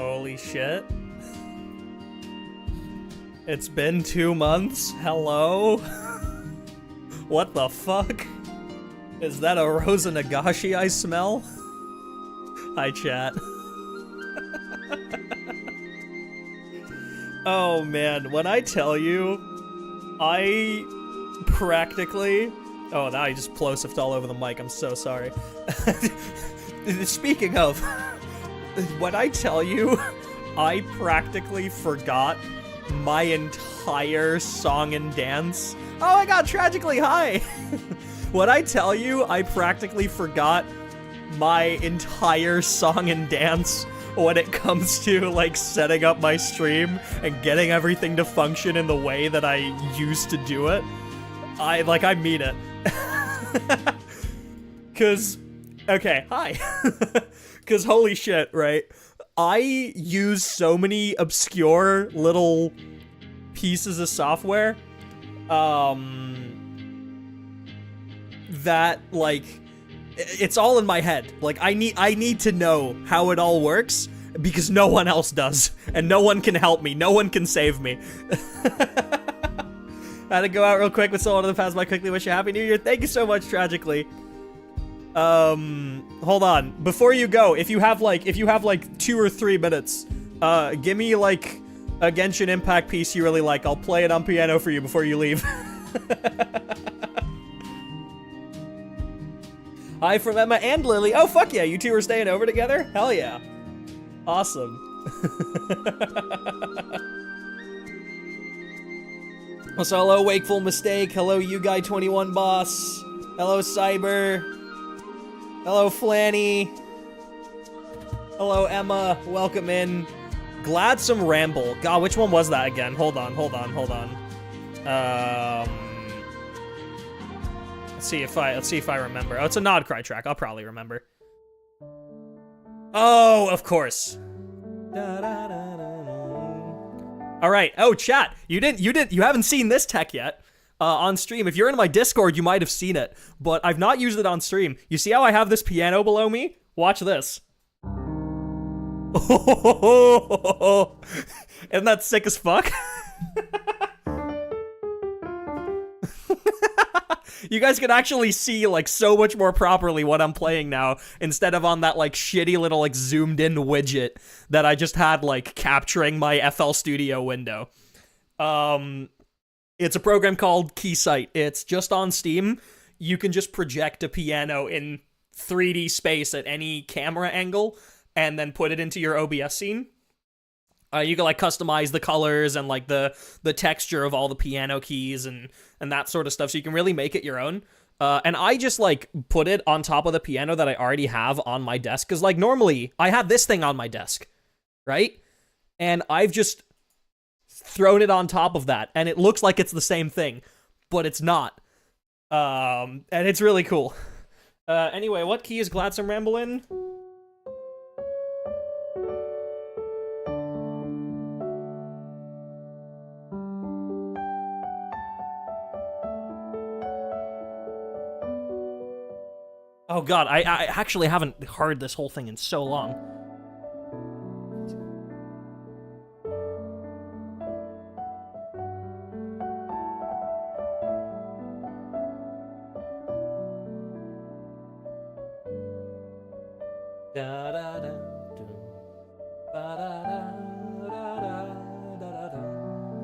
Holy shit. It's been 2 months? Hello? What the fuck? Is that a Rosa Nagashi I smell? Hi, chat. Oh man, when I tell you, I practically... Oh, now I just plosifed all over the mic, I'm so sorry. Speaking of, when I tell you, I practically forgot my entire song and dance. Oh my god, tragically high! When I tell you, I practically forgot my entire song and dance when it comes to, like, setting up my stream and getting everything to function in the way that I used to do it. I mean it. Cause, okay, hi. Cause holy shit, right? I use so many obscure little pieces of software, that, like, it's all in my head. Like, I need to know how it all works, because no one else does, and no one can help me, no one can save me. Had to go out real quick with someone in the past by quickly wish you a Happy New Year. Thank you so much, tragically. Hold on. Before you go, if you have like 2 or 3 minutes, give me like a Genshin Impact piece you really like. I'll play it on piano for you before you leave. Hi from Emma and Lily. Oh, fuck yeah, you two are staying over together? Hell yeah. Awesome. Also, hello, Wakeful Mistake. Hello, You Guy 21 Boss. Hello, Cyber. Hello, Flanny. Hello, Emma. Welcome in. Gladsome Ramble. God, which one was that again? Hold on. Let's see if I remember. Oh, it's a Nod Cry track. I'll probably remember. Oh, of course. All right. Oh, chat. You haven't seen this tech yet on stream. If you're in my Discord, you might have seen it, but I've not used it on stream. You see how I have this piano below me? Watch this. Isn't that sick as fuck? You guys can actually see, like, so much more properly what I'm playing now, instead of on that, like, shitty little, like, zoomed-in widget that I just had, like, capturing my FL Studio window. It's a program called Keysight. It's just on Steam. You can just project a piano in 3D space at any camera angle, and then put it into your OBS scene. You can, like, customize the colors and, like, the texture of all the piano keys and that sort of stuff, so you can really make it your own. And I just, like, put it on top of the piano that I already have on my desk, because, like, normally I have this thing on my desk, right? And I've just thrown it on top of that, and it looks like it's the same thing, but it's not. And it's really cool. Anyway, what key is Gladsome Ramble in? Oh god, I actually haven't heard this whole thing in so long.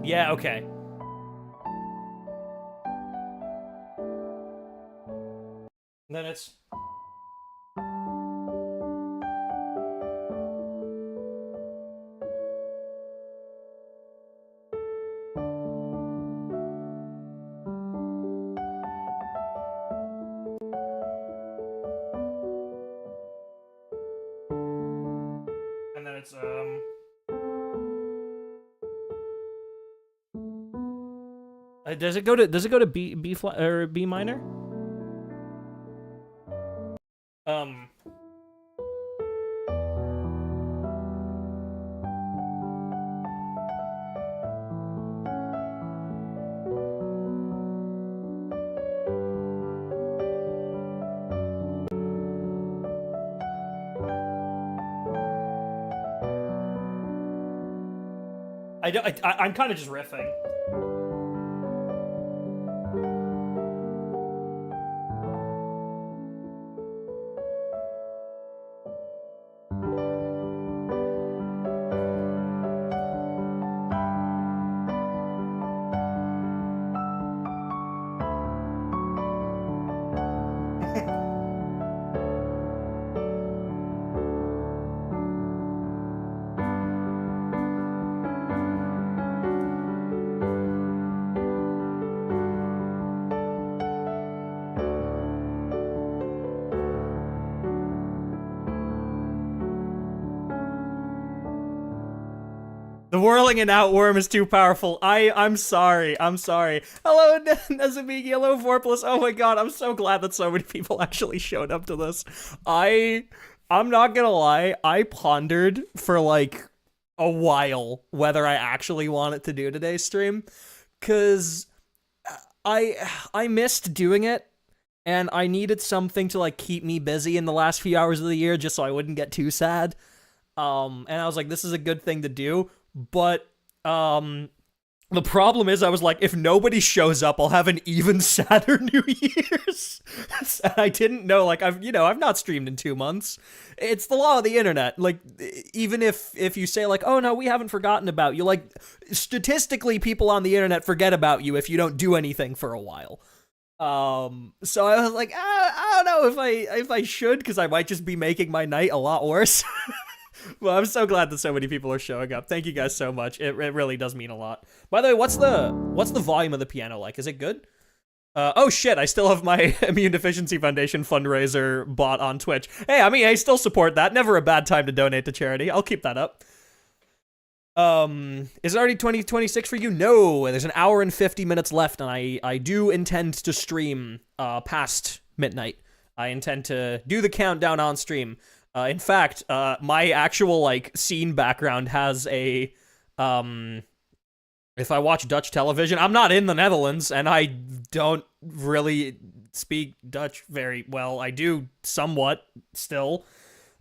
Yeah, okay. And then it's... And then it's, does it go to B flat or B minor? I'm kind of just riffing. The whirling and outworm is too powerful. I'm sorry. Hello, Nezabiki. Hello, Vorplus. Oh my god, I'm so glad that so many people actually showed up to this. I'm not gonna lie, I pondered for like a while whether I actually wanted to do today's stream, cause I missed doing it, and I needed something to like keep me busy in the last few hours of the year just so I wouldn't get too sad. And I was like, this is a good thing to do. But, the problem is I was like, if nobody shows up, I'll have an even sadder New Year's. And I didn't know, like, I've not streamed in 2 months. It's the law of the internet. Like, even if you say, like, oh no, we haven't forgotten about you, like, statistically, people on the internet forget about you if you don't do anything for a while. So I was like, I don't know if I should, because I might just be making my night a lot worse. Well, I'm so glad that so many people are showing up. Thank you guys so much. It really does mean a lot. By the way, what's the volume of the piano like? Is it good? Oh shit, I still have my Immune Deficiency Foundation fundraiser bot on Twitch. Hey, I mean, I still support that. Never a bad time to donate to charity. I'll keep that up. Is it already 2026 for you? No, there's an hour and 50 minutes left, and I do intend to stream, past midnight. I intend to do the countdown on stream. In fact, my actual, like, scene background has a, if I watch Dutch television, I'm not in the Netherlands, and I don't really speak Dutch very well. I do somewhat, still,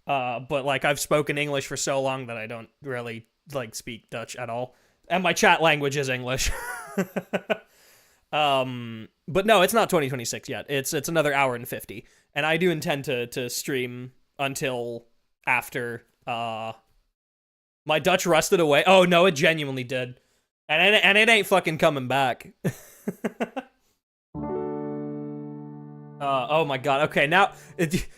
but, like, I've spoken English for so long that I don't really, like, speak Dutch at all. And my chat language is English. But no, it's not 2026 yet. It's another hour and 50. And I do intend to stream until after my Dutch rusted away. Oh no, it genuinely did, and it ain't fucking coming back. Oh my god. Okay, now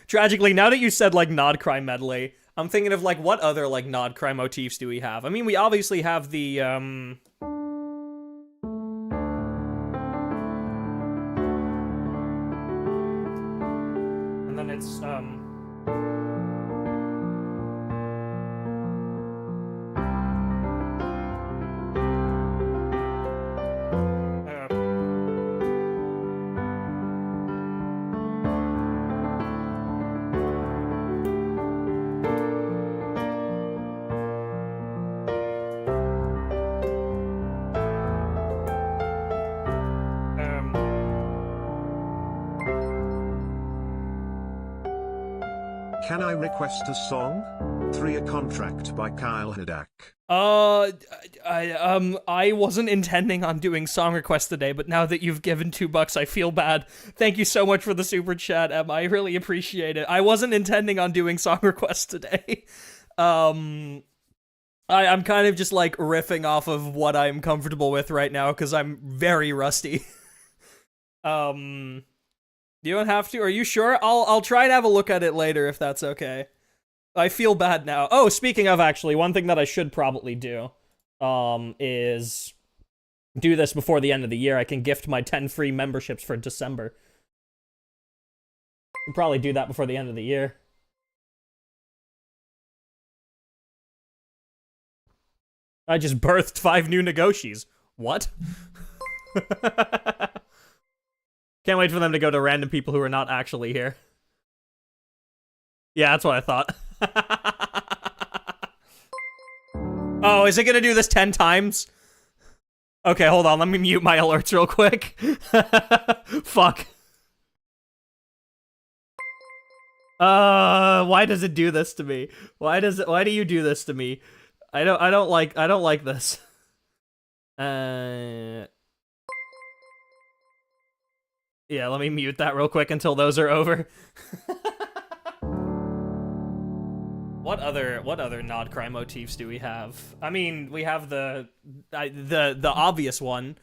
tragically, now that you said like Nod Cry medley, I'm thinking of like what other like Nod Cry motifs do we have? I mean, we obviously have the and then it's Can I request a song? 3 A Contract by Kyle Hadak. I wasn't intending on doing song requests today, but now that you've given $2, I feel bad. Thank you so much for the super chat, Emma. I really appreciate it. I wasn't intending on doing song requests today. I'm kind of just like riffing off of what I'm comfortable with right now, because I'm very rusty. You don't have to? Are you sure? I'll try and have a look at it later if that's okay. I feel bad now. Oh, speaking of, actually, one thing that I should probably do, is do this before the end of the year. I can gift my 10 free memberships for December. I'll probably do that before the end of the year. I just birthed 5 new Nagashis. What? Can't wait for them to go to random people who are not actually here. Yeah, that's what I thought. Oh, is it gonna do this 10 times? Okay, hold on, let me mute my alerts real quick. Fuck. Why does it do this to me? Why do you do this to me? I don't like this. Yeah, let me mute that real quick until those are over. What other Nod Cry motifs do we have? I mean, we have the obvious one.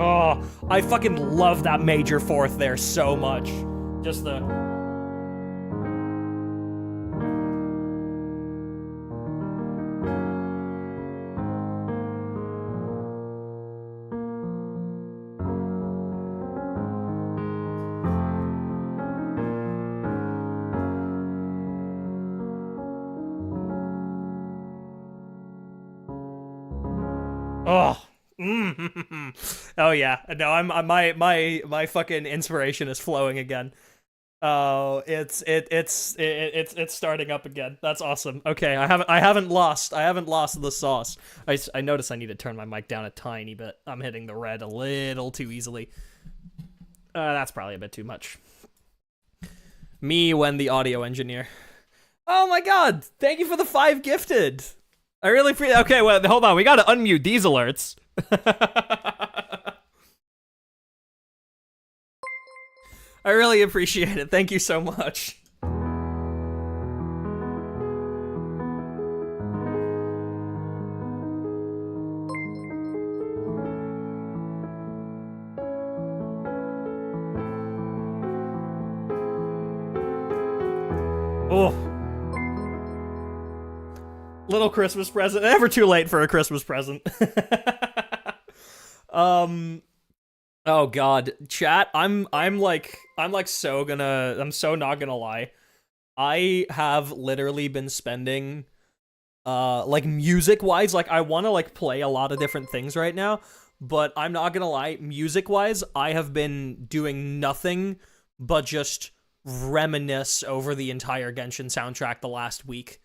Oh, I fucking love that major fourth there so much. Just the... Oh. Oh yeah. No, my fucking inspiration is flowing again. Oh, it's starting up again. That's awesome. Okay, I haven't lost the sauce. I notice I need to turn my mic down a tiny bit. I'm hitting the red a little too easily. That's probably a bit too much. Me when the audio engineer. Oh my god! Thank you for the 5 gifted. I really appreciate. Okay, well, hold on. We gotta unmute these alerts. I really appreciate it. Thank you so much. Oh. Little Christmas present. Never too late for a Christmas present. Oh god, chat, I'm so not gonna lie. I have literally been spending like music-wise, like I want to like play a lot of different things right now, but I'm not gonna lie, music-wise, I have been doing nothing but just reminisce over the entire Genshin soundtrack the last week.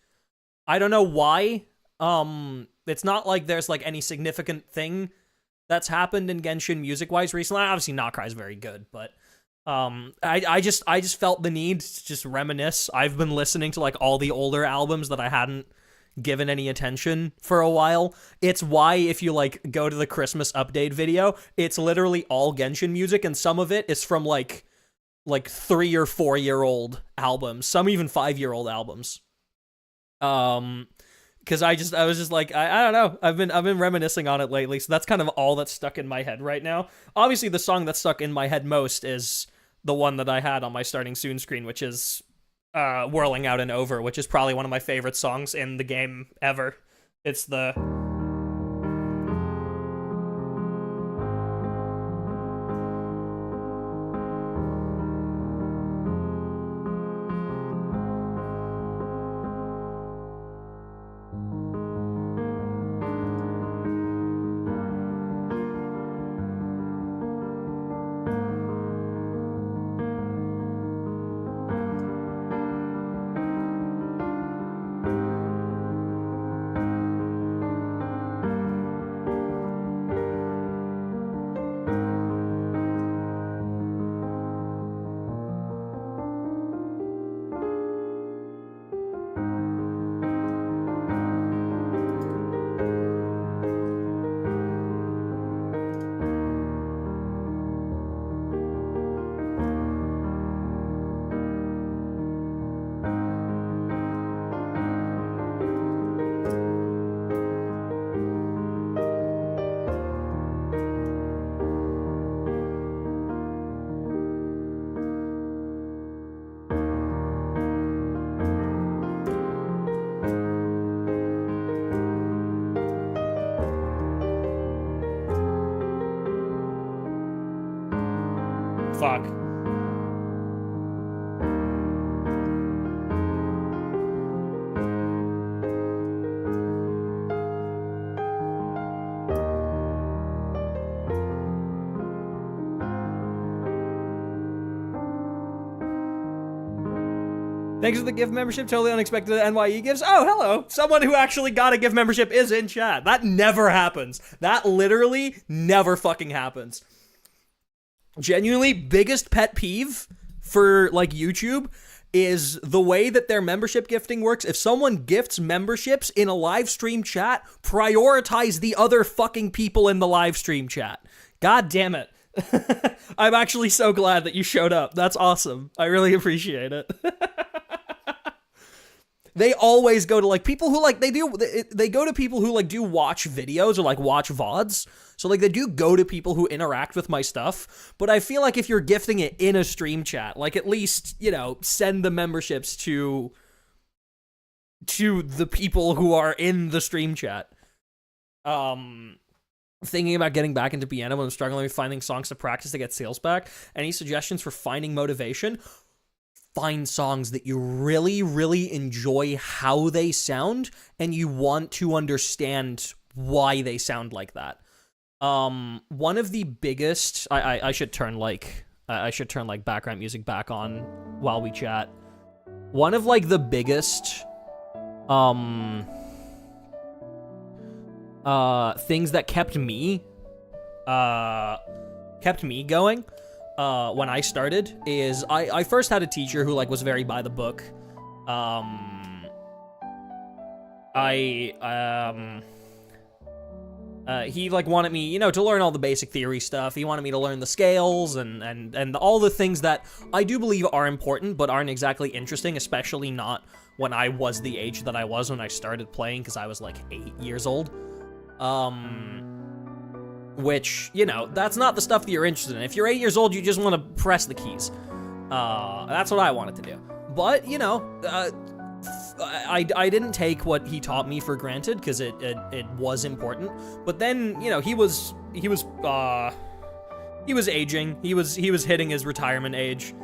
I don't know why. It's not like there's like any significant thing that's happened in Genshin music-wise recently. Obviously, Nocry's very good, but I just felt the need to just reminisce. I've been listening to like all the older albums that I hadn't given any attention for a while. It's why if you like go to the Christmas update video, it's literally all Genshin music, and some of it is from like 3 or 4 year old albums, some even 5-year-old albums. Because I was just like, I don't know. I've been reminiscing on it lately, so that's kind of all that's stuck in my head right now. Obviously, the song that's stuck in my head most is the one that I had on my starting soon screen, which is Whirling Out and Over, which is probably one of my favorite songs in the game ever. It's the... Fuck. Thanks for the gift membership. Totally unexpected NYE gives. Oh, hello. Someone who actually got a gift membership is in chat. That never happens. That literally never fucking happens. Genuinely, biggest pet peeve for, like, YouTube is the way that their membership gifting works. If someone gifts memberships in a live stream chat, prioritize the other fucking people in the live stream chat. God damn it. I'm actually so glad that you showed up. That's awesome. I really appreciate it. They always go to, like, people who, like, they go to people who, like, do watch videos or, like, watch VODs. So, like, they do go to people who interact with my stuff. But I feel like if you're gifting it in a stream chat, like, at least, you know, send the memberships to the people who are in the stream chat. Thinking about getting back into piano when I'm struggling with finding songs to practice to get sales back. Any suggestions for finding motivation? Find songs that you really, really enjoy how they sound, and you want to understand why they sound like that. One of the biggest... I should turn, like... I should turn, like, background music back on while we chat. One of, like, the biggest... things that kept me going when I started is I first had a teacher who, like, was very by the book. He, like, wanted me, you know, to learn all the basic theory stuff. He wanted me to learn the scales and all the things that I do believe are important but aren't exactly interesting, especially not when I was the age that I was when I started playing, because I was, like, 8 years old. Which, you know, that's not the stuff that you're interested in. If you're 8 years old, you just want to press the keys. That's what I wanted to do. But, you know, I didn't take what he taught me for granted, because it was important. But then, you know, he was aging. He was hitting his retirement age.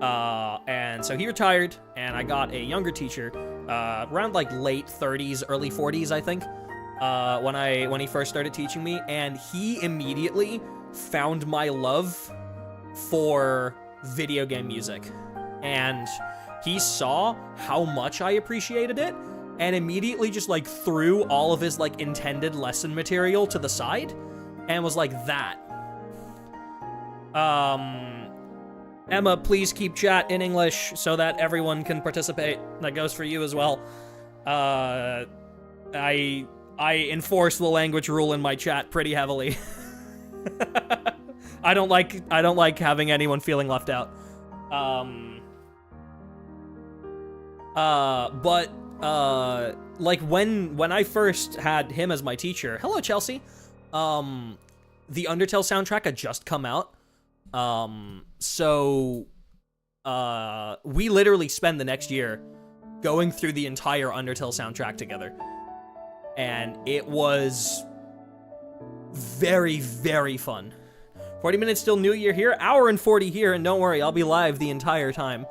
And so he retired, and I got a younger teacher, around, like, late 30s, early 40s, I think. When he first started teaching me, and he immediately found my love for video game music, and he saw how much I appreciated it, and immediately just, like, threw all of his, like, intended lesson material to the side, and was like, that. Emma, please keep chat in English so that everyone can participate. That goes for you as well. I enforce the language rule in my chat pretty heavily. I don't like having anyone feeling left out. Like, when I first had him as my teacher, hello Chelsea, the Undertale soundtrack had just come out. So we literally spend the next year going through the entire Undertale soundtrack together. And it was very, very fun. 40 minutes till New Year here, hour and 40 here, and don't worry, I'll be live the entire time,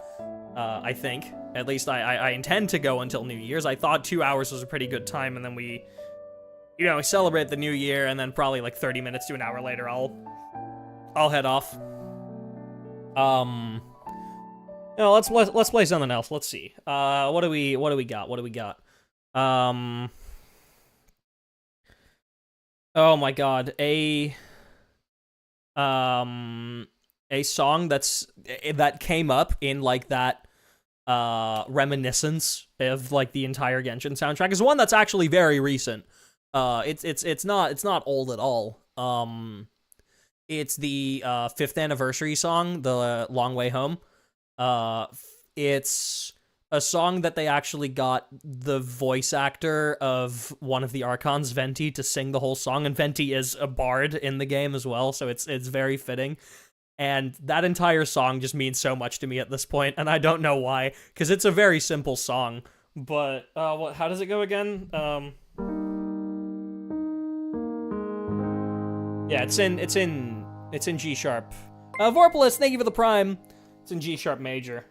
I think. At least I intend to go until New Year's. I thought 2 hours was a pretty good time, and then we celebrate the New Year, and then probably like 30 minutes to an hour later, I'll head off. Let's play something else. Let's see. What do we got? Oh my god, a song that came up in, like, that reminiscence of, like, the entire Genshin soundtrack is one that's actually very recent. It's not old at all. It's the 5th anniversary song, The Long Way Home. It's a song that they actually got the voice actor of one of the Archons, Venti, to sing the whole song, and Venti is a bard in the game as well, so it's very fitting. And that entire song just means so much to me at this point, and I don't know why, because it's a very simple song. But how does it go again? Yeah, it's in G sharp Vorpalus, thank you for the Prime. It's in G sharp major.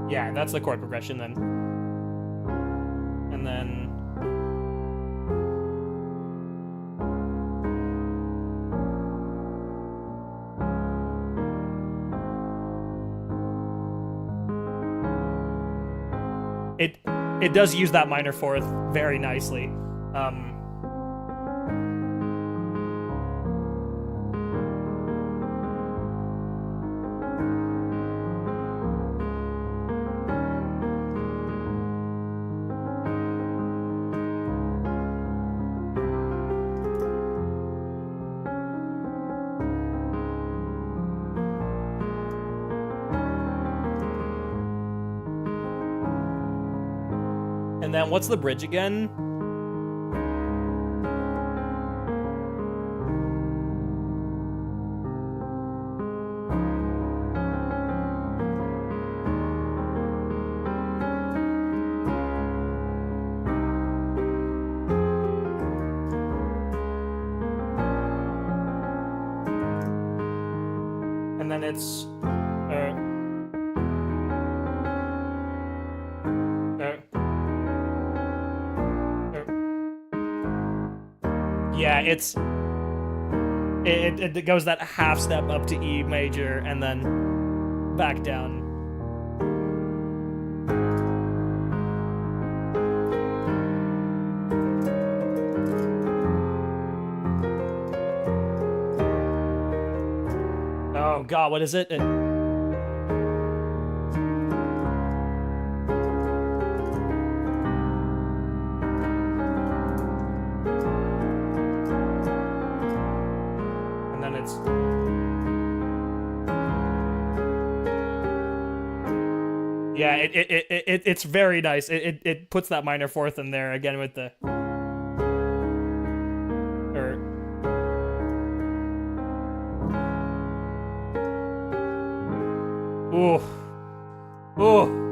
Yeah, that's the chord progression then. And then... It does use that minor fourth very nicely. And then what's the bridge again? And then it's yeah, it goes that half step up to E major and then back down. Oh god, what is it? Yeah, it's very nice. It puts that minor fourth in there again with the... Ooh. Ooh.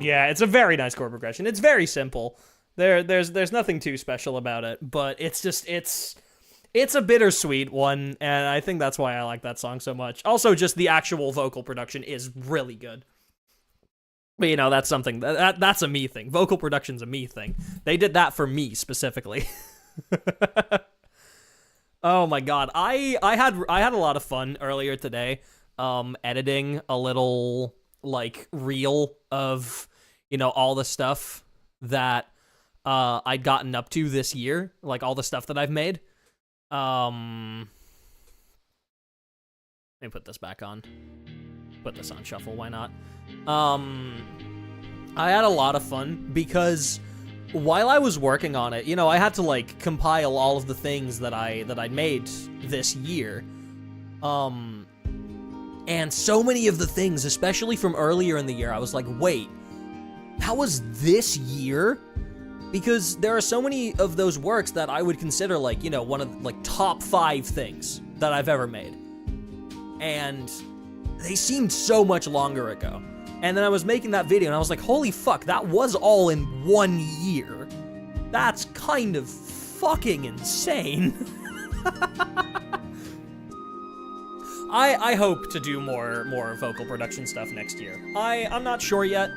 Yeah, it's a very nice chord progression. It's very simple. There's nothing too special about it, but it's just it's a bittersweet one, and I think that's why I like that song so much. Also, just the actual vocal production is really good. But you know, that's something that's a me thing. Vocal production's a me thing. They did that for me specifically. Oh my god, I had a lot of fun earlier today, editing a little like reel of, you know, all the stuff that I'd gotten up to this year, like all the stuff that I've made. Let me put this back on. Put this on shuffle, why not? I had a lot of fun because while I was working on it, you know, I had to like compile all of the things that I'd made this year. And so many of the things, especially from earlier in the year, I was like, wait, that was this year? Because there are so many of those works that I would consider like, you know, one of the like top 5 things that I've ever made. And they seemed so much longer ago. And then I was making that video and I was like, holy fuck, that was all in 1 year. That's kind of fucking insane. I hope to do more vocal production stuff next year. I'm not sure yet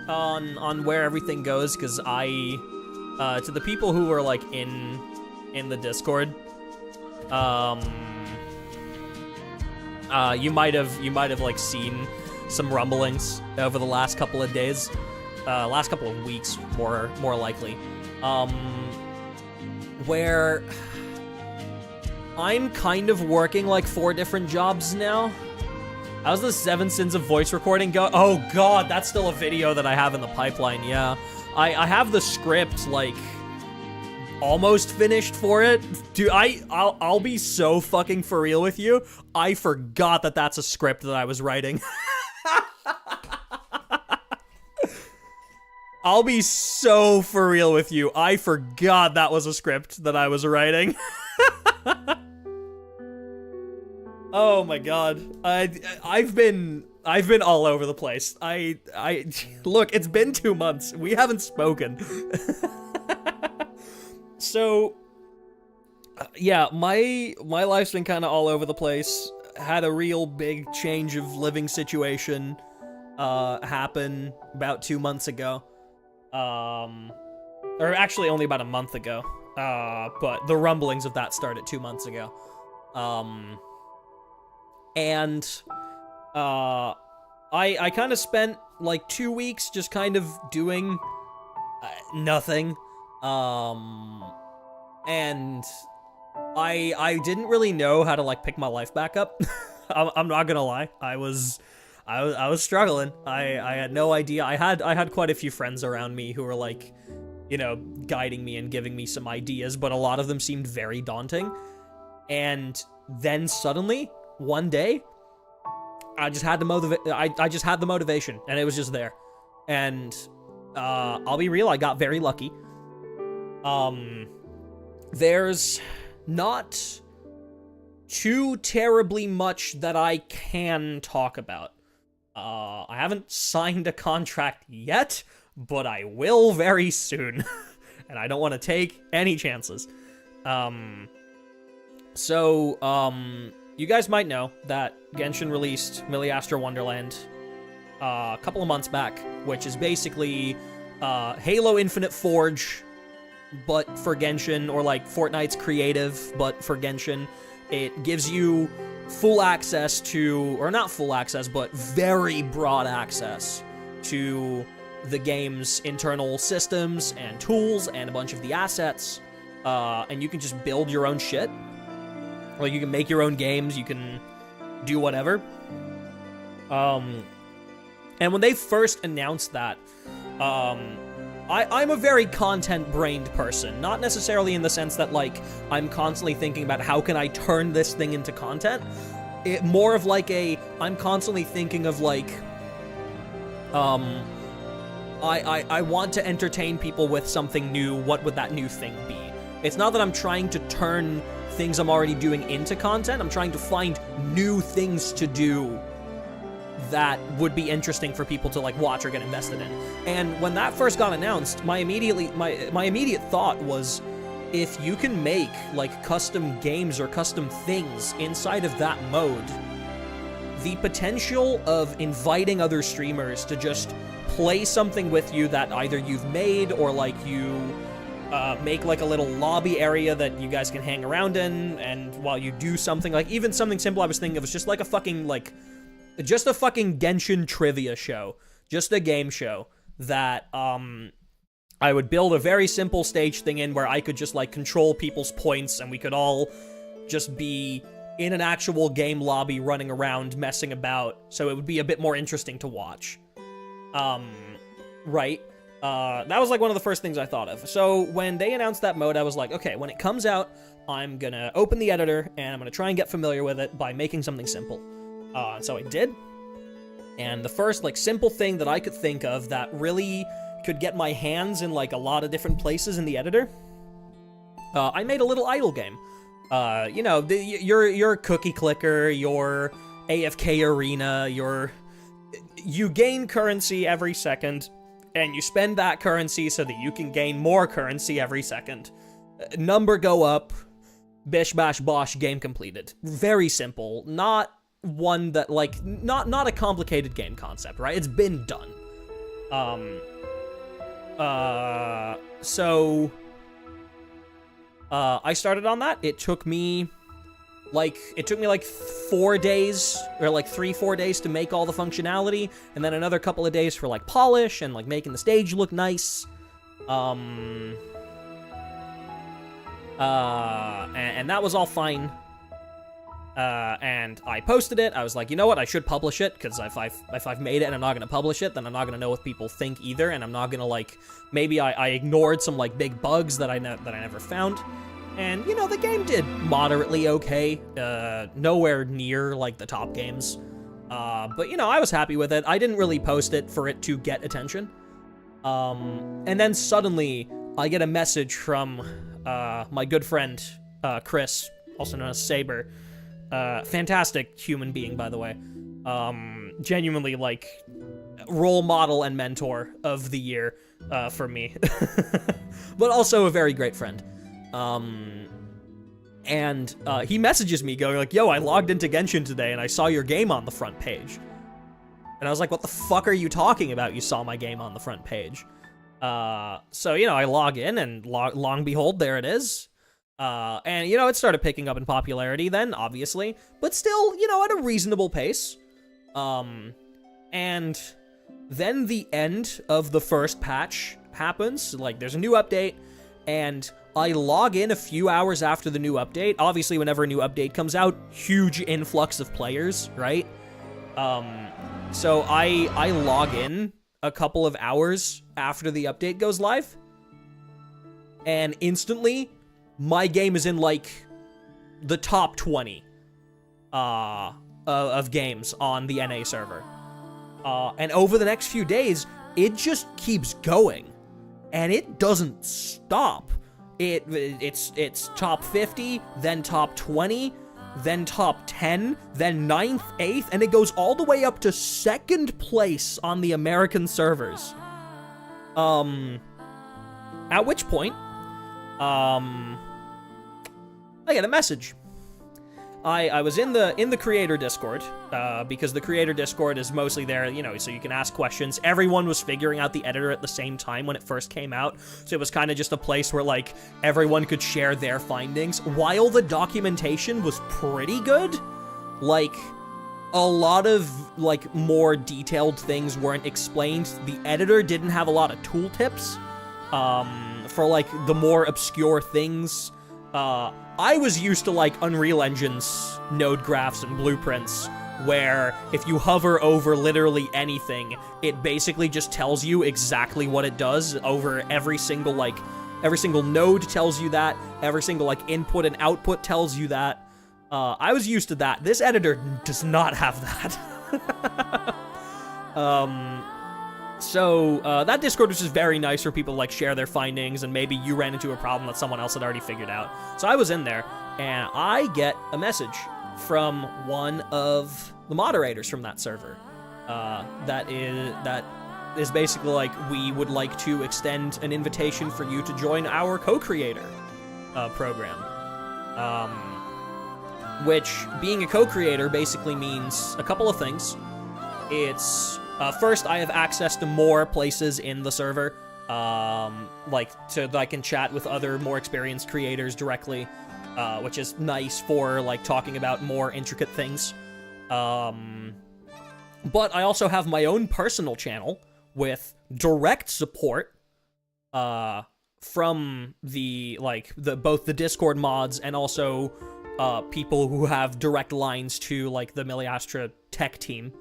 on where everything goes, because to the people who are like in the Discord, you might have like seen some rumblings over the last couple of days, last couple of weeks, more likely, where I'm kind of working like 4 different jobs now. How's the 7 Sins of Voice Recording go? Oh god, that's still a video that I have in the pipeline, yeah. I have the script, like, almost finished for it. Dude, I'll be so fucking for real with you. I forgot that that's a script that I was writing. I'll be so for real with you. I forgot that was a script that I was writing. Oh my god. I've been all over the place. Look, it's been 2 months. We haven't spoken. So yeah, my life's been kind of all over the place. Had a real big change of living situation happen about 2 months ago. Or actually only about a month ago. But the rumblings of that started 2 months ago. And I kind of spent like 2 weeks just kind of doing nothing. And I didn't really know how to like pick my life back up. I'm not gonna lie. I was struggling. I had no idea. I had quite a few friends around me who were like, you know, guiding me and giving me some ideas, but a lot of them seemed very daunting. And then suddenly, one day, I just had the motivation, and it was just there. And I'll be real, I got very lucky. There's not too terribly much that I can talk about. I haven't signed a contract yet, but I will very soon. And I don't want to take any chances. You guys might know that Genshin released Millie Astro Wonderland a couple of months back, which is basically Halo Infinite Forge, but for Genshin, or like Fortnite's Creative, but for Genshin. It gives you full access to, or not full access, but very broad access to the game's internal systems and tools and a bunch of the assets, and you can just build your own shit. Like, you can make your own games, you can do whatever. And when they first announced that, I'm a very content-brained person. Not necessarily in the sense that, like, I'm constantly thinking about how can I turn this thing into content. More of like I'm constantly thinking of like, I want to entertain people with something new. What would that new thing be? It's not that I'm trying to turn things I'm already doing into content. I'm trying to find new things to do that would be interesting for people to like watch or get invested in. And when that first got announced, my immediate thought was, if you can make like custom games or custom things inside of that mode, the potential of inviting other streamers to just play something with you that either you've made or like you make like a little lobby area that you guys can hang around in, and while you do something, like even something simple I was thinking of was just like a fucking Genshin trivia show, just a game show that I would build a very simple stage thing in where I could just like control people's points and we could all just be in an actual game lobby running around messing about, so it would be a bit more interesting to watch. Right? That was like one of the first things I thought of. So when they announced that mode, I was like, okay, when it comes out, I'm gonna open the editor and I'm gonna try and get familiar with it by making something simple. So I did. And the first like simple thing that I could think of that really could get my hands in like a lot of different places in the editor, I made a little idle game. You know, your cookie clicker, your AFK arena, you gain currency every second, and you spend that currency so that you can gain more currency every second. Number go up, bish bash bosh, game completed. Very simple, not one that like, not a complicated game concept, right? It's been done. So I started on that. It took me like 4 days, or like 3-4 days to make all the functionality, and then another couple of days for like polish and like making the stage look nice. And that was all fine. And I posted it. I was like, you know what, I should publish it, because if I've made it and I'm not gonna publish it, then I'm not gonna know what people think either, and I'm not gonna, like, maybe I ignored some, like, big bugs that I never found. And, you know, the game did moderately okay, nowhere near, like, the top games. But, you know, I was happy with it. I didn't really post it for it to get attention. And then suddenly, I get a message from, my good friend, Chris, also known as Saber. Fantastic human being, by the way. Genuinely, like, role model and mentor of the year, for me. But also a very great friend. And he messages me going like, yo, I logged into Genshin today and I saw your game on the front page. And I was like, what the fuck are you talking about? You saw my game on the front page. So, you know, I log in and long behold, there it is. And, you know, it started picking up in popularity then, obviously, but still, you know, at a reasonable pace. And then the end of the first patch happens. Like, there's a new update, and I log in a few hours after the new update. Obviously, whenever a new update comes out, huge influx of players, right? So I log in a couple of hours after the update goes live, and instantly, my game is in, like, the top 20 of games on the NA server. And over the next few days, it just keeps going, and it doesn't stop. It's top 50, then top 20, then top 10, then 9th, 8th, and it goes all the way up to 2nd place on the American servers. At which point, I get a message. I was in the creator Discord, because the creator Discord is mostly there, you know, so you can ask questions. Everyone was figuring out the editor at the same time when it first came out, so it was kind of just a place where, like, everyone could share their findings. While the documentation was pretty good, like, a lot of, like, more detailed things weren't explained. The editor didn't have a lot of tooltips, for, like, the more obscure things. I was used to, like, Unreal Engine's node graphs and blueprints, where if you hover over literally anything, it basically just tells you exactly what it does over every single node tells you that, every single, like, input and output tells you that. I was used to that. This editor does not have that. So, that Discord was just very nice for people to, like, share their findings, and maybe you ran into a problem that someone else had already figured out. So I was in there, and I get a message from one of the moderators from that server, that is basically like, we would like to extend an invitation for you to join our co-creator, program. Which, being a co-creator basically means a couple of things. It's... first, I have access to more places in the server, like, I can chat with other more experienced creators directly, which is nice for, like, talking about more intricate things. But I also have my own personal channel with direct support, from both the Discord mods and also, people who have direct lines to, like, the Miliastra tech team.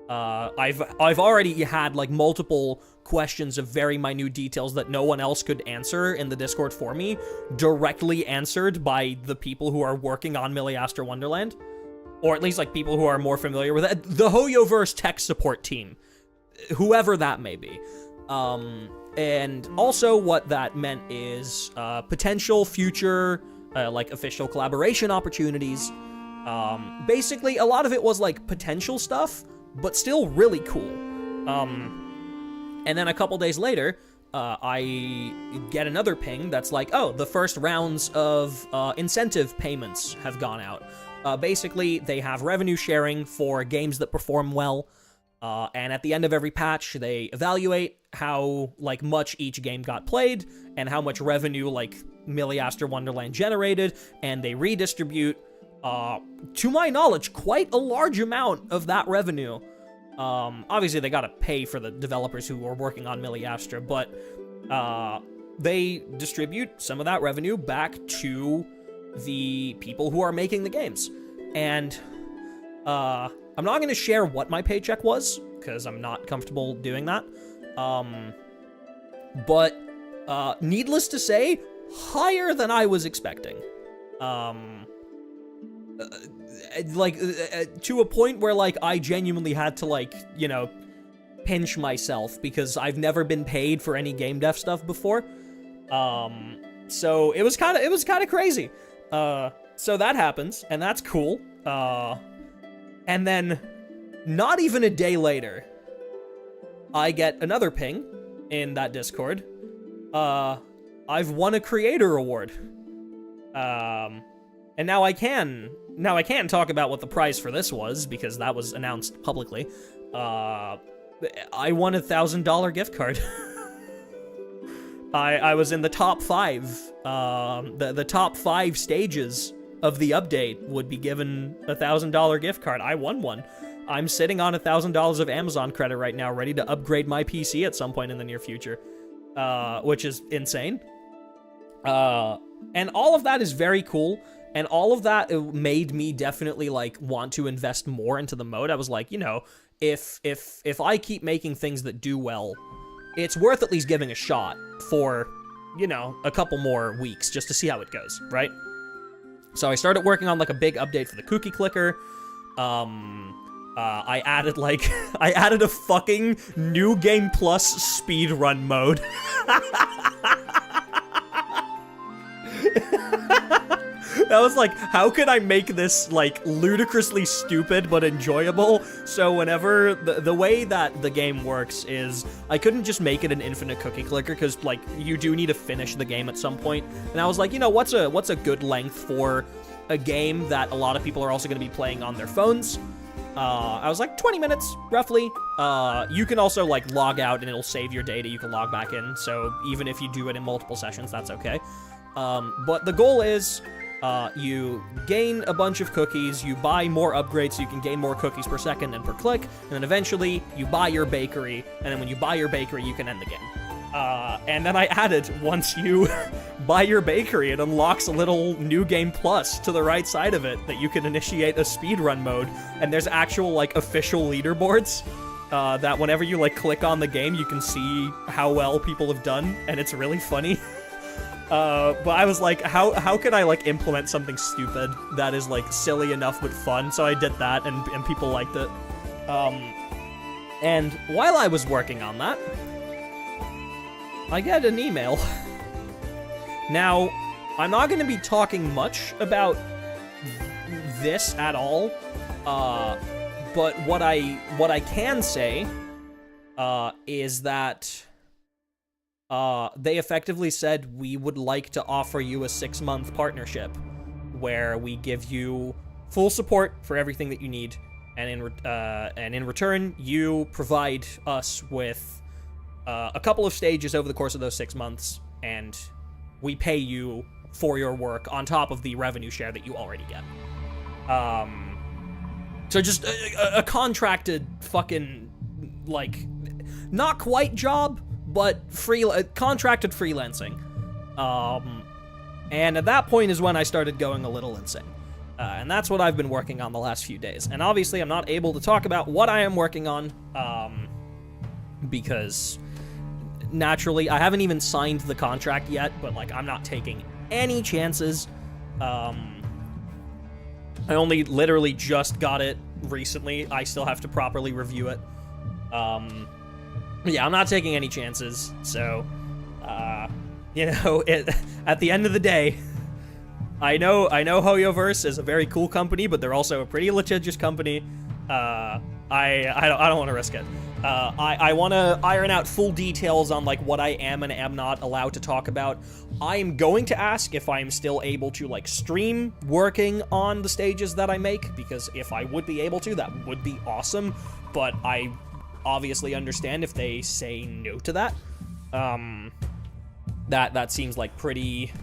I've already had, like, multiple questions of very minute details that no one else could answer in the Discord for me, directly answered by the people who are working on Miliastra Wonderland. Or at least, like, people who are more familiar with it. The Hoyoverse tech support team. Whoever that may be. And also what that meant is, potential future, like, official collaboration opportunities. Basically, a lot of it was, like, potential stuff, but still really cool. And then a couple days later, I get another ping that's like, oh, the first rounds of incentive payments have gone out. Basically, they have revenue sharing for games that perform well, and at the end of every patch, they evaluate how, like, much each game got played, and how much revenue, like, Miliastra Wonderland generated, and they redistribute, to my knowledge, quite a large amount of that revenue. Obviously they gotta pay for the developers who are working on Miliastra, but, they distribute some of that revenue back to the people who are making the games. And I'm not going to share what my paycheck was, because I'm not comfortable doing that. But needless to say, higher than I was expecting. To a point where, like, I genuinely had to, like, you know, pinch myself, because I've never been paid for any game dev stuff before. So it was kind of crazy. So that happens, and that's cool. And then, not even a day later, I get another ping in that Discord. I've won a creator award. And now I can talk about what the prize for this was, because that was announced publicly. I won a $1,000 gift card. I was in the top 5. The top 5 stages of the update would be given a $1,000 gift card. I won one. I'm sitting on $1,000 of Amazon credit right now, ready to upgrade my PC at some point in the near future, which is insane. And all of that is very cool, and all of that made me definitely, like, want to invest more into the mode. I was like, you know, if I keep making things that do well, it's worth at least giving a shot for, you know, a couple more weeks just to see how it goes, right? So I started working on, like, a big update for the cookie clicker. I added a fucking New Game Plus speedrun mode. That was like, how could I make this, like, ludicrously stupid but enjoyable? So whenever, the way that the game works is, I couldn't just make it an infinite cookie clicker, because, like, you do need to finish the game at some point. And I was like, you know, what's a good length for a game that a lot of people are also going to be playing on their phones? I was like, 20 minutes, roughly. You can also, like, log out and it'll save your data. You can log back in, so even if you do it in multiple sessions, that's okay. But the goal is, you gain a bunch of cookies, you buy more upgrades so you can gain more cookies per second and per click, and then eventually you buy your bakery, and then when you buy your bakery, you can end the game. And then I added, once you buy your bakery, it unlocks a little New Game Plus to the right side of it that you can initiate a speedrun mode, and there's actual, like, official leaderboards, that whenever you, like, click on the game, you can see how well people have done, and it's really funny. But I was like, how could I, like, implement something stupid that is, like, silly enough but fun? So I did that, and people liked it. And while I was working on that, I get an email. Now, I'm not going to be talking much about this at all, but what I can say, is that they effectively said, we would like to offer you a 6-month partnership where we give you full support for everything that you need, and in return, you provide us with a couple of stages over the course of those 6 months, and we pay you for your work on top of the revenue share that you already get. So just a contracted fucking, like, not quite job, but contracted freelancing. And at that point is when I started going a little insane. And that's what I've been working on the last few days. And obviously I'm not able to talk about what I am working on, because naturally, I haven't even signed the contract yet, but, like, I'm not taking any chances. I only literally just got it recently. I still have to properly review it. Yeah, I'm not taking any chances, so, you know, at the end of the day, I know HoYoverse is a very cool company, but they're also a pretty litigious company. I don't want to risk it. I want to iron out full details on, like, what I am and am not allowed to talk about. I am going to ask if I'm still able to, like, stream working on the stages that I make, because if I would be able to, that would be awesome, but I obviously understand if they say no to that. That seems, like, pretty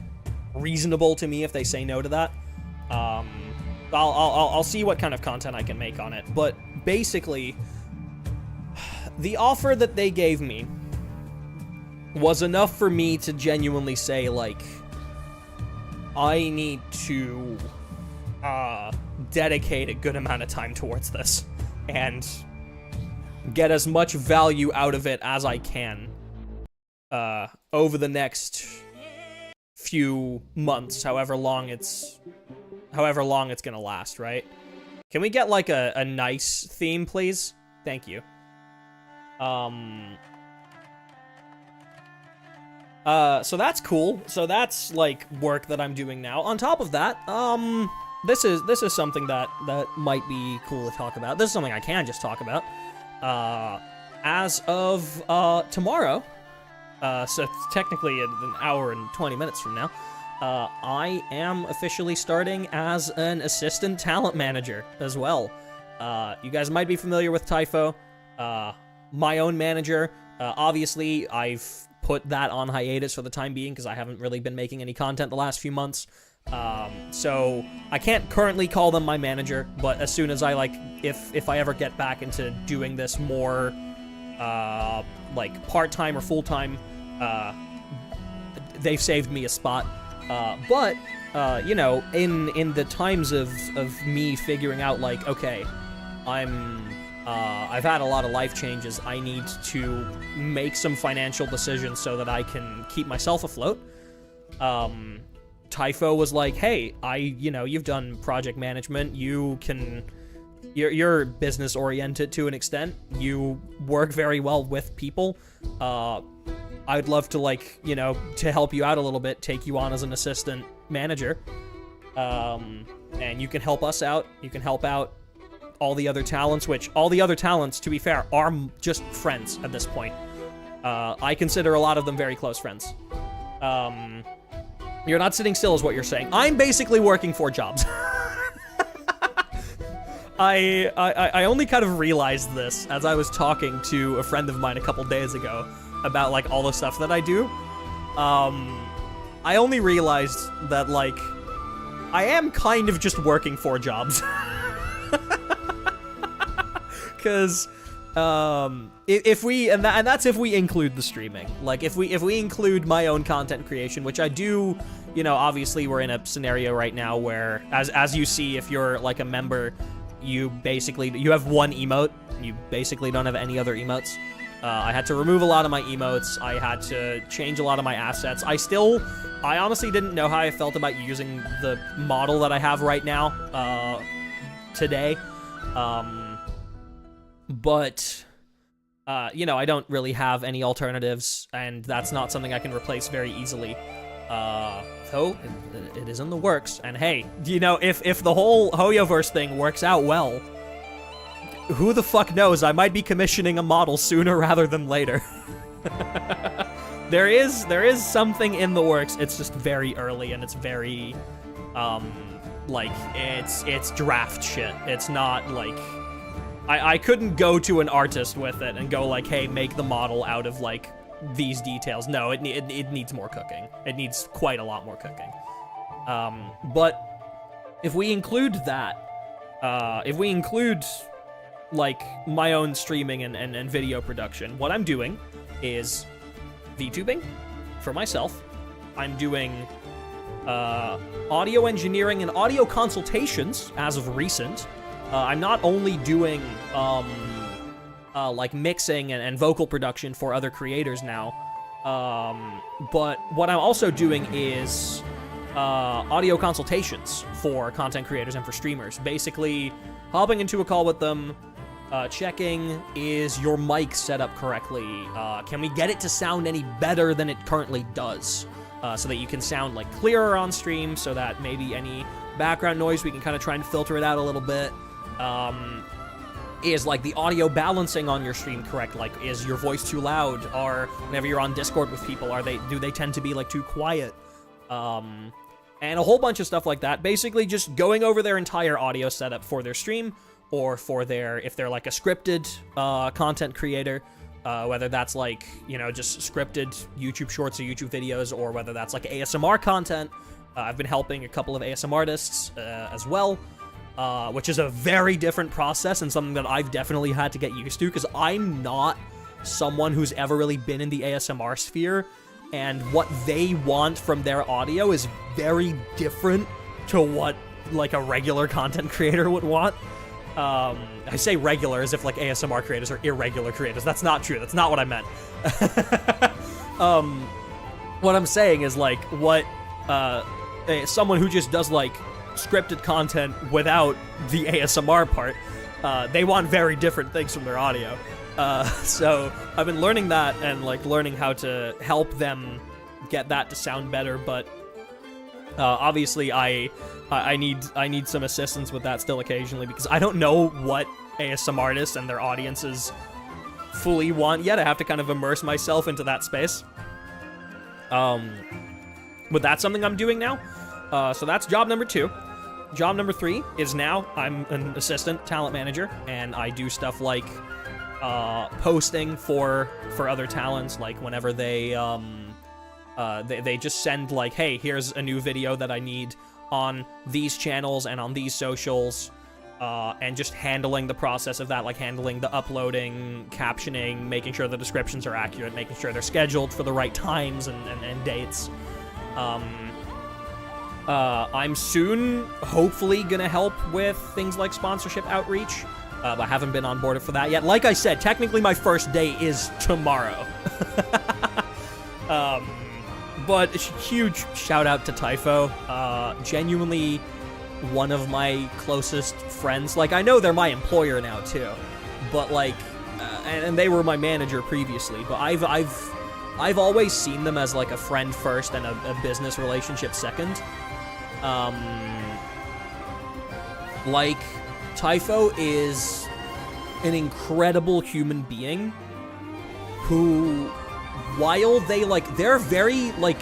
reasonable to me if they say no to that. I'll see what kind of content I can make on it, but basically, the offer that they gave me was enough for me to genuinely say, like, I need to dedicate a good amount of time towards this and get as much value out of it as I can over the next few months, however long it's gonna last, right? Can we get like a nice theme, please? Thank you. So that's cool. So that's like work that I'm doing now. On top of that, this is something that might be cool to talk about. This is something I can just talk about. As of tomorrow, so it's technically an hour and 20 minutes from now, I am officially starting as an assistant talent manager as well. You guys might be familiar with Typho, my own manager. Obviously, I've put that on hiatus for the time being because I haven't really been making any content the last few months. So I can't currently call them my manager, but as soon as I if I ever get back into doing this more, like part-time or full-time, they've saved me a spot. But you know, in the times of me figuring out like, okay, I've had a lot of life changes. I need to make some financial decisions so that I can keep myself afloat. Typho was like, hey, you know, you've done project management. You're business oriented to an extent. You work very well with people. I'd love to, like, you know, to help you out a little bit, take you on as an assistant manager. And you can help us out. You can help out all the other talents, which all the other talents, to be fair, are just friends at this point. I consider a lot of them very close friends. You're not sitting still is what you're saying. I'm basically working 4 jobs. I only kind of realized this as I was talking to a friend of mine a couple days ago about, like, all the stuff that I do. I only realized that, like, I am kind of just working 4 jobs. Because if we and that's if we include the streaming. Like, if we include my own content creation, which I do, you know, obviously we're in a scenario right now where, as you see, if you're like a member, you have 1 emote. You basically don't have any other emotes. I had to remove a lot of my emotes. I had to change a lot of my assets. I honestly didn't know how I felt about using the model that I have right now today. But, you know, I don't really have any alternatives, and that's not something I can replace very easily. So, it is in the works, and hey, you know, if the whole Hoyoverse thing works out well, who the fuck knows, I might be commissioning a model sooner rather than later. There is something in the works, it's just very early, and it's very, like, it's draft shit. It's not, like... I couldn't go to an artist with it and go like, hey, make the model out of, like, these details. No, it needs more cooking. It needs quite a lot more cooking. But if we include that, if we include, like, my own streaming and video production, what I'm doing is VTubing for myself. I'm doing audio engineering and audio consultations as of recent. I'm not only doing, like, mixing and vocal production for other creators now, but what I'm also doing is audio consultations for content creators and for streamers. Basically, hopping into a call with them, checking, is your mic set up correctly? Can we get it to sound any better than it currently does? So that you can sound, like, clearer on stream, so that maybe any background noise, we can kind of try and filter it out a little bit. Is, like, the audio balancing on your stream correct? Like, is your voice too loud? Or whenever you're on Discord with people, do they tend to be, like, too quiet? And a whole bunch of stuff like that. Basically just going over their entire audio setup for their stream, or for if they're, like, a scripted content creator, whether that's, like, you know, just scripted YouTube shorts or YouTube videos, or whether that's, like, ASMR content. I've been helping a couple of ASMR artists as well. Which is a very different process and something that I've definitely had to get used to, because I'm not someone who's ever really been in the ASMR sphere, and what they want from their audio is very different to what like a regular content creator would want. I say regular as if like ASMR creators are irregular creators. That's not true. That's not what I meant. What I'm saying is like what someone who just does like scripted content without the ASMR part, they want very different things from their audio. So I've been learning that and like learning how to help them get that to sound better, but obviously I need some assistance with that still occasionally, because I don't know what ASMR artists and their audiences fully want yet. I have to kind of immerse myself into that space. But that's something I'm doing now. So that's job number 2. Job number 3 is now I'm an assistant talent manager, and I do stuff like posting for other talents, like whenever they just send like, hey, here's a new video that I need on these channels and on these socials, and just handling the process of that, like handling the uploading, captioning, making sure the descriptions are accurate, making sure they're scheduled for the right times and dates. I'm soon, hopefully, gonna help with things like sponsorship outreach. I haven't been on board for that yet. Like I said, technically my first day is tomorrow. But huge shout out to Typho. Genuinely one of my closest friends. Like, I know they're my employer now too, but like, and they were my manager previously. But I've always seen them as like a friend first and a business relationship second. Like, Typho is an incredible human being who, while they're very, like,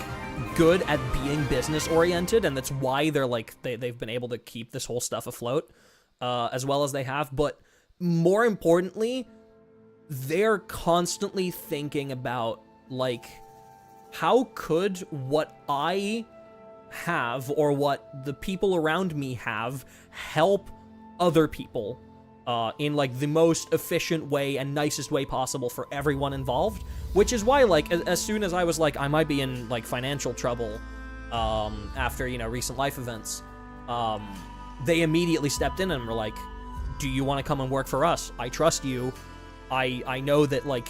good at being business-oriented, and that's why they're, like, they've been able to keep this whole stuff afloat, as well as they have, but more importantly, they're constantly thinking about, like, how could what I have, or what the people around me have, help other people in like the most efficient way and nicest way possible for everyone involved, which is why like as soon as I was like I might be in like financial trouble after, you know, recent life events, they immediately stepped in and were like, do you want to come and work for us? I trust you. I know that like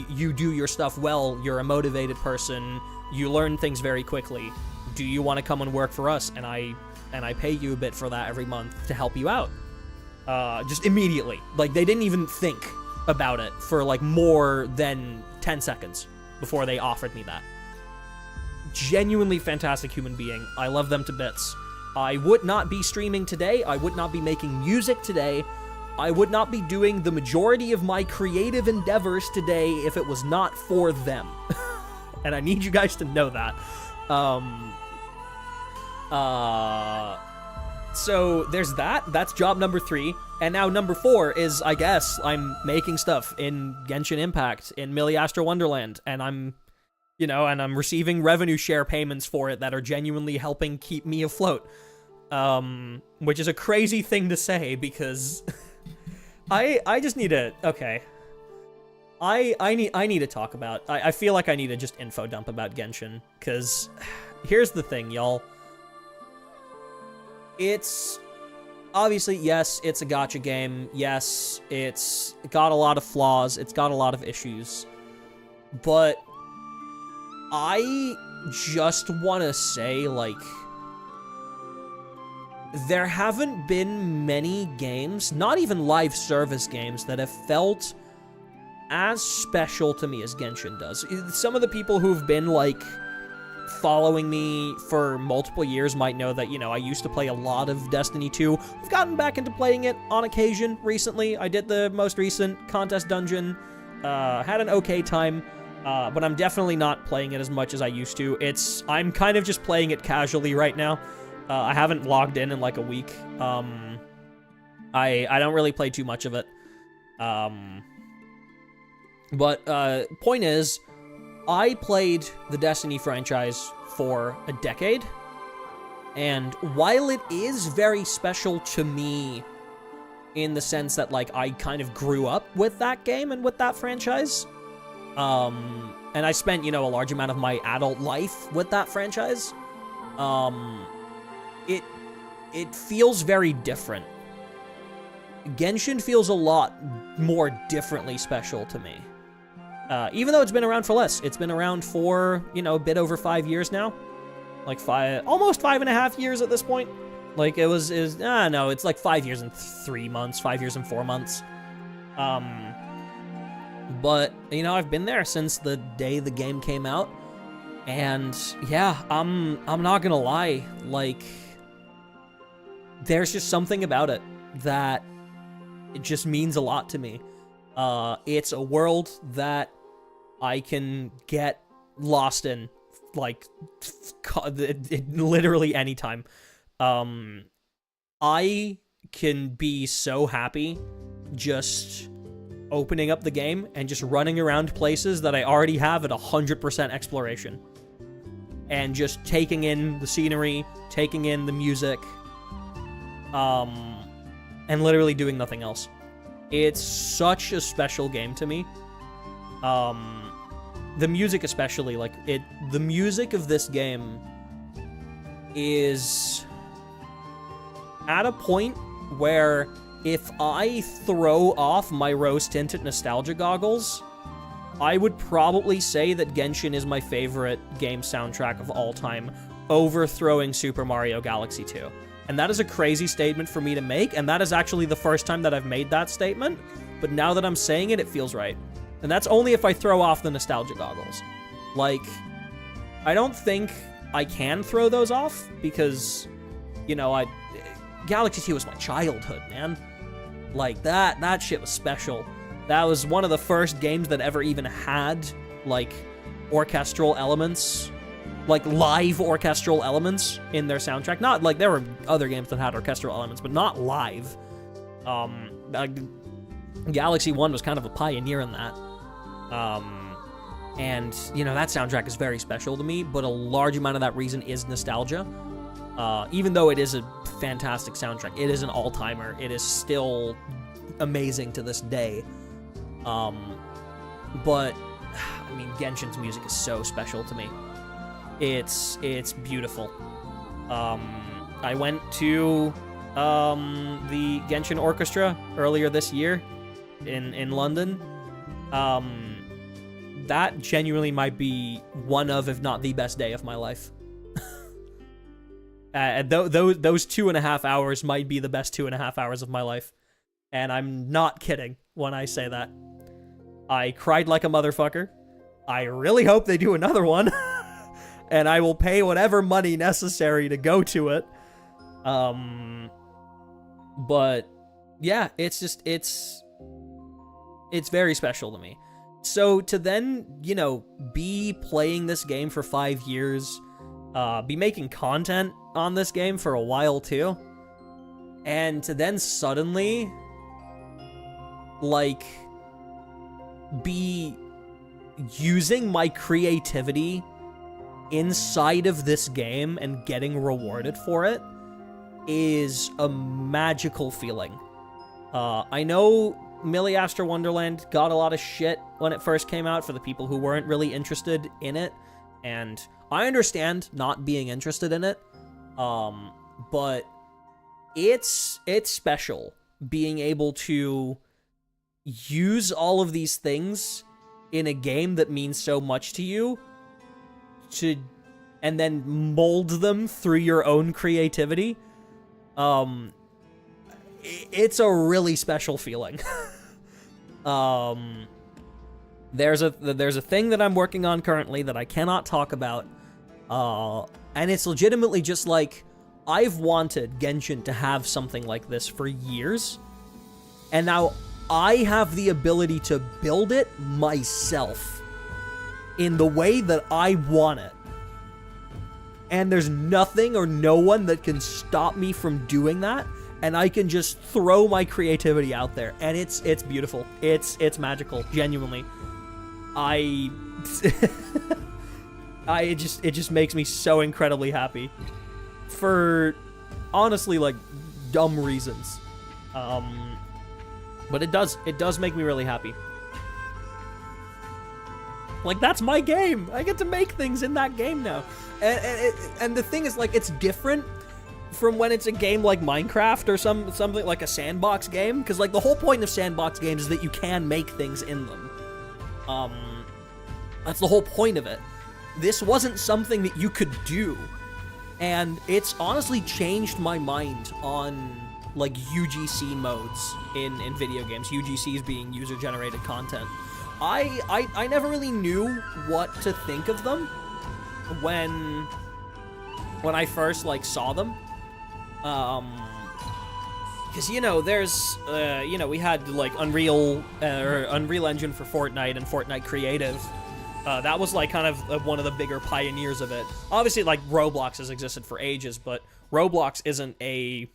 you do your stuff well, you're a motivated person, you learn things very quickly. Do you want to come and work for us? And I pay you a bit for that every month to help you out. Just immediately. Like, they didn't even think about it for, like, more than 10 seconds before they offered me that. Genuinely fantastic human being. I love them to bits. I would not be streaming today. I would not be making music today. I would not be doing the majority of my creative endeavors today if it was not for them. And I need you guys to know that. So there's that. That's job number 3. And now number 4 is, I guess, I'm making stuff in Genshin Impact, in Millie Astro Wonderland, and I'm receiving revenue share payments for it that are genuinely helping keep me afloat. Which is a crazy thing to say, because I just need to, okay. I need to talk about, I feel like I need to just info dump about Genshin, because here's the thing, y'all. It's, obviously, yes, it's a gacha game. Yes, it's got a lot of flaws. It's got a lot of issues. But I just want to say, like, there haven't been many games, not even live service games, that have felt as special to me as Genshin does. Some of the people who've been, like, following me for multiple years might know that, you know, I used to play a lot of Destiny 2. I've gotten back into playing it on occasion recently. I did the most recent contest dungeon, had an okay time, but I'm definitely not playing it as much as I used to. I'm kind of just playing it casually right now. I haven't logged in like a week. I don't really play too much of it. But point is, I played the Destiny franchise for a decade, and while it is very special to me in the sense that, like, I kind of grew up with that game and with that franchise, and I spent, you know, a large amount of my adult life with that franchise, it feels very different. Genshin feels a lot more differently special to me. Even though it's been around for less. It's been around for, a bit over 5 years now. Like almost 5.5 years at this point. Like, no, it's like 5 years and 3 months, 5 years and 4 months. But, I've been there since the day the game came out. And, yeah, I'm not gonna lie. Like, there's just something about it that it just means a lot to me. It's a world that I can get lost in, like, literally anytime. I can be so happy just opening up the game and just running around places that I already have at 100% exploration. And just taking in the scenery, taking in the music, and literally doing nothing else. It's such a special game to me. The music especially, the music of this game is at a point where if I throw off my rose-tinted nostalgia goggles, I would probably say that Genshin is my favorite game soundtrack of all time, overthrowing Super Mario Galaxy 2. And that is a crazy statement for me to make, and that is actually the first time that I've made that statement, but now that I'm saying it, it feels right. And that's only if I throw off the nostalgia goggles. Like, I don't think I can throw those off, because, Galaxy 2 was my childhood, man. Like, that shit was special. That was one of the first games that ever even had, like, orchestral elements, like, live orchestral elements in their soundtrack. Not, like, there were other games that had orchestral elements, but not live. Galaxy 1 was kind of a pioneer in that. And, that soundtrack is very special to me, but a large amount of that reason is nostalgia. Even though it is a fantastic soundtrack, it is an all-timer. It is still amazing to this day. But, I mean, Genshin's music is so special to me. It's beautiful. I went to, the Genshin Orchestra earlier this year in London. That genuinely might be one of, if not the best day of my life. Those 2.5 hours might be the best 2.5 hours of my life. And I'm not kidding when I say that. I cried like a motherfucker. I really hope they do another one. And I will pay whatever money necessary to go to it. But yeah, it's very special to me. So to then, be playing this game for 5 years, be making content on this game for a while too, and to then suddenly, like, be using my creativity inside of this game and getting rewarded for it is a magical feeling. I know Millie After Wonderland got a lot of shit when it first came out for the people who weren't really interested in it, and I understand not being interested in it, but it's special being able to use all of these things in a game that means so much to you, and then mold them through your own creativity. It's a really special feeling. There's a thing that I'm working on currently that I cannot talk about, and it's legitimately just like, I've wanted Genshin to have something like this for years, and now I have the ability to build it myself in the way that I want it. And there's nothing or no one that can stop me from doing that, and I can just throw my creativity out there, and it's beautiful. It's magical, genuinely. It just makes me so incredibly happy. For, honestly, like, dumb reasons. But it does make me really happy. Like, that's my game! I get to make things in that game now. And the thing is, like, it's different from when it's a game like Minecraft or something like a sandbox game, because like the whole point of sandbox games is that you can make things in them. That's the whole point of it. This wasn't something that you could do, and it's honestly changed my mind on like UGC modes in video games. UGCs being user-generated content. I never really knew what to think of them when I first like saw them. Because, you know, there's, you know, we had, like, Unreal Engine for Fortnite and Fortnite Creative. That was, like, kind of one of the bigger pioneers of it. Obviously, like, Roblox has existed for ages, but Roblox isn't a,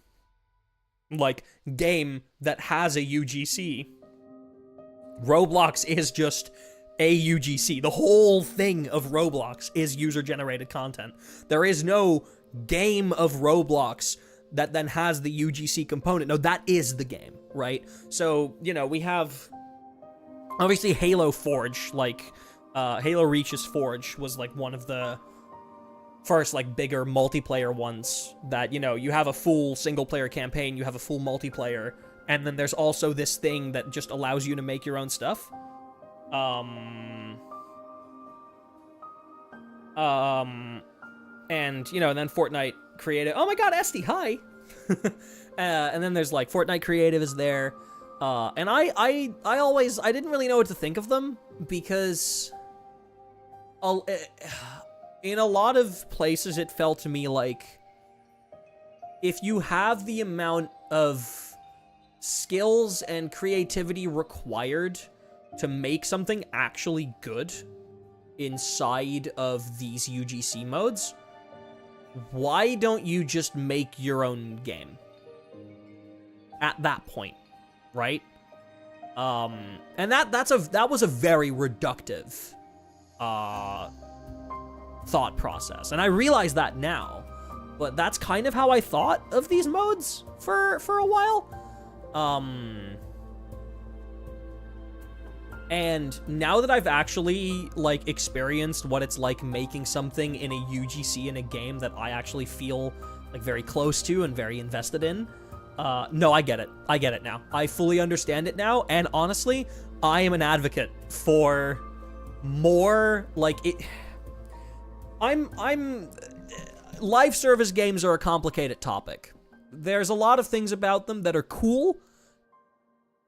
like, game that has a UGC. Roblox is just a UGC. The whole thing of Roblox is user-generated content. There is no game of Roblox that then has the UGC component. No, that is the game, right? So, you know, we have, obviously, Halo Forge, like, Halo Reach's Forge was, like, one of the first, like, bigger multiplayer ones that, you know, you have a full single-player campaign, you have a full multiplayer, and then there's also this thing that just allows you to make your own stuff. And, you know, and then Fortnite Creative. Oh my god, Esty, hi! And then there's, like, Fortnite Creative is there. And I didn't really know what to think of them, because in a lot of places it felt to me like if you have the amount of skills and creativity required to make something actually good inside of these UGC modes, why don't you just make your own game at that point, right? And that was a very reductive thought process, and I realize that now, but that's kind of how I thought of these modes for a while. And now that I've actually, like, experienced what it's like making something in a UGC in a game that I actually feel, like, very close to and very invested in, no, I get it. I get it now. I fully understand it now, and honestly, I am an advocate for more, like, it... Live service games are a complicated topic. There's a lot of things about them that are cool,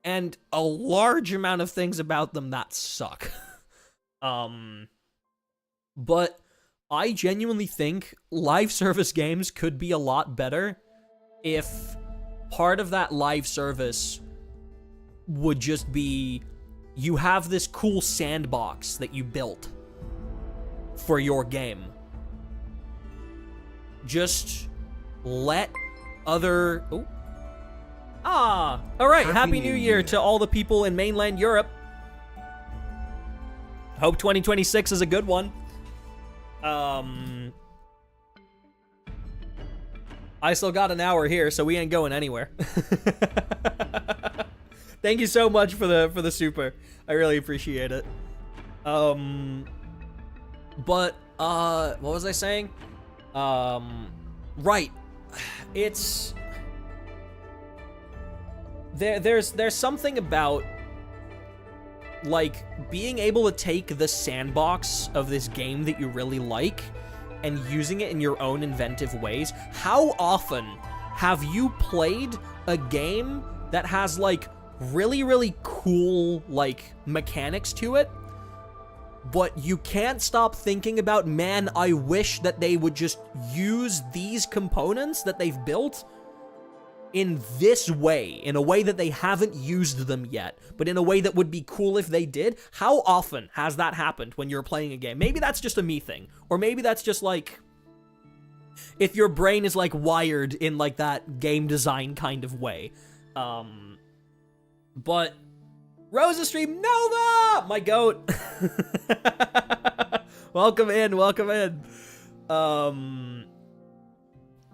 and a large amount of things about them that suck. But I genuinely think live service games could be a lot better if part of that live service would just be, you have this cool sandbox that you built for your game. Just let other... Oh. Ah! Alright, Happy New Year to all the people in mainland Europe. Hope 2026 is a good one. I still got an hour here, so we ain't going anywhere. Thank you so much for the super. I really appreciate it. But what was I saying? Right. It's... There's something about, like, being able to take the sandbox of this game that you really like and using it in your own inventive ways. How often have you played a game that has, like, really, really cool, like, mechanics to it, but you can't stop thinking about, man, I wish that they would just use these components that they've built in this way, in a way that they haven't used them yet, but in a way that would be cool if they did? How often has that happened when you're playing a game? Maybe that's just a me thing, or maybe that's just, like, if your brain is, like, wired in, like, that game design kind of way. But Rosa stream, Nova! My goat! Welcome in, welcome in.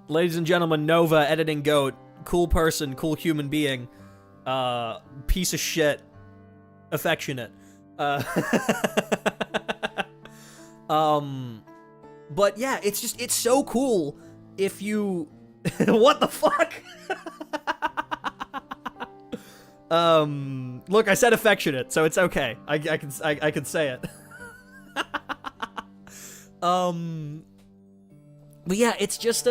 Ladies and gentlemen, Nova, editing goat. Cool person, cool human being, piece of shit, affectionate, but yeah, it's so cool if you, What the fuck? Look, I said affectionate, so it's okay. I can say it. But yeah, it's just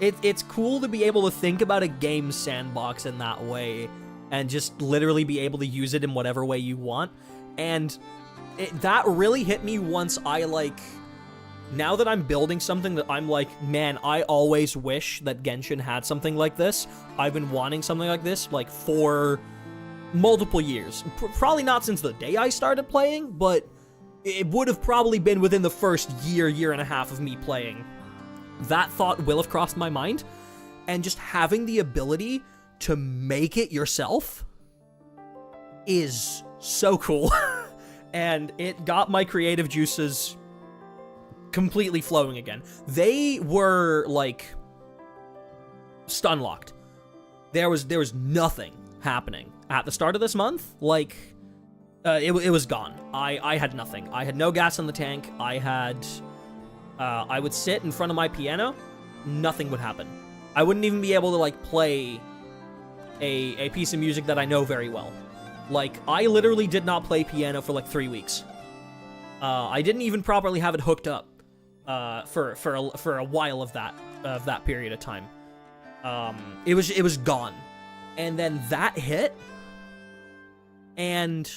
it's cool to be able to think about a game sandbox in that way, and just literally be able to use it in whatever way you want. And that really hit me once I, like, now that I'm building something that I'm like, man, I always wish that Genshin had something like this. I've been wanting something like this, like, for multiple years. Probably not since the day I started playing, but it would have probably been within the first year and a half of me playing. That thought will have crossed my mind, and just having the ability to make it yourself is so cool. And it got my creative juices completely flowing again. They were, like, stun locked. There was nothing happening at the start of this month. Like, it was gone. I had nothing. I had no gas in the tank. I would sit in front of my piano, nothing would happen. I wouldn't even be able to, like, play a piece of music that I know very well. Like, I literally did not play piano for, like, 3 weeks. I didn't even properly have it hooked up for a while of that period of time. It was gone. And then that hit, and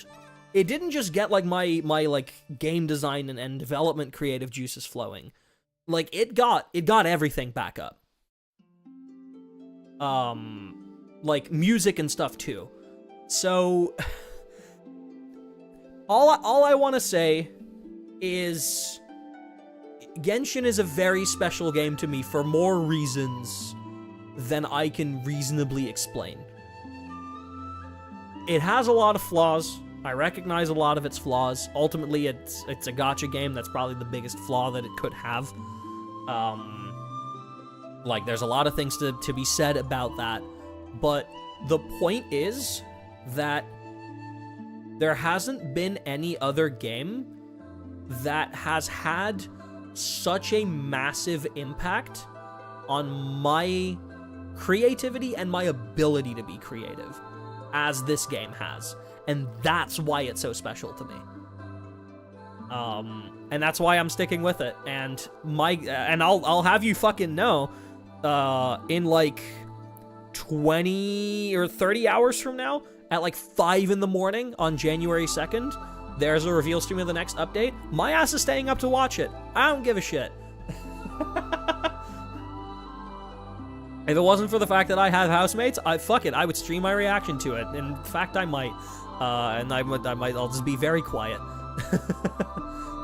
it didn't just get, like, my like, game design and development creative juices flowing. Like, it got everything back up. Like, music and stuff, too. So, all I want to say is Genshin is a very special game to me for more reasons than I can reasonably explain. It has a lot of flaws. I recognize a lot of its flaws. Ultimately, it's a gacha game. That's probably the biggest flaw that it could have. Like, there's a lot of things to be said about that. But the point is that there hasn't been any other game that has had such a massive impact on my creativity and my ability to be creative as this game has. And that's why it's so special to me. And that's why I'm sticking with it. And I'll have you fucking know, in like 20 or 30 hours from now, at like 5 in the morning on January 2nd, there's a reveal stream of the next update. My ass is staying up to watch it. I don't give a shit. If it wasn't for the fact that I have housemates, I would stream my reaction to it. In fact, I might. And I'll just be very quiet.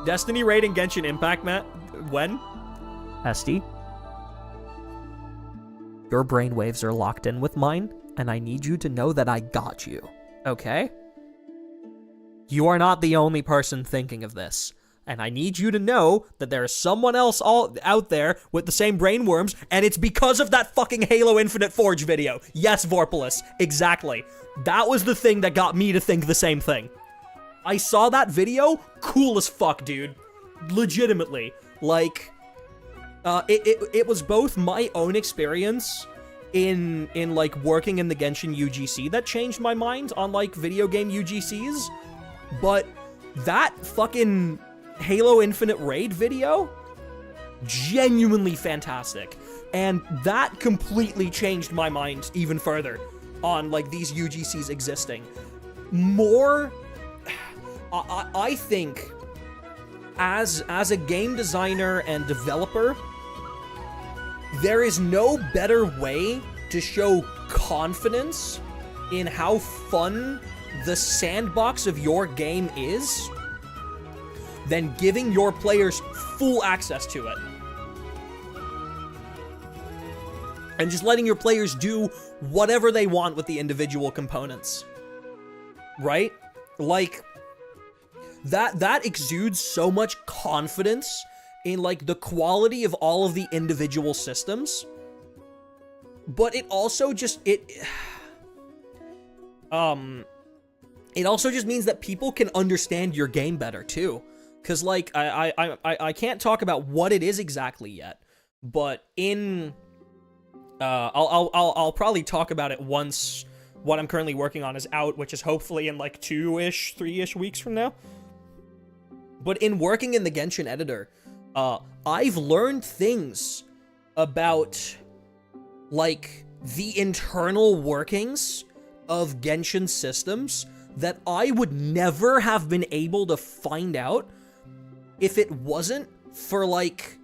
Destiny raid and Genshin Impact, Matt. When? Esty? Your brainwaves are locked in with mine, and I need you to know that I got you. Okay? You are not the only person thinking of this. And I need you to know that there is someone else all out there with the same brainworms, and it's because of that fucking Halo Infinite Forge video. Yes, Vorpalus. Exactly. That was the thing that got me to think the same thing. I saw that video, cool as fuck, dude. Legitimately. Like, it was both my own experience in like working in the Genshin UGC that changed my mind on like video game UGCs, but that fucking Halo Infinite raid video, genuinely fantastic. And that completely changed my mind even further on like these UGCs existing. I think as a game designer and developer, there is no better way to show confidence in how fun the sandbox of your game is than giving your players full access to it. And just letting your players do whatever they want with the individual components. Right? Like, that exudes so much confidence in, like, the quality of all of the individual systems. But it also just, it also just means that people can understand your game better, too. Because, like, I can't talk about what it is exactly yet, but in I'll probably talk about it once what I'm currently working on is out, which is hopefully in like 2-ish, 3-ish weeks from now. But in working in the Genshin editor, I've learned things about, like, the internal workings of Genshin systems that I would never have been able to find out if it wasn't for, like,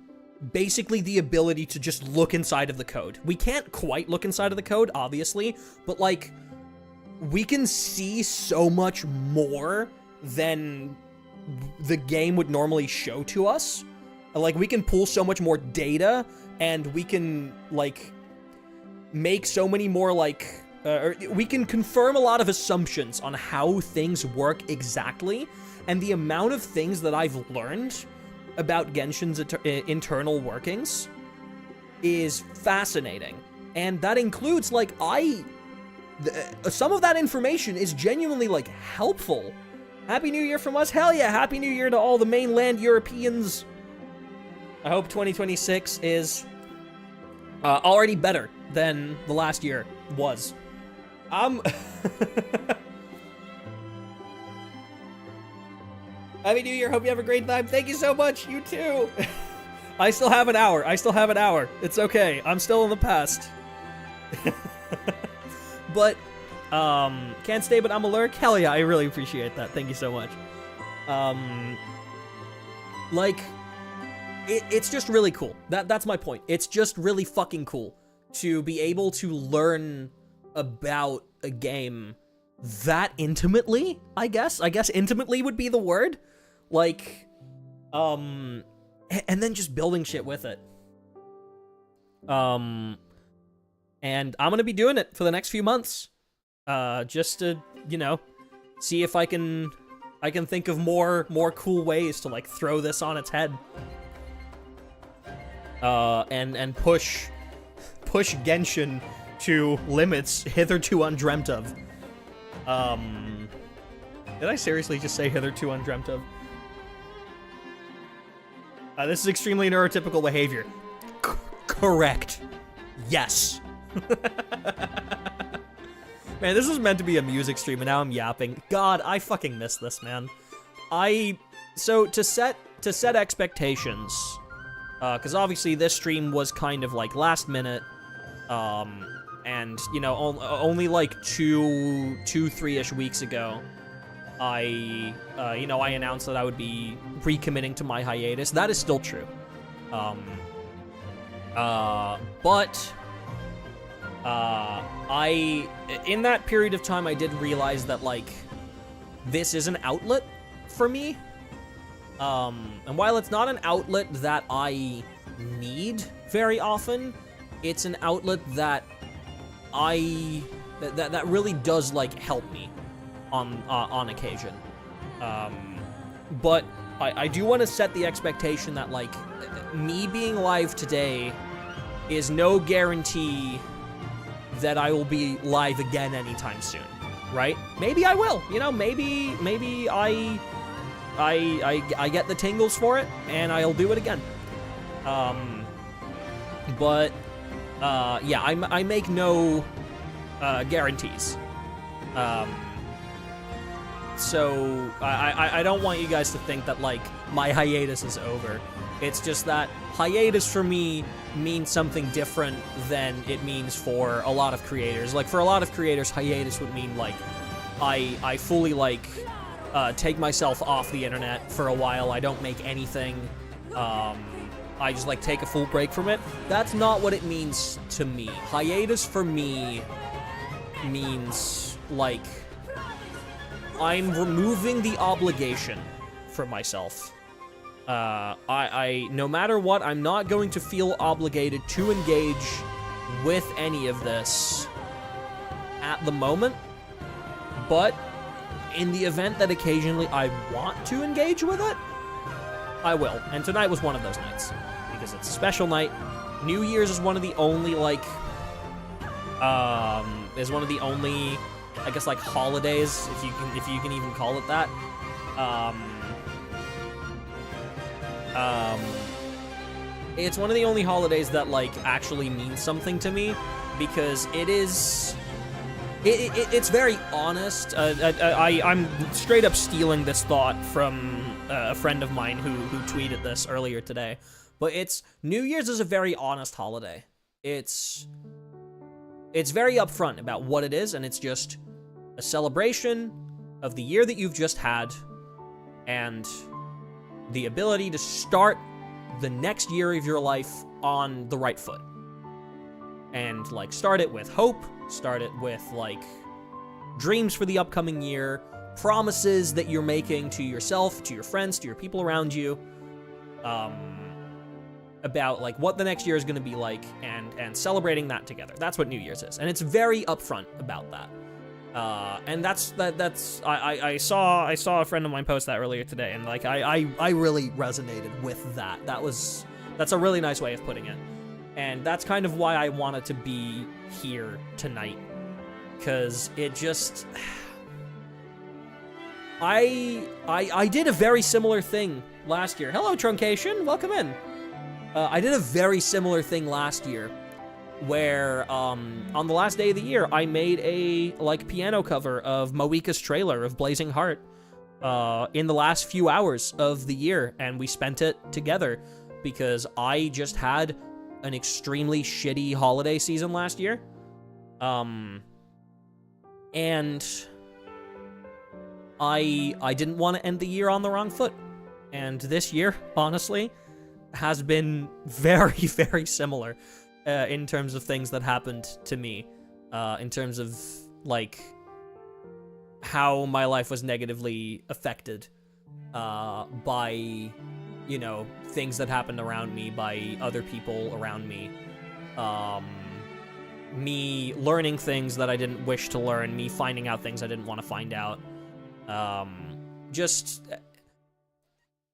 basically the ability to just look inside of the code. We can't quite look inside of the code, obviously, but, like, we can see so much more than the game would normally show to us. Like, we can pull so much more data, and we can, like, make so many more, like, we can confirm a lot of assumptions on how things work exactly, and the amount of things that I've learned about Genshin's internal workings is fascinating. And that includes, like, some of that information is genuinely, like, helpful. Happy New Year from us. Hell yeah, Happy New Year to all the mainland Europeans. I hope 2026 is already better than the last year was. Happy New Year, hope you have a great time. Thank you so much, you too. I still have an hour. It's okay, I'm still in the past. But, can't stay, but I'm a lurk. Hell yeah, I really appreciate that. Thank you so much. Like, it's just really cool. That's my point. It's just really fucking cool to be able to learn about a game that intimately, I guess. I guess intimately would be the word. Like, and then just building shit with it. And I'm gonna be doing it for the next few months. Just to, you know, see if I can think of more cool ways to, like, throw this on its head. And push Genshin to limits hitherto undreamt of. Did I seriously just say hitherto undreamt of? This is extremely neurotypical behavior. Correct. Yes. Man, this was meant to be a music stream, and now I'm yapping. God, I fucking miss this, man. So, to set expectations, because obviously this stream was kind of, like, last minute, and, you know, only, like, 3-ish weeks ago, I announced that I would be recommitting to my hiatus. That is still true. But in that period of time, I did realize that, like, this is an outlet for me. And while it's not an outlet that I need very often, it's an outlet that that really does, like, help me on occasion. But I do want to set the expectation that, like, me being live today is no guarantee that I will be live again anytime soon, right? Maybe I will, you know, maybe I get the tingles for it, and I'll do it again. But yeah, I make no guarantees. So I don't want you guys to think that, like, my hiatus is over. It's just that hiatus for me means something different than it means for a lot of creators. Like, for a lot of creators, hiatus would mean, like, I fully, like, take myself off the internet for a while. I don't make anything. I just, like, take a full break from it. That's not what it means to me. Hiatus for me means, like, I'm removing the obligation from myself. No matter what, I'm not going to feel obligated to engage with any of this at the moment, but in the event that occasionally I want to engage with it, I will. And tonight was one of those nights, because it's a special night. New Year's is one of the only, like, I guess, like, holidays, if you can even call it that. it's one of the only holidays that, like, actually means something to me, because it is... It's very honest. I'm straight up stealing this thought from a friend of mine who tweeted this earlier today. But New Year's is a very honest holiday. It's very upfront about what it is, and it's just a celebration of the year that you've just had, and the ability to start the next year of your life on the right foot. And, like, start it with hope, start it with, like, dreams for the upcoming year, promises that you're making to yourself, to your friends, to your people around you, about, like, what the next year is going to be like, and celebrating that together. That's what New Year's is, and it's very upfront about that. And that's I saw a friend of mine post that earlier today, and, like, I really resonated with that. That's a really nice way of putting it. And that's kind of why I wanted to be here tonight, because it just... I did a very similar thing last year. Hello, Truncation, welcome in. I did a very similar thing last year, where, on the last day of the year, I made a, like, piano cover of Moeka's trailer of Blazing Heart, in the last few hours of the year, and we spent it together, because I just had an extremely shitty holiday season last year. And I didn't want to end the year on the wrong foot. And this year, honestly, has been very, very similar in terms of things that happened to me. In terms of, like, how my life was negatively affected by... you know, things that happened around me, by other people around me, me learning things that I didn't wish to learn, me finding out things I didn't want to find out,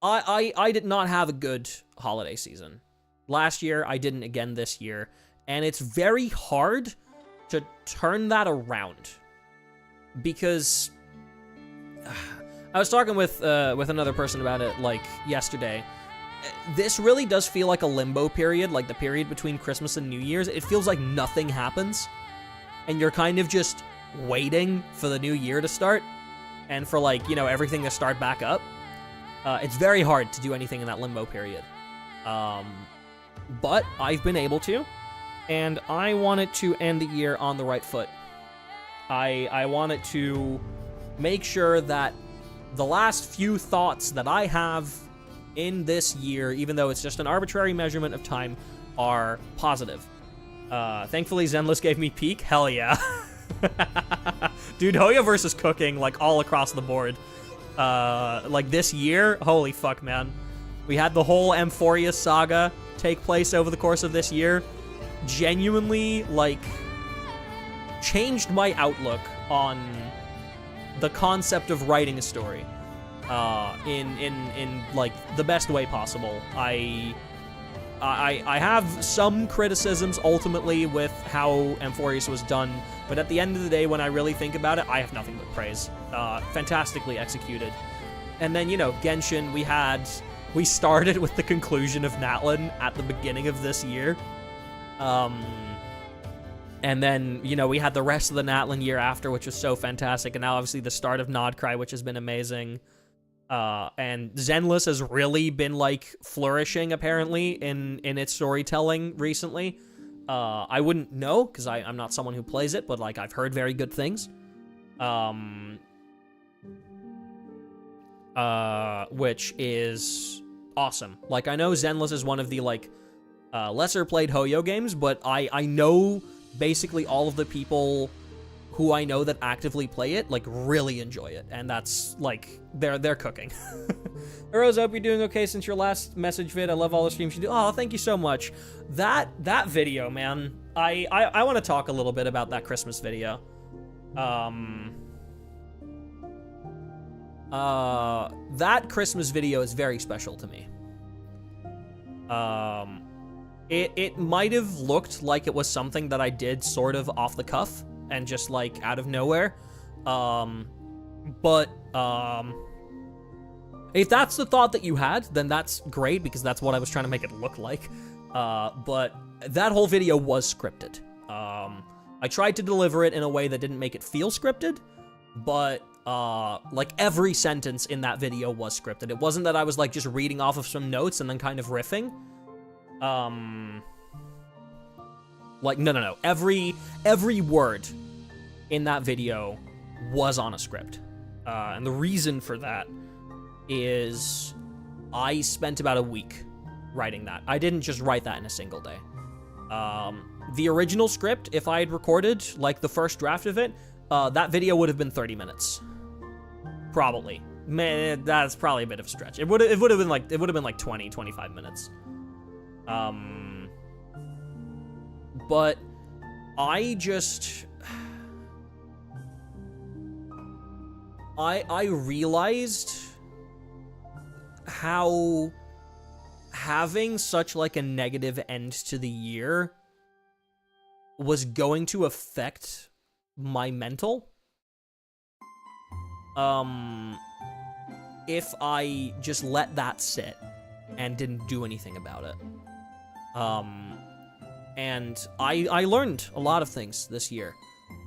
I did not have a good holiday season. Last year, I didn't again this year, and it's very hard to turn that around, because... I was talking with another person about it, like, yesterday. This really does feel like a limbo period, like the period between Christmas and New Year's. It feels like nothing happens, and you're kind of just waiting for the new year to start, and for, like, you know, everything to start back up. It's very hard to do anything in that limbo period. But I've been able to, and I wanted to end the year on the right foot. I wanted to make sure that the last few thoughts that I have in this year, even though it's just an arbitrary measurement of time, are positive. Thankfully, Zenless gave me peak. Hell yeah. Dude, Hoyoverse is cooking, like, all across the board. Like, this year, holy fuck, man. We had the whole Amphoria saga take place over the course of this year. Genuinely, like, changed my outlook on the concept of writing a story, in like the best way possible. I have some criticisms ultimately with how Amphorius was done, but at the end of the day, when I really think about it, I have nothing but praise. Fantastically executed. And then, you know, Genshin, we started with the conclusion of Natlan at the beginning of this year. And then, you know, we had the rest of the Natlan year after, which was so fantastic. And now, obviously, the start of Nodcry, which has been amazing. And Zenless has really been, like, flourishing, apparently, in its storytelling recently. I wouldn't know, because I'm not someone who plays it, but, like, I've heard very good things. Which is awesome. Like, I know Zenless is one of the, like, lesser played Hoyo games, but I know basically all of the people who I know that actively play it, like, really enjoy it, and that's, like, they're cooking. Rosa, hope you're doing okay since your last message vid. I love all the streams you do. Oh, thank you so much. That video, man, I want to talk a little bit about that Christmas video. That Christmas video is very special to me. It might have looked like it was something that I did sort of off the cuff and just, like, out of nowhere. But if that's the thought that you had, then that's great, because that's what I was trying to make it look like. But that whole video was scripted. I tried to deliver it in a way that didn't make it feel scripted, but like every sentence in that video was scripted. It wasn't that I was like just reading off of some notes and then kind of riffing. Like no. Every word in that video was on a script. And the reason for that is I spent about a week writing that. I didn't just write that in a single day. The original script, if I had recorded like the first draft of it, that video would have been 30 minutes. Probably. Man, that's probably a bit of a stretch. It would have been like 20, 25 minutes. But I just I realized how having such like a negative end to the year was going to affect my mental. If I just let that sit and didn't do anything about it. And I learned a lot of things this year.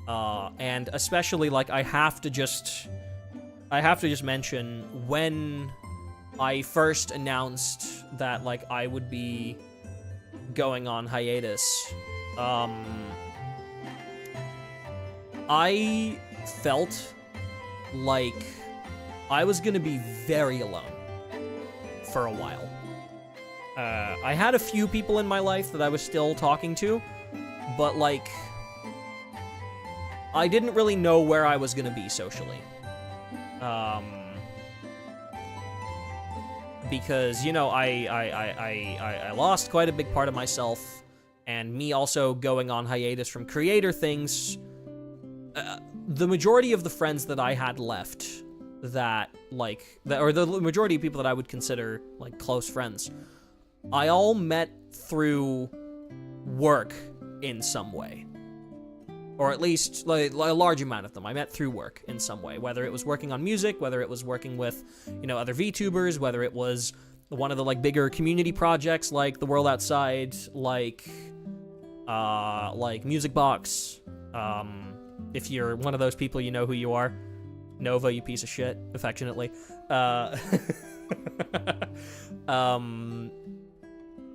And especially like I have to just mention when I first announced that like I would be going on hiatus. I felt like I was gonna be very alone for a while. I had a few people in my life that I was still talking to, but like I didn't really know where I was gonna be socially. Because, you know, I lost quite a big part of myself, and me also going on hiatus from creator things, the majority of the friends that I had left or the majority of people that I would consider, like, close friends, I all met through work in some way. Or at least, like, a large amount of them I met through work in some way. Whether it was working on music, whether it was working with, you know, other VTubers, whether it was one of the, like, bigger community projects, like The World Outside, like Music Box. If you're one of those people, you know who you are. Nova, you piece of shit, affectionately.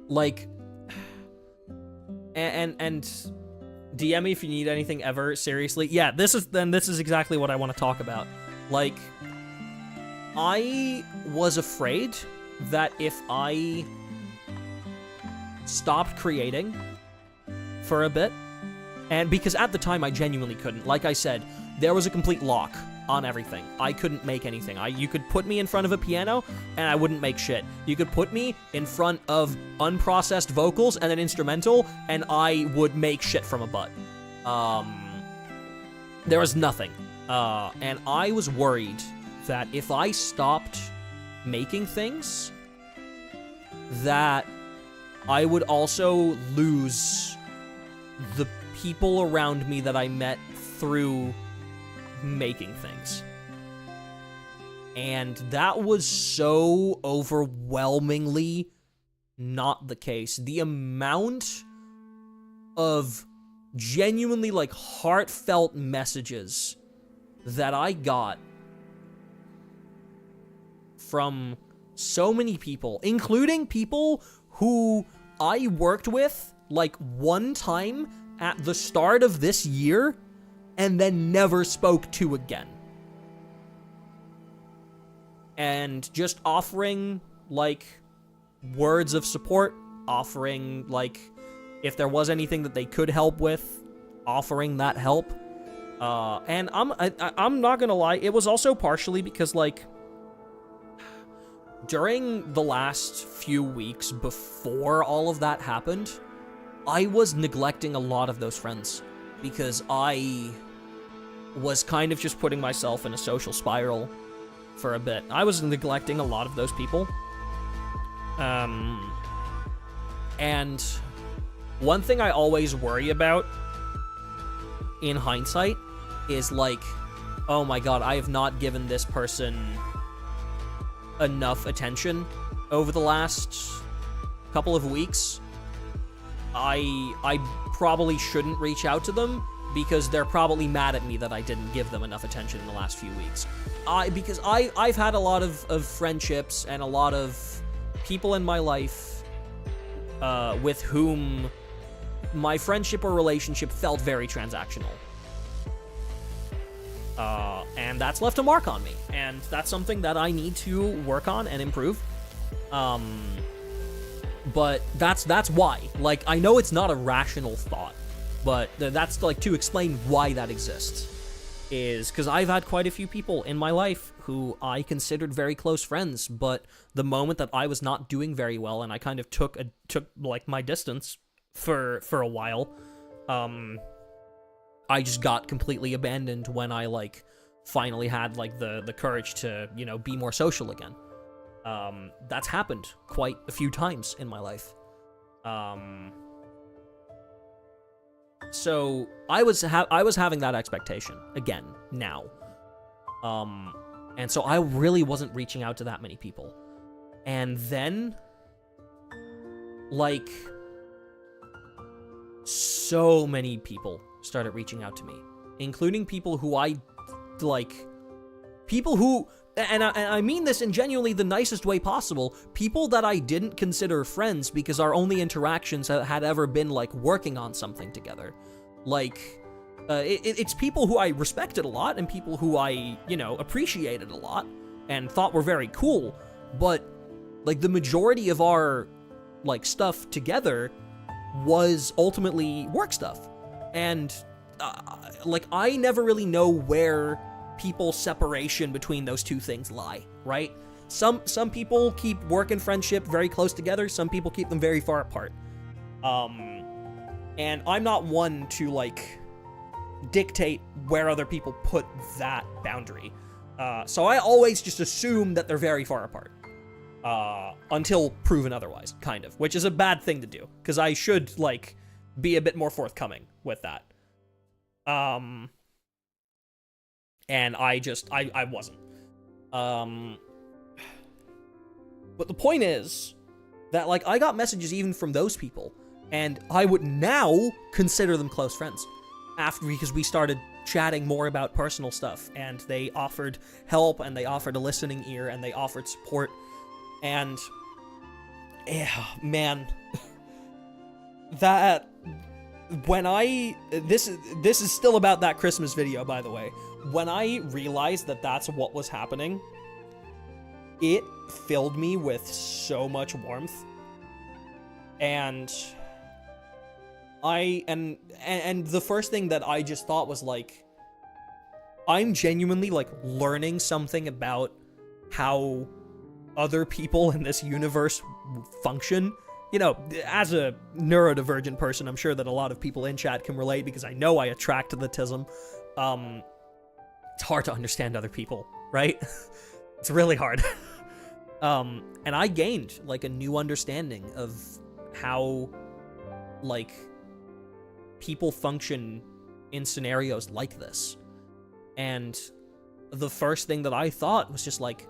Like, and DM me if you need anything ever, seriously. Yeah, this is exactly what I want to talk about. Like, I was afraid that if I stopped creating for a bit, and because at the time I genuinely couldn't, like I said, there was a complete lock on everything. I couldn't make anything. You could put me in front of a piano and I wouldn't make shit. You could put me in front of unprocessed vocals and an instrumental and I would make shit from a butt. There was nothing. And I was worried that if I stopped making things, that I would also lose the people around me that I met through making things. And that was so overwhelmingly not the case. The amount of genuinely, like, heartfelt messages that I got from so many people, including people who I worked with, like, one time at the start of this year, and then never spoke to again. And just offering, like, words of support, offering, like, if there was anything that they could help with, offering that help. And I'm not gonna lie, it was also partially because, like, during the last few weeks before all of that happened, I was neglecting a lot of those friends. Because I was kind of just putting myself in a social spiral for a bit. I was neglecting a lot of those people. And one thing I always worry about in hindsight is like, oh my god, I have not given this person enough attention over the last couple of weeks. I probably shouldn't reach out to them because they're probably mad at me that I didn't give them enough attention in the last few weeks. Because I've had a lot of friendships and a lot of people in my life with whom my friendship or relationship felt very transactional. And that's left a mark on me, and that's something that I need to work on and improve. But that's why. Like, I know it's not a rational thought, but that's, like, to explain why that exists. Is because I've had quite a few people in my life who I considered very close friends, but the moment that I was not doing very well and I kind of took like, my distance for a while, I just got completely abandoned when I, like, finally had, like, the courage to, you know, be more social again. That's happened quite a few times in my life. So I was having that expectation again now. And so I really wasn't reaching out to that many people. And then, like, so many people started reaching out to me, including people who I, like, people who, and I mean this in genuinely the nicest way possible, people that I didn't consider friends because our only interactions had ever been, like, working on something together. Like, it's people who I respected a lot and people who I, you know, appreciated a lot and thought were very cool, but, like, the majority of our, like, stuff together was ultimately work stuff. And, like, I never really know where people's separation between those two things lie, right? Some people keep work and friendship very close together, some people keep them very far apart. And I'm not one to, like, dictate where other people put that boundary. So I always just assume that they're very far apart. Until proven otherwise, kind of. Which is a bad thing to do, because I should, like, be a bit more forthcoming with that. And I wasn't. But the point is that, like, I got messages even from those people, and I would now consider them close friends because we started chatting more about personal stuff, and they offered help, and they offered a listening ear, and they offered support, and yeah, man, that when this is still about that Christmas video, by the way. When I realized that that's what was happening, it filled me with so much warmth. And and the first thing that I just thought was, like, I'm genuinely, like, learning something about how other people in this universe function. You know, as a neurodivergent person, I'm sure that a lot of people in chat can relate, because I know I attract the tism. It's hard to understand other people, right? It's really hard. And I gained, like, a new understanding of how, like, people function in scenarios like this. And the first thing that I thought was just, like,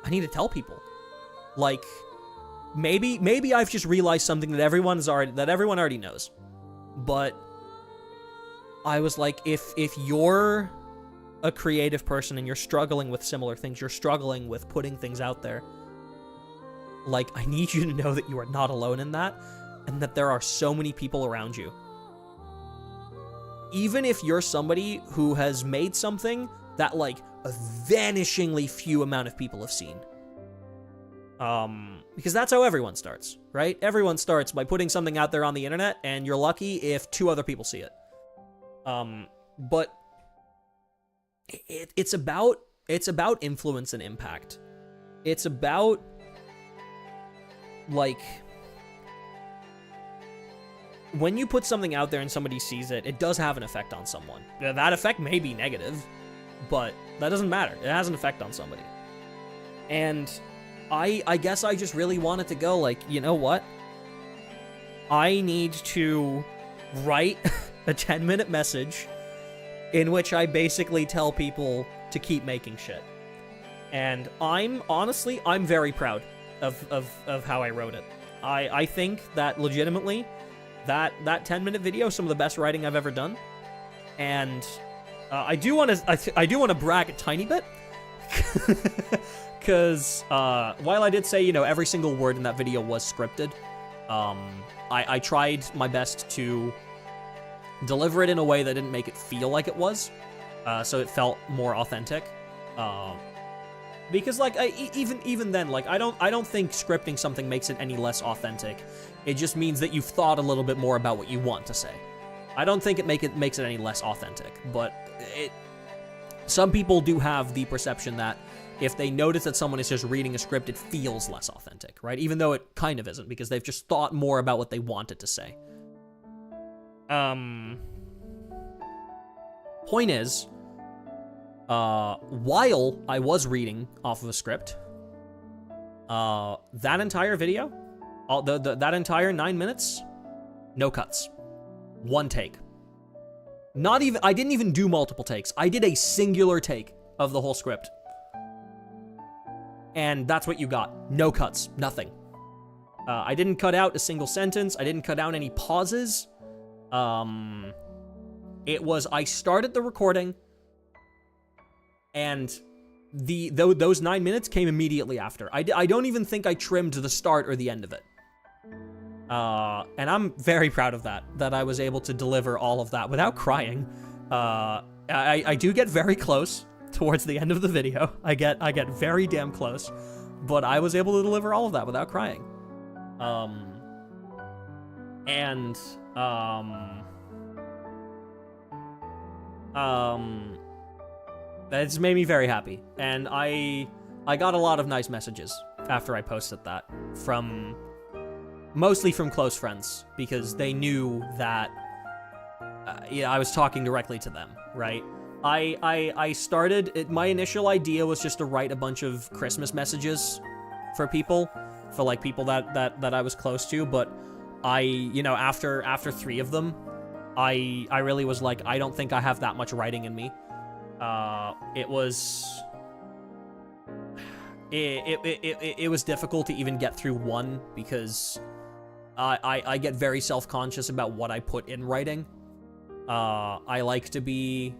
I need to tell people. Like, maybe I've just realized something that everyone already knows. But I was like, if you're a creative person and you're struggling with similar things, you're struggling with putting things out there, like, I need you to know that you are not alone in that, and that there are so many people around you. Even if you're somebody who has made something that, like, a vanishingly few amount of people have seen. Because that's how everyone starts, right? Everyone starts by putting something out there on the internet, and you're lucky if 2 other people see it. But it's about influence and impact. It's about, like, when you put something out there and somebody sees it, it does have an effect on someone. That effect may be negative, but that doesn't matter. It has an effect on somebody. And I guess I just really wanted to go, like, you know what? I need to write a 10-minute message in which I basically tell people to keep making shit. And I'm very proud of how I wrote it. I think that legitimately that 10-minute video, some of the best writing I've ever done. And I do want to brag a tiny bit, because while I did say, you know, every single word in that video was scripted, I tried my best to deliver it in a way that didn't make it feel like it was, so it felt more authentic. Because like even then, like I don't think scripting something makes it any less authentic. It just means that you've thought a little bit more about what you want to say. I don't think it makes it any less authentic, but some people do have the perception that if they notice that someone is just reading a script, it feels less authentic, right? Even though it kind of isn't, because they've just thought more about what they wanted to say. Point is, while I was reading off of a script, that entire video, that entire 9 minutes, no cuts. One take. I didn't even do multiple takes. I did a singular take of the whole script. And that's what you got. No cuts. Nothing. I didn't cut out a single sentence. I didn't cut out any pauses. It was, I started the recording, and those 9 minutes came immediately after. I don't even think I trimmed the start or the end of it. And I'm very proud of that I was able to deliver all of that without crying. I do get very close towards the end of the video. I get very damn close, but I was able to deliver all of that without crying. That just made me very happy, and I got a lot of nice messages after I posted that, mostly from close friends, because they knew that I was talking directly to them, right? I started it. My initial idea was just to write a bunch of Christmas messages for people, like people that I was close to, but after 3 of them, I really was like, I don't think I have that much writing in me. It was difficult to even get through one, because I get very self-conscious about what I put in writing. I like to be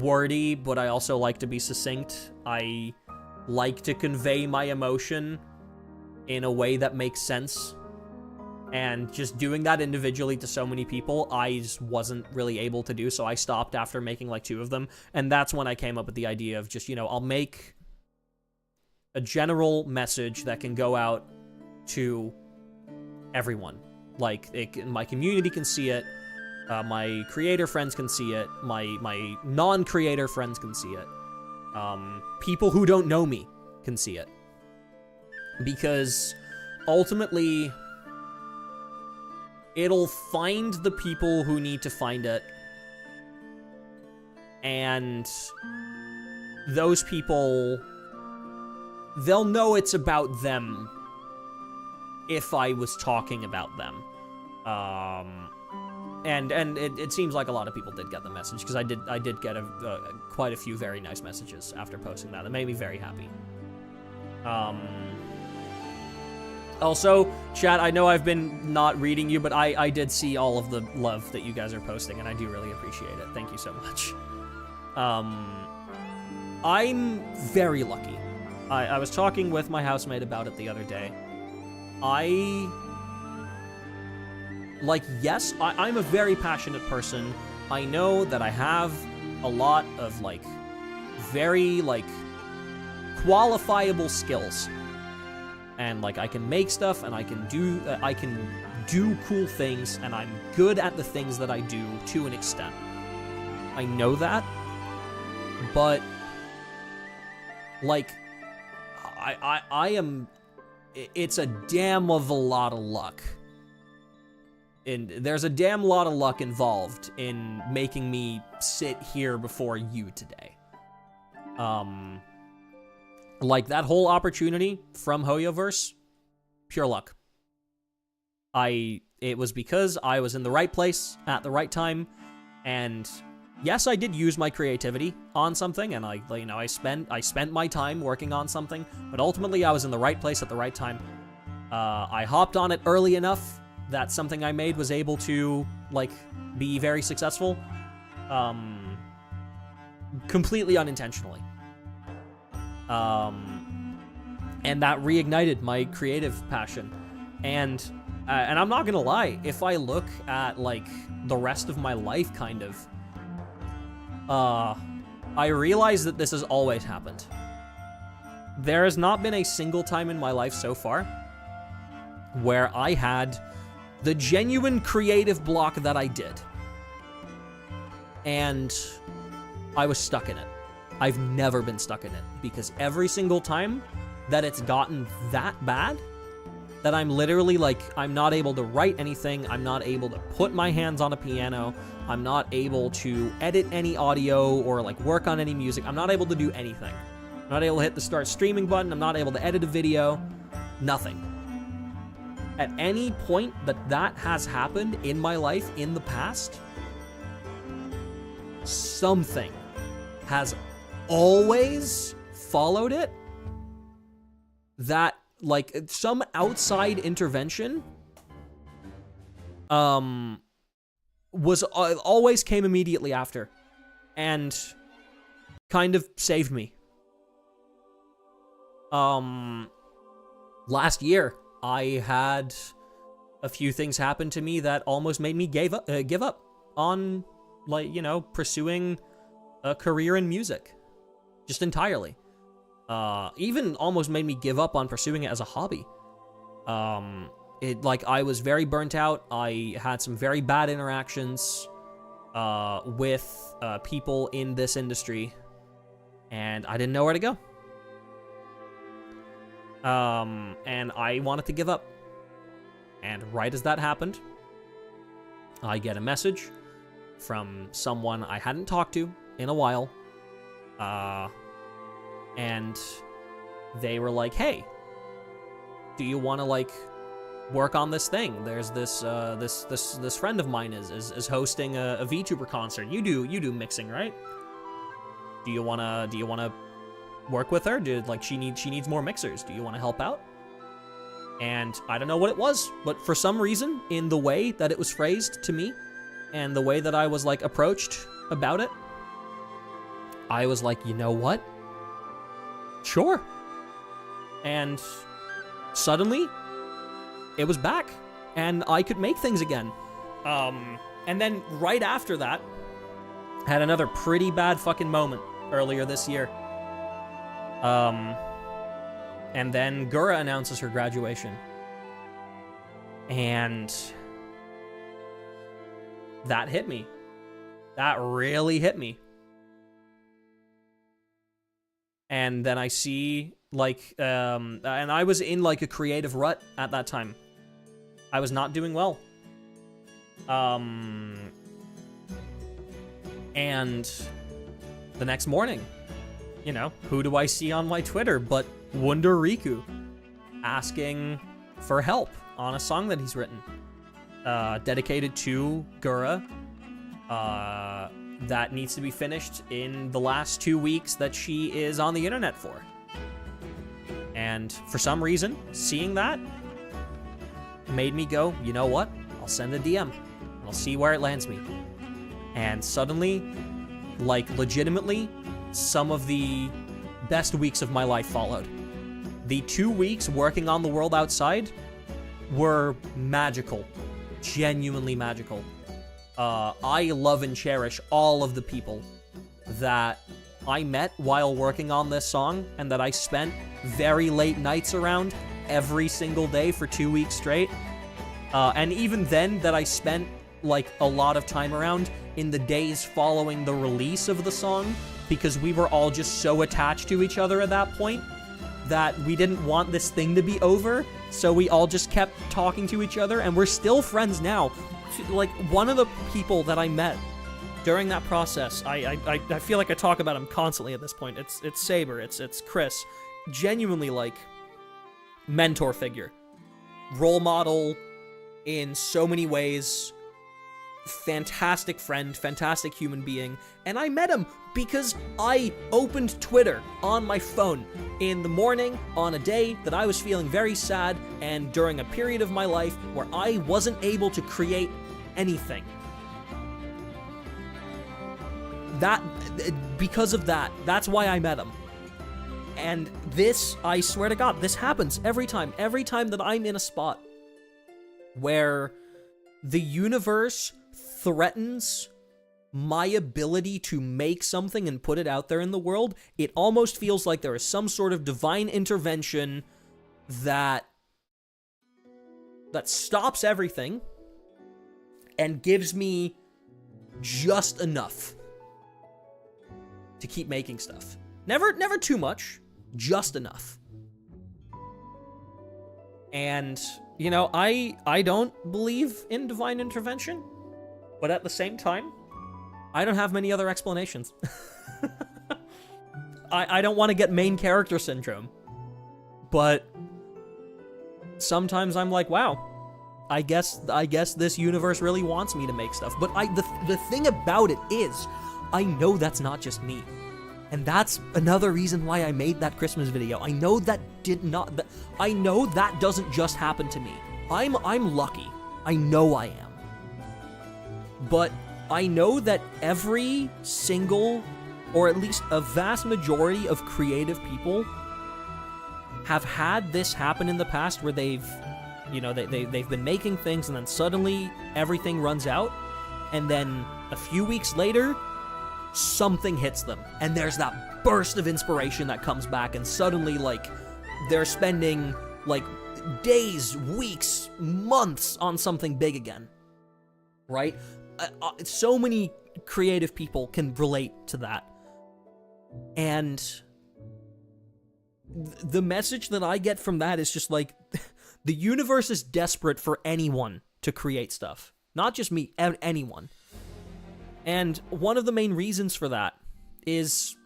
wordy, but I also like to be succinct. I like to convey my emotion in a way that makes sense. And just doing that individually to so many people, I just wasn't really able to do, so I stopped after making like 2 of them. And that's when I came up with the idea of just, I'll make a general message that can go out to everyone. Like, my community can see it, my creator friends can see it, my non-creator friends can see it, people who don't know me can see it. Because ultimately, it'll find the people who need to find it, and those people, they'll know it's about them if I was talking about them. And it seems like a lot of people did get the message, because I did get quite a few very nice messages after posting that. That made me very happy. Also, chat, I know I've been not reading you, but I did see all of the love that you guys are posting, and I do really appreciate it. Thank you so much. I'm very lucky. I was talking with my housemate about it the other day. Yes, I'm a very passionate person. I know that I have a lot of, very, qualifiable skills. And, I can make stuff, and I can do cool things, and I'm good at the things that I do to an extent. I know that, but, I am... It's a damn of a lot of luck. And there's a damn lot of luck involved in making me sit here before you today. That whole opportunity from Hoyoverse, pure luck. It was because I was in the right place at the right time, and yes, I did use my creativity on something, and I spent my time working on something, but ultimately I was in the right place at the right time. I hopped on it early enough that something I made was able to, like, be very successful, completely unintentionally. And that reignited my creative passion. And I'm not gonna lie, if I look at, like, the rest of my life, kind of, I realize that this has always happened. There has not been a single time in my life so far where I had the genuine creative block that I did, and I was stuck in it. I've never been stuck in it, because every single time that it's gotten that bad, that I'm literally, like, I'm not able to write anything, I'm not able to put my hands on a piano, I'm not able to edit any audio or, like, work on any music, I'm not able to do anything. I'm not able to hit the start streaming button, I'm not able to edit a video, nothing. At any point that has happened in my life in the past, something has always followed it that, like, some outside intervention was always came immediately after and kind of saved me. Last year I had a few things happen to me that almost made me give up on, like, you know, pursuing a career in music, just entirely. Even almost made me give up on pursuing it as a hobby. I was very burnt out. I had some very bad interactions with people in this industry, and I didn't know where to go. And I wanted to give up. And right as that happened, I get a message from someone I hadn't talked to in a while. And they were like, "Hey, do you want to, like, work on this thing? There's this this friend of mine is hosting a VTuber concert. You do mixing, right? Do you wanna work with her? She needs more mixers. Do you want to help out?" And I don't know what it was, but for some reason, in the way that it was phrased to me, and the way that I was, like, approached about it, I was like, you know what? Sure. And suddenly, it was back, and I could make things again. And then right after that, I had another pretty bad fucking moment earlier this year. And then Gura announces her graduation. And that hit me. That really hit me. And then I see, like, and I was in, like, a creative rut at that time. I was not doing well. And the next morning, you know, who do I see on my Twitter but Wonder Riku asking for help on a song that he's written, dedicated to Gura, that needs to be finished in the last 2 weeks that she is on the internet for. And for some reason, seeing that made me go, you know what? I'll send a DM. I'll see where it lands me. And suddenly, like, legitimately, some of the best weeks of my life followed. The 2 weeks working on the world outside were magical. Genuinely magical. I love and cherish all of the people that I met while working on this song, and that I spent very late nights around every single day for 2 weeks straight. And even then, that I spent, like, a lot of time around in the days following the release of the song, because we were all just so attached to each other at that point that we didn't want this thing to be over, so we all just kept talking to each other, and we're still friends now. Like, one of the people that I met during that process, I feel like I talk about him constantly at this point. It's Saber, it's Chris. Genuinely, like, mentor figure. Role model in so many ways. fantastic friend, fantastic human being, and I met him because I opened Twitter on my phone in the morning on a day that I was feeling very sad and during a period of my life where I wasn't able to create anything. Because of that, that's why I met him. And this, I swear to God, this happens every time that I'm in a spot where the universe threatens my ability to make something and put it out there in the world. It almost feels like there is some sort of divine intervention that stops everything and gives me just enough to keep making stuff. Never too much, just enough. And, you know, I don't believe in divine intervention, but at the same time, I don't have many other explanations. I don't want to get main character syndrome, but sometimes I'm like, wow, I guess this universe really wants me to make stuff. But the thing about it is, I know that's not just me. And that's another reason why I made that Christmas video. I know that I know that doesn't just happen to me. I'm lucky. I know I am. But I know that every single, or at least a vast majority of creative people have had this happen in the past where they've been making things and then suddenly everything runs out, and then a few weeks later, something hits them, and there's that burst of inspiration that comes back, and suddenly, like, they're spending, like, days, weeks, months on something big again, right? So many creative people can relate to that, and the message that I get from that is just, like, the universe is desperate for anyone to create stuff. Not just me, anyone. And one of the main reasons for that is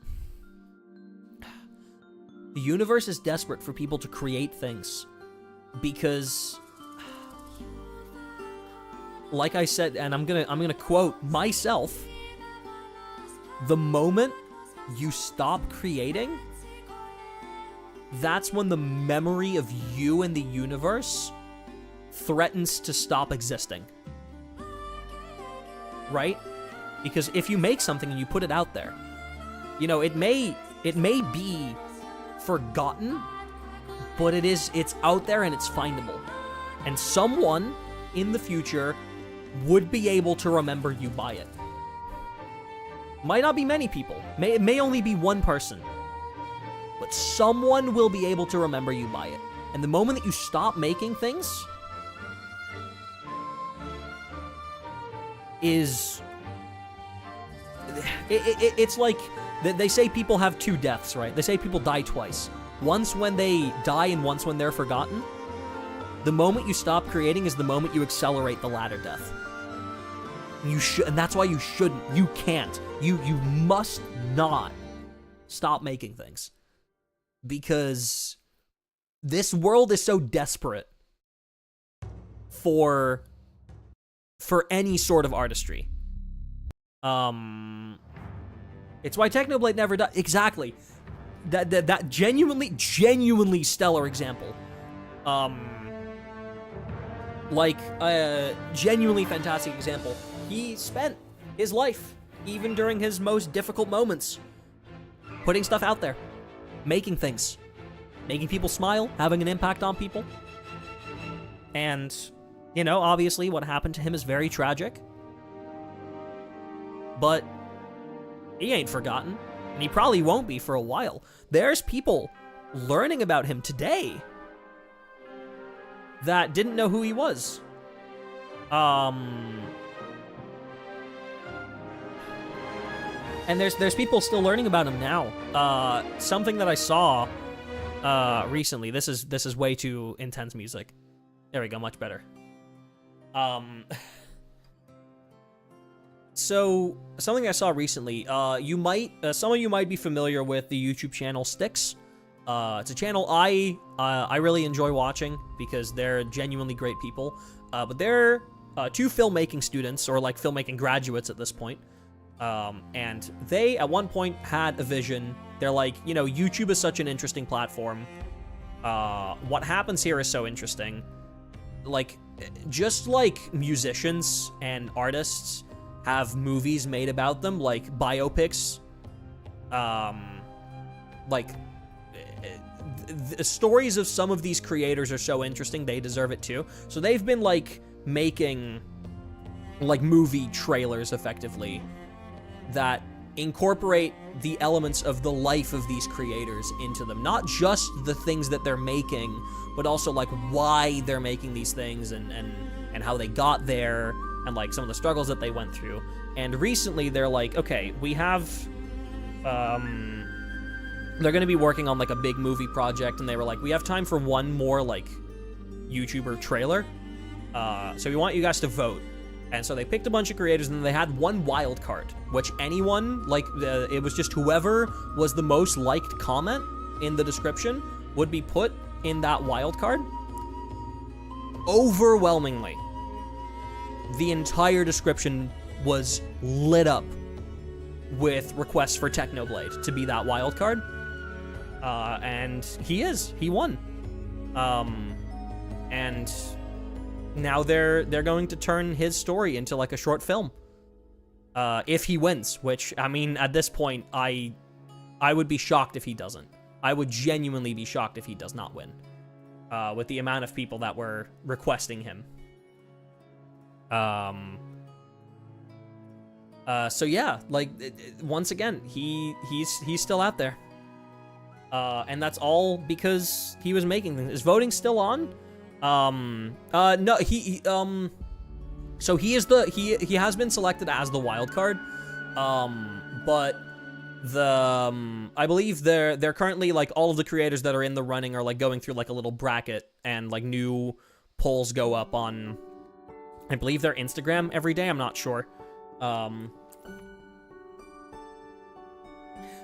the universe is desperate for people to create things because, like I said, and I'm gonna quote myself, the moment you stop creating, that's when the memory of you and the universe threatens to stop existing. Right? Because if you make something and you put it out there, you know, it may be forgotten, but it's out there and it's findable. And someone in the future would be able to remember you by it. Might not be many people. It may only be one person. But someone will be able to remember you by it. And the moment that you stop making things is... It's like, they say people have two deaths, right? They say people die twice. Once when they die and once when they're forgotten. The moment you stop creating is the moment you accelerate the latter death. And that's why you shouldn't, you can't, you must not stop making things. Because this world is so desperate for any sort of artistry. It's why Technoblade never died. Exactly. That genuinely stellar example. Genuinely fantastic example. He spent his life, even during his most difficult moments, putting stuff out there, making things, making people smile, having an impact on people. And, you know, obviously what happened to him is very tragic. But he ain't forgotten, and he probably won't be for a while. There's people learning about him today that didn't know who he was. And there's people still learning about him now. Something that I saw recently. This is way too intense music. There we go, much better. So, something I saw recently, some of you might be familiar with the YouTube channel Styx. It's a channel I really enjoy watching because they're genuinely great people. But they're two filmmaking students, or like filmmaking graduates at this point. And they, at one point, had a vision. They're like, you know, YouTube is such an interesting platform. What happens here is so interesting. Like, just like musicians and artists have movies made about them, like biopics, like, the stories of some of these creators are so interesting, they deserve it too. So they've been, like, making, like, movie trailers, effectively, that incorporate the elements of the life of these creators into them. Not just the things that they're making, but also, like, why they're making these things, and how they got there, and, like, some of the struggles that they went through. And recently, they're like, okay, we have, they're gonna be working on, like, a big movie project, and they were like, we have time for one more, like, YouTuber trailer, so we want you guys to vote. And so they picked a bunch of creators, and then they had one wild card, which anyone, like, it was just whoever was the most liked comment in the description would be put in that wild card. Overwhelmingly, the entire description was lit up with requests for Technoblade to be that wild card. And he won. And now they're going to turn his story into, like, a short film. If he wins, which, I mean, at this point, I would be shocked if he doesn't. I would genuinely be shocked if he does not win. With the amount of people that were requesting him. So yeah, like, once again, he's still out there. And that's all because he was making things. Is voting still on? No, so he has been selected as the wild card. But I believe they're currently, like, all of the creators that are in the running are, like, going through, like, a little bracket, and, like, new polls go up on, I believe, their Instagram every day. I'm not sure.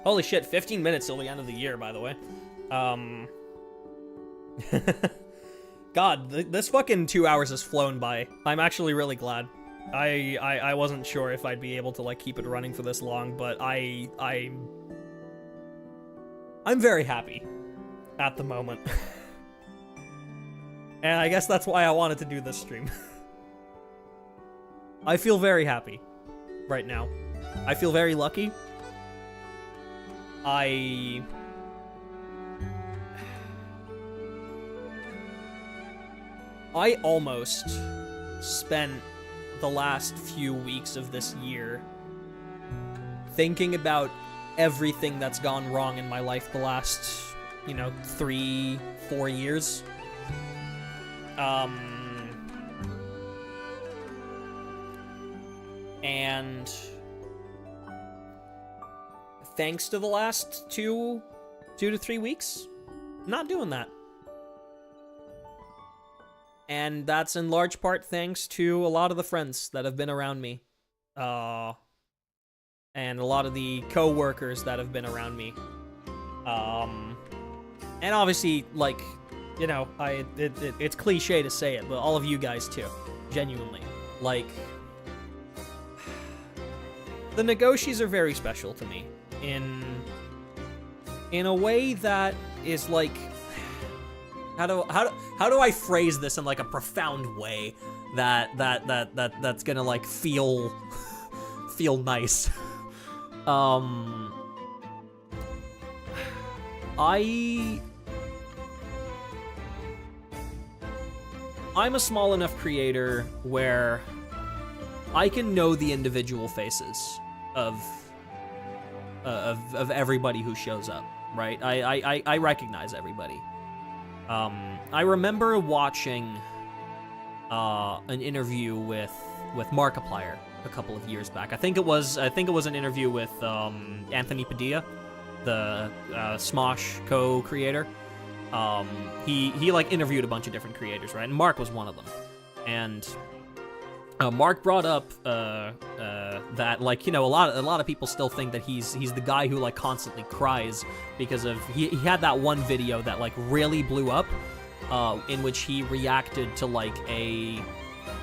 Holy shit, 15 minutes till the end of the year, by the way. God, this fucking 2 hours has flown by. I'm actually really glad. I wasn't sure if I'd be able to, like, keep it running for this long, but I'm very happy at the moment. And I guess that's why I wanted to do this stream. I feel very happy right now. I feel very lucky. I almost spent the last few weeks of this year thinking about everything that's gone wrong in my life the last, 3-4 years. And thanks to the last 2 to 3 weeks, not doing that. And that's in large part thanks to a lot of the friends that have been around me. And a lot of the co-workers that have been around me. And obviously, like, it's cliche to say it, but all of you guys too. Genuinely. Like, the Nagashis are very special to me. In a way that is, like, how do I phrase this in, like, a profound way that's gonna, like, feel nice? I'm a small enough creator where I can know the individual faces of everybody who shows up, right? I recognize everybody. I remember watching an interview with Markiplier a couple of years back. I think it was an interview with Anthony Padilla, the Smosh co-creator. He like interviewed a bunch of different creators, right? And Mark was one of them. And Mark brought up that, like, a lot of people still think that he's the guy who, like, constantly cries because of he had that one video that, like, really blew up, in which he reacted to, like,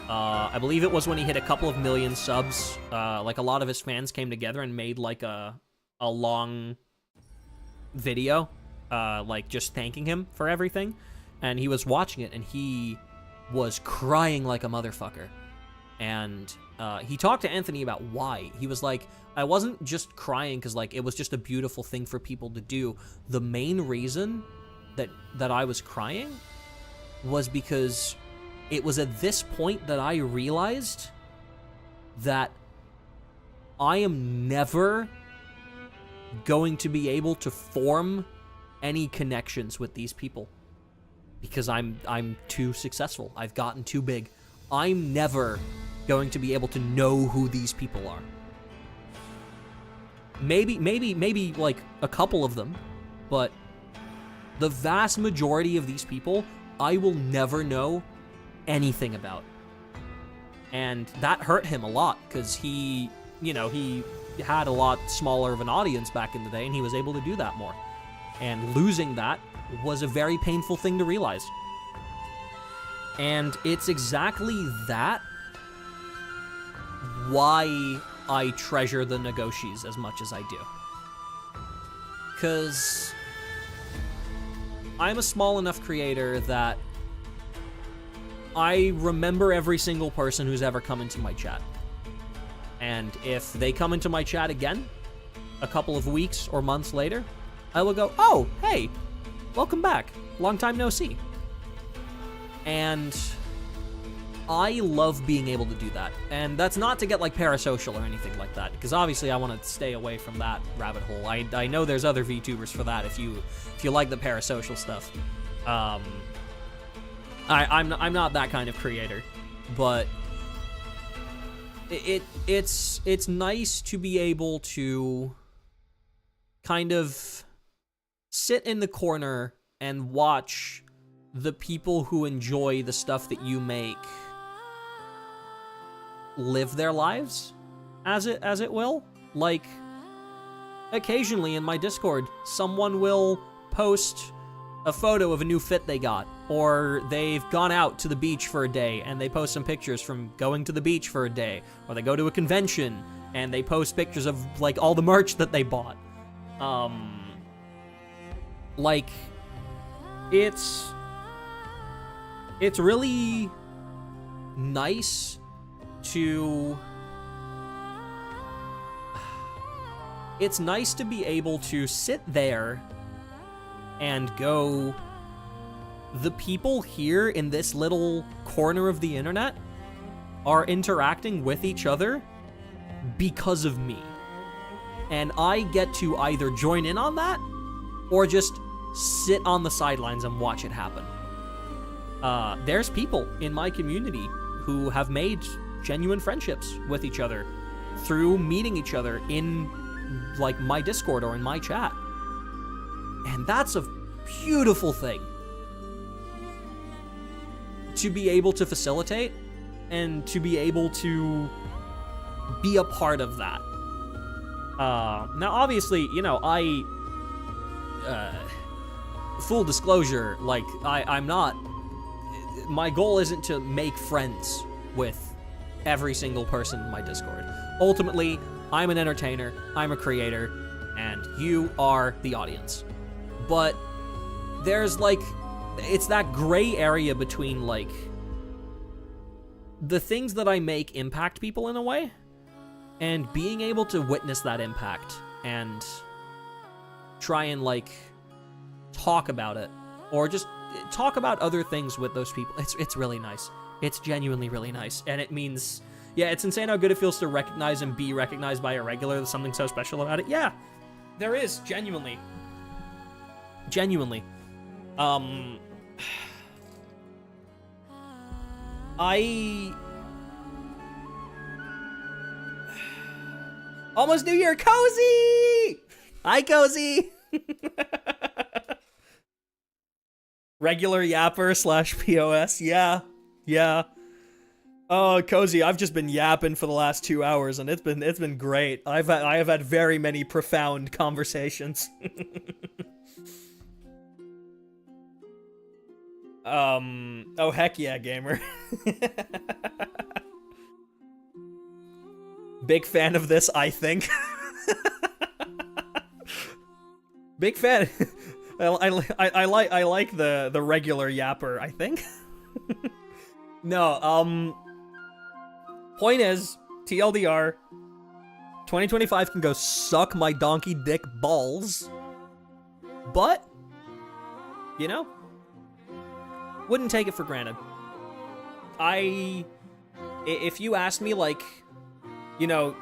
I believe it was when he hit a couple of million subs. Like, a lot of his fans came together and made, like, a long video, like, just thanking him for everything. And he was watching it, and he was crying like a motherfucker. And he talked to Anthony about why. He was like, I wasn't just crying because, like, it was just a beautiful thing for people to do. The main reason that I was crying was because it was at this point that I realized that I am never going to be able to form any connections with these people because I'm too successful. I've gotten too big. I'm never going to be able to know who these people are. Maybe like a couple of them, but the vast majority of these people I will never know anything about. And that hurt him a lot because he had a lot smaller of an audience back in the day, and he was able to do that more. And losing that was a very painful thing to realize. And it's exactly that why I treasure the Nagashis as much as I do. Because I'm a small enough creator that I remember every single person who's ever come into my chat. And if they come into my chat again, a couple of weeks or months later, I will go, oh, hey, welcome back. Long time no see. And I love being able to do that. And that's not to get, like, parasocial or anything like that, because obviously I want to stay away from that rabbit hole. I know there's other VTubers for that if you like the parasocial stuff. I'm not that kind of creator, but it's nice to be able to kind of sit in the corner and watch the people who enjoy the stuff that you make live their lives, as it will. Like, occasionally in my Discord, someone will post a photo of a new fit they got, or they've gone out to the beach for a day and they post some pictures from going to the beach for a day, or they go to a convention and they post pictures of, like, all the merch that they bought. Like, it's really nice to be able to sit there and go, the people here in this little corner of the internet are interacting with each other because of me. And I get to either join in on that or just sit on the sidelines and watch it happen. There's people in my community who have made genuine friendships with each other through meeting each other in, like, my Discord or in my chat. And that's a beautiful thing to be able to facilitate and to be able to be a part of that. Now, obviously, full disclosure, like, I'm not, my goal isn't to make friends with every single person in my Discord. Ultimately, I'm an entertainer, I'm a creator, and you are the audience. But there's, like, it's that gray area between, like, the things that I make impact people in a way, and being able to witness that impact and try and, like, talk about it, or just talk about other things with those people. It's really nice. It's genuinely really nice, and it means, yeah, it's insane how good it feels to recognize and be recognized by a regular. There's something so special about it. Yeah, there is, genuinely. I almost New Year, Cozy! Hi, Cozy! Regular yapper / POS, yeah. Oh, Cozy, I've just been yapping for the last 2 hours, and it's been great. I have had very many profound conversations. Oh, heck yeah, gamer. Big fan of this, I think. Big fan. I like the regular yapper, I think. No, point is, TLDR, 2025 can go suck my donkey dick balls, but, you know, wouldn't take it for granted. If you asked me, like, you know,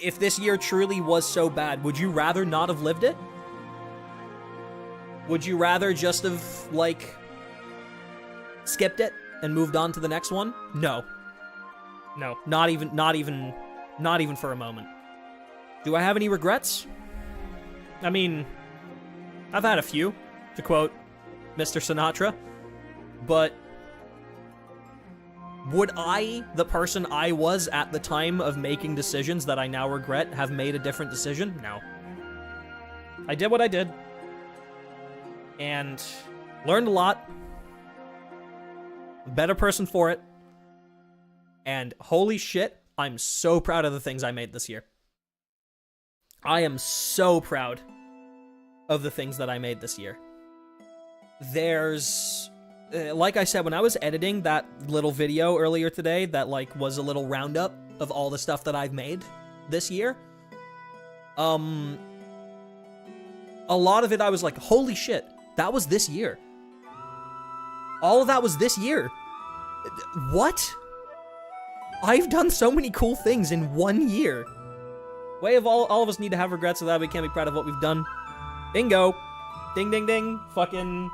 if this year truly was so bad, would you rather not have lived it? Would you rather just have, like, skipped it and moved on to the next one? No. No, not even for a moment. Do I have any regrets? I mean, I've had a few, to quote Mr. Sinatra, but would I, the person I was at the time of making decisions that I now regret, have made a different decision? No. I did what I did, and learned a lot. Better person for it. And holy shit, I'm so proud of the things I made this year. I am so proud of the things that I made this year. There's, like I said, when I was editing that little video earlier today that, like, was a little roundup of all the stuff that I've made this year, a lot of it I was like, holy shit, that was this year. All of that was this year. What? I've done so many cool things in 1 year. Way of all of us need to have regrets so that we can't be proud of what we've done. Bingo. Ding, ding, ding. Fucking...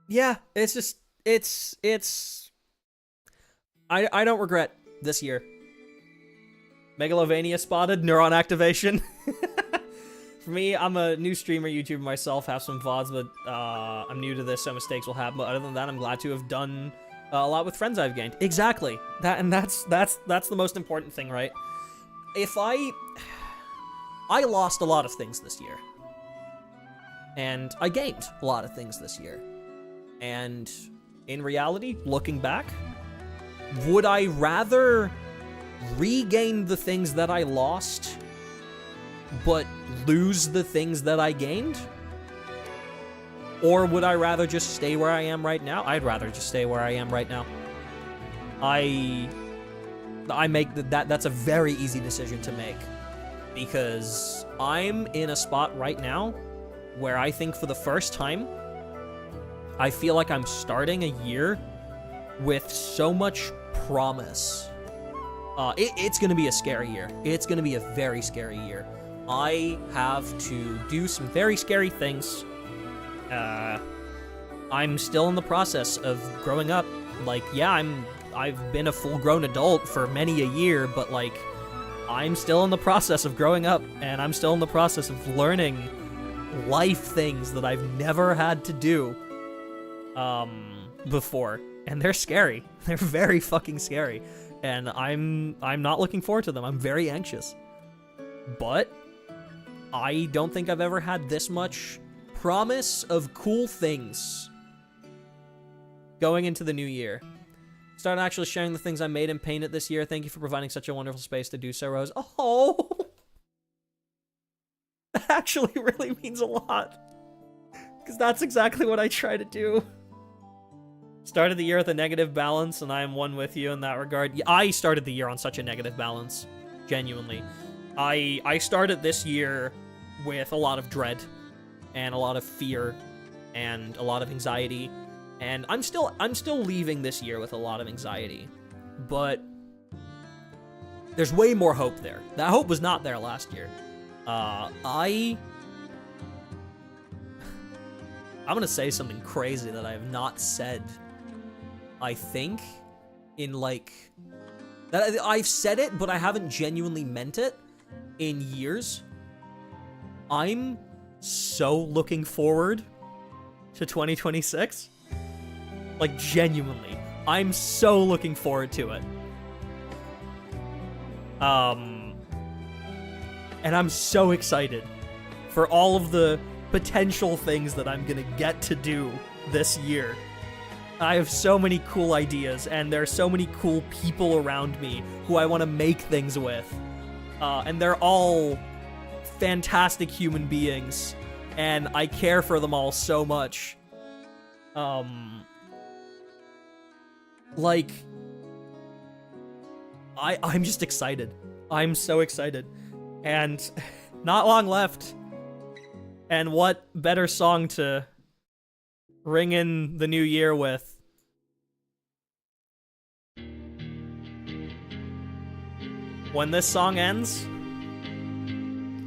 Yeah, it's just... It's... I don't regret this year. Megalovania spotted. Neuron activation. For me, I'm a new streamer, YouTuber myself, have some VODs, but I'm new to this, so mistakes will happen. But other than that, I'm glad to have done a lot with friends I've gained. Exactly. That's the most important thing, right? If I lost a lot of things this year. And I gained a lot of things this year. And in reality, looking back, would I rather regain the things that I lost but lose the things that I gained? Or would I rather just stay where I am right now? I'd rather just stay where I am right now. I make that's a very easy decision to make, because I'm in a spot right now where I think for the first time I feel like I'm starting a year with so much promise. It's gonna be a scary year. It's gonna be a very scary year. I have to do some very scary things. I'm still in the process of growing up. Like, yeah, I've been a full-grown adult for many a year, but, like, I'm still in the process of growing up, and I'm still in the process of learning life things that I've never had to do, before. And they're scary. They're very fucking scary. And I'm not looking forward to them. I'm very anxious. But I don't think I've ever had this much promise of cool things going into the new year. Started actually sharing the things I made and painted this year. Thank you for providing such a wonderful space to do so, Rose. Oh! That actually really means a lot. Because that's exactly what I try to do. Started the year with a negative balance, and I am one with you in that regard. I started the year on such a negative balance. Genuinely. I started this year with a lot of dread, and a lot of fear, and a lot of anxiety, and I'm still leaving this year with a lot of anxiety, but there's way more hope there. That hope was not there last year. I'm gonna say something crazy that I have not said, I think, in, like, that I've said it, but I haven't genuinely meant it in years. I'm so looking forward to 2026. Like, genuinely. I'm so looking forward to it. And I'm so excited for all of the potential things that I'm gonna get to do this year. I have so many cool ideas, and there are so many cool people around me who I want to make things with. And they're all fantastic human beings, and I care for them all so much. Like, I'm just excited. I'm so excited. And not long left. And what better song to ring in the new year with? When this song ends,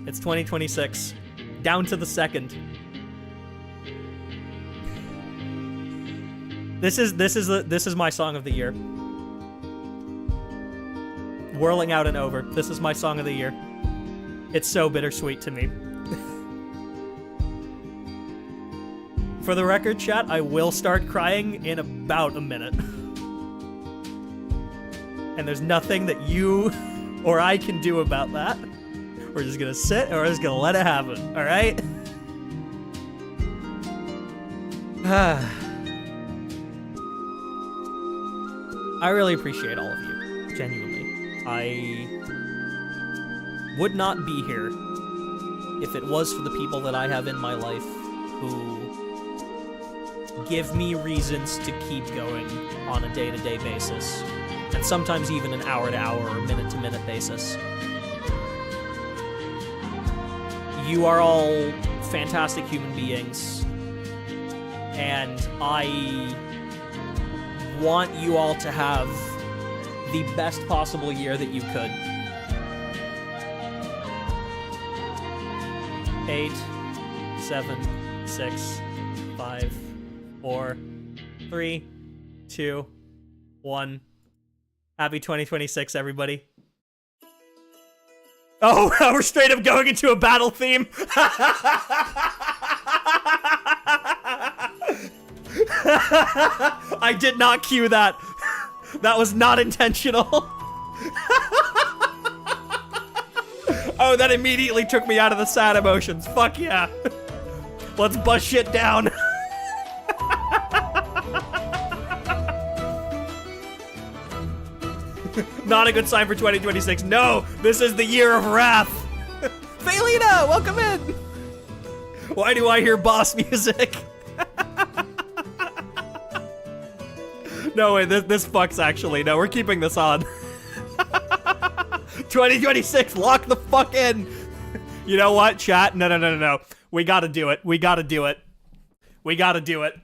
it's 2026. Down to the second. This is my song of the year. Whirling out and over. This is my song of the year. It's so bittersweet to me. For the record, chat, I will start crying in about a minute. And there's nothing that you or I can do about that. We're just gonna sit, and we're just gonna let it happen, alright? I really appreciate all of you, genuinely. I would not be here if it was for the people that I have in my life who give me reasons to keep going on a day-to-day basis, and sometimes even an hour-to-hour or minute-to-minute basis. You are all fantastic human beings, and I want you all to have the best possible year that you could. 8, 7, 6, 5, 4, 3, 2, 1. Happy 2026, everybody. Oh, we're straight up going into a battle theme. I did not cue that. That was not intentional. Oh, that immediately took me out of the sad emotions. Fuck yeah. Let's bust shit down. Not a good sign for 2026. No, this is the year of wrath. Felina, welcome in. Why do I hear boss music? No, wait, this fucks actually. No, we're keeping this on. 2026, lock the fuck in. You know what, chat? No. We gotta do it. We gotta do it. We gotta do it.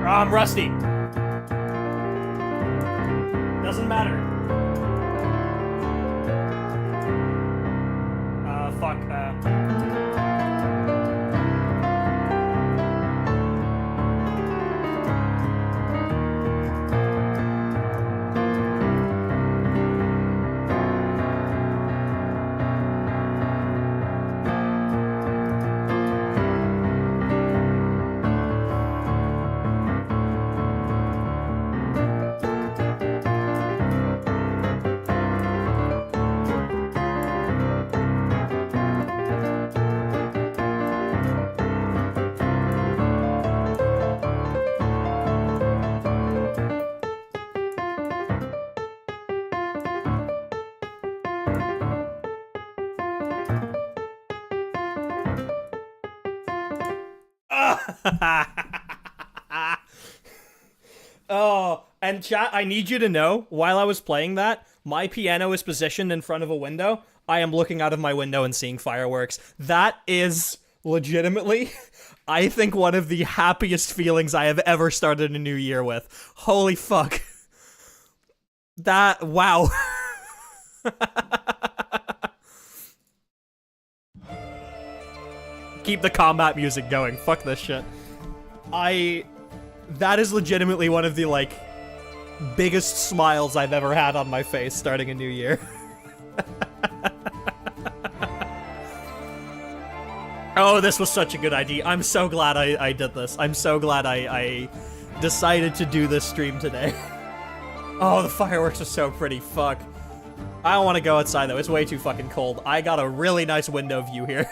I'm rusty. Doesn't matter. Fuck. Oh, and chat, I need you to know, while I was playing that, my piano is positioned in front of a window. I am looking out of my window and seeing fireworks. That is legitimately, I think, one of the happiest feelings I have ever started a new year with. Holy fuck. That, wow. Keep the combat music going. Fuck this shit. That is legitimately one of the, like, biggest smiles I've ever had on my face starting a new year. Oh, this was such a good idea. I'm so glad I did this. I'm so glad I decided to do this stream today. Oh, the fireworks are so pretty. Fuck. I don't want to go outside, though. It's way too fucking cold. I got a really nice window view here.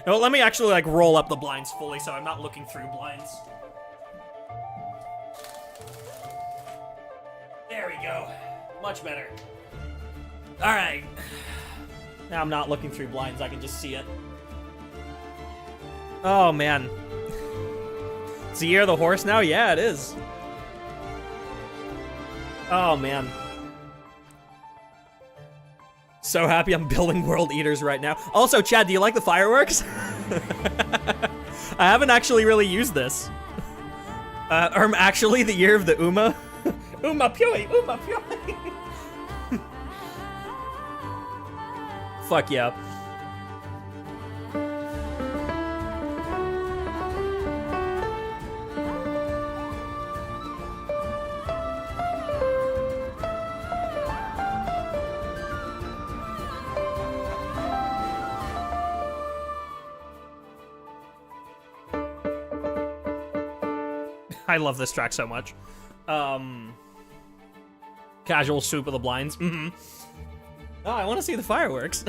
No, let me actually, like, roll up the blinds fully so I'm not looking through blinds. There we go. Much better. Alright. Now I'm not looking through blinds, I can just see it. Oh, man. It's the year of the horse now? Yeah, it is. Oh, man. So happy I'm building World Eaters right now. Also, Chad, do you like the fireworks? I haven't actually really used this. Actually, the year of the Uma. Uma Pui, Uma Pui. Fuck yeah. I love this track so much. Casual swoop of the blinds. Mm-hmm. Oh, I want to see the fireworks.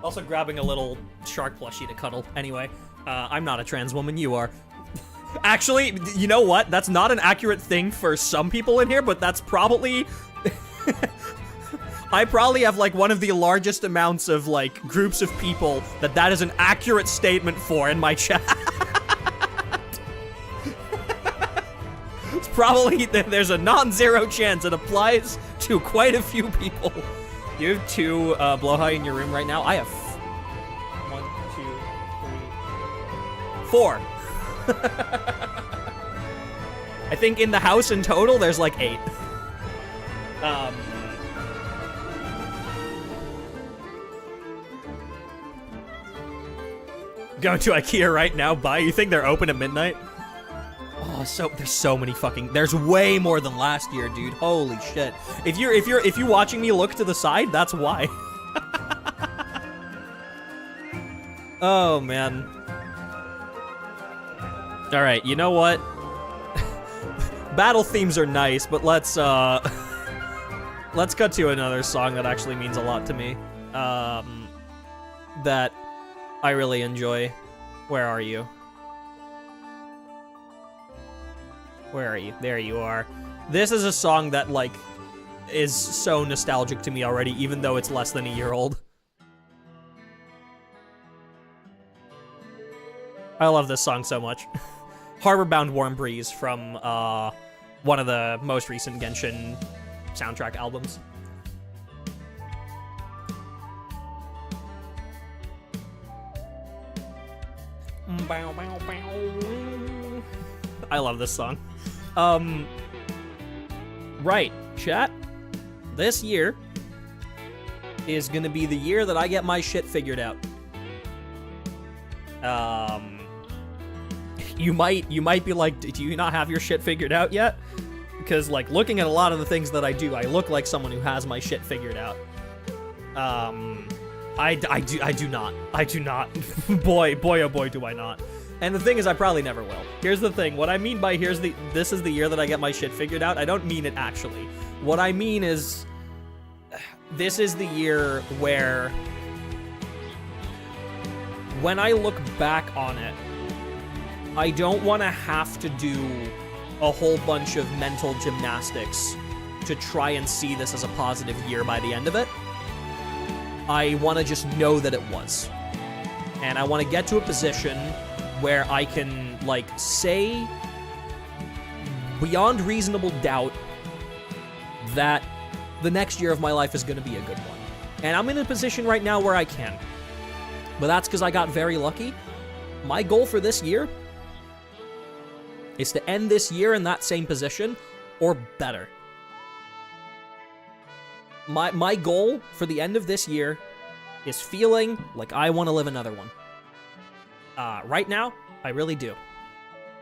Also grabbing a little shark plushie to cuddle. Anyway, I'm not a trans woman, you are. Actually, you know what? That's not an accurate thing for some people in here, but that's probably... I probably have, like, one of the largest amounts of, like, groups of people that is an accurate statement for in my chat. It's probably, there's a non-zero chance it applies to quite a few people. You have 2 blowhigh in your room right now? I have 1, 2, 3, 4. I think in the house in total, there's like 8. Going to IKEA right now, bye. You think they're open at midnight? Oh, there's so many fucking, there's way more than last year, dude. Holy shit. If you're watching me look to the side, that's why. Oh, man. All right, you know what? Battle themes are nice, but let's cut to another song that actually means a lot to me. That I really enjoy. Where are you? Where are you? There you are. This is a song that, like, is so nostalgic to me already, even though it's less than a year old. I love this song so much. Harborbound Warm Breeze from, one of the most recent Genshin soundtrack albums. I love this song. Right, chat. This year is gonna be the year that I get my shit figured out. You might be like, do you not have your shit figured out yet? Because, like, looking at a lot of the things that I do, I look like someone who has my shit figured out. I do not. Boy, oh boy, do I not. And the thing is, I probably never will. Here's the thing. What I mean by this is the year that I get my shit figured out, I don't mean it actually. What I mean is, this is the year where, when I look back on it, I don't want to have to do a whole bunch of mental gymnastics to try and see this as a positive year by the end of it. I want to just know that it was. And I want to get to a position where I can, like, say beyond reasonable doubt that the next year of my life is going to be a good one. And I'm in a position right now where I can. But that's because I got very lucky. My goal for this year is to end this year in that same position, or better. my goal for the end of this year is feeling like I want to live another one. Right now, I really do.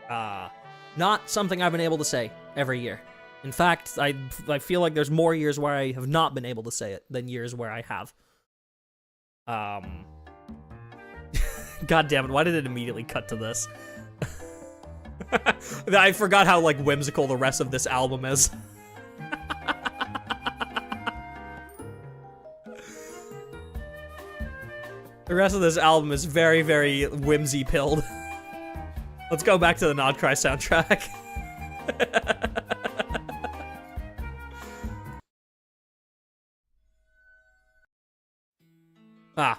Not something I've been able to say every year. In fact, I feel like there's more years where I have not been able to say it than years where I have. God damn it, why did it immediately cut to this? I forgot how, like, whimsical the rest of this album is. The rest of this album is very, very whimsy-pilled. Let's go back to the Not Cry soundtrack.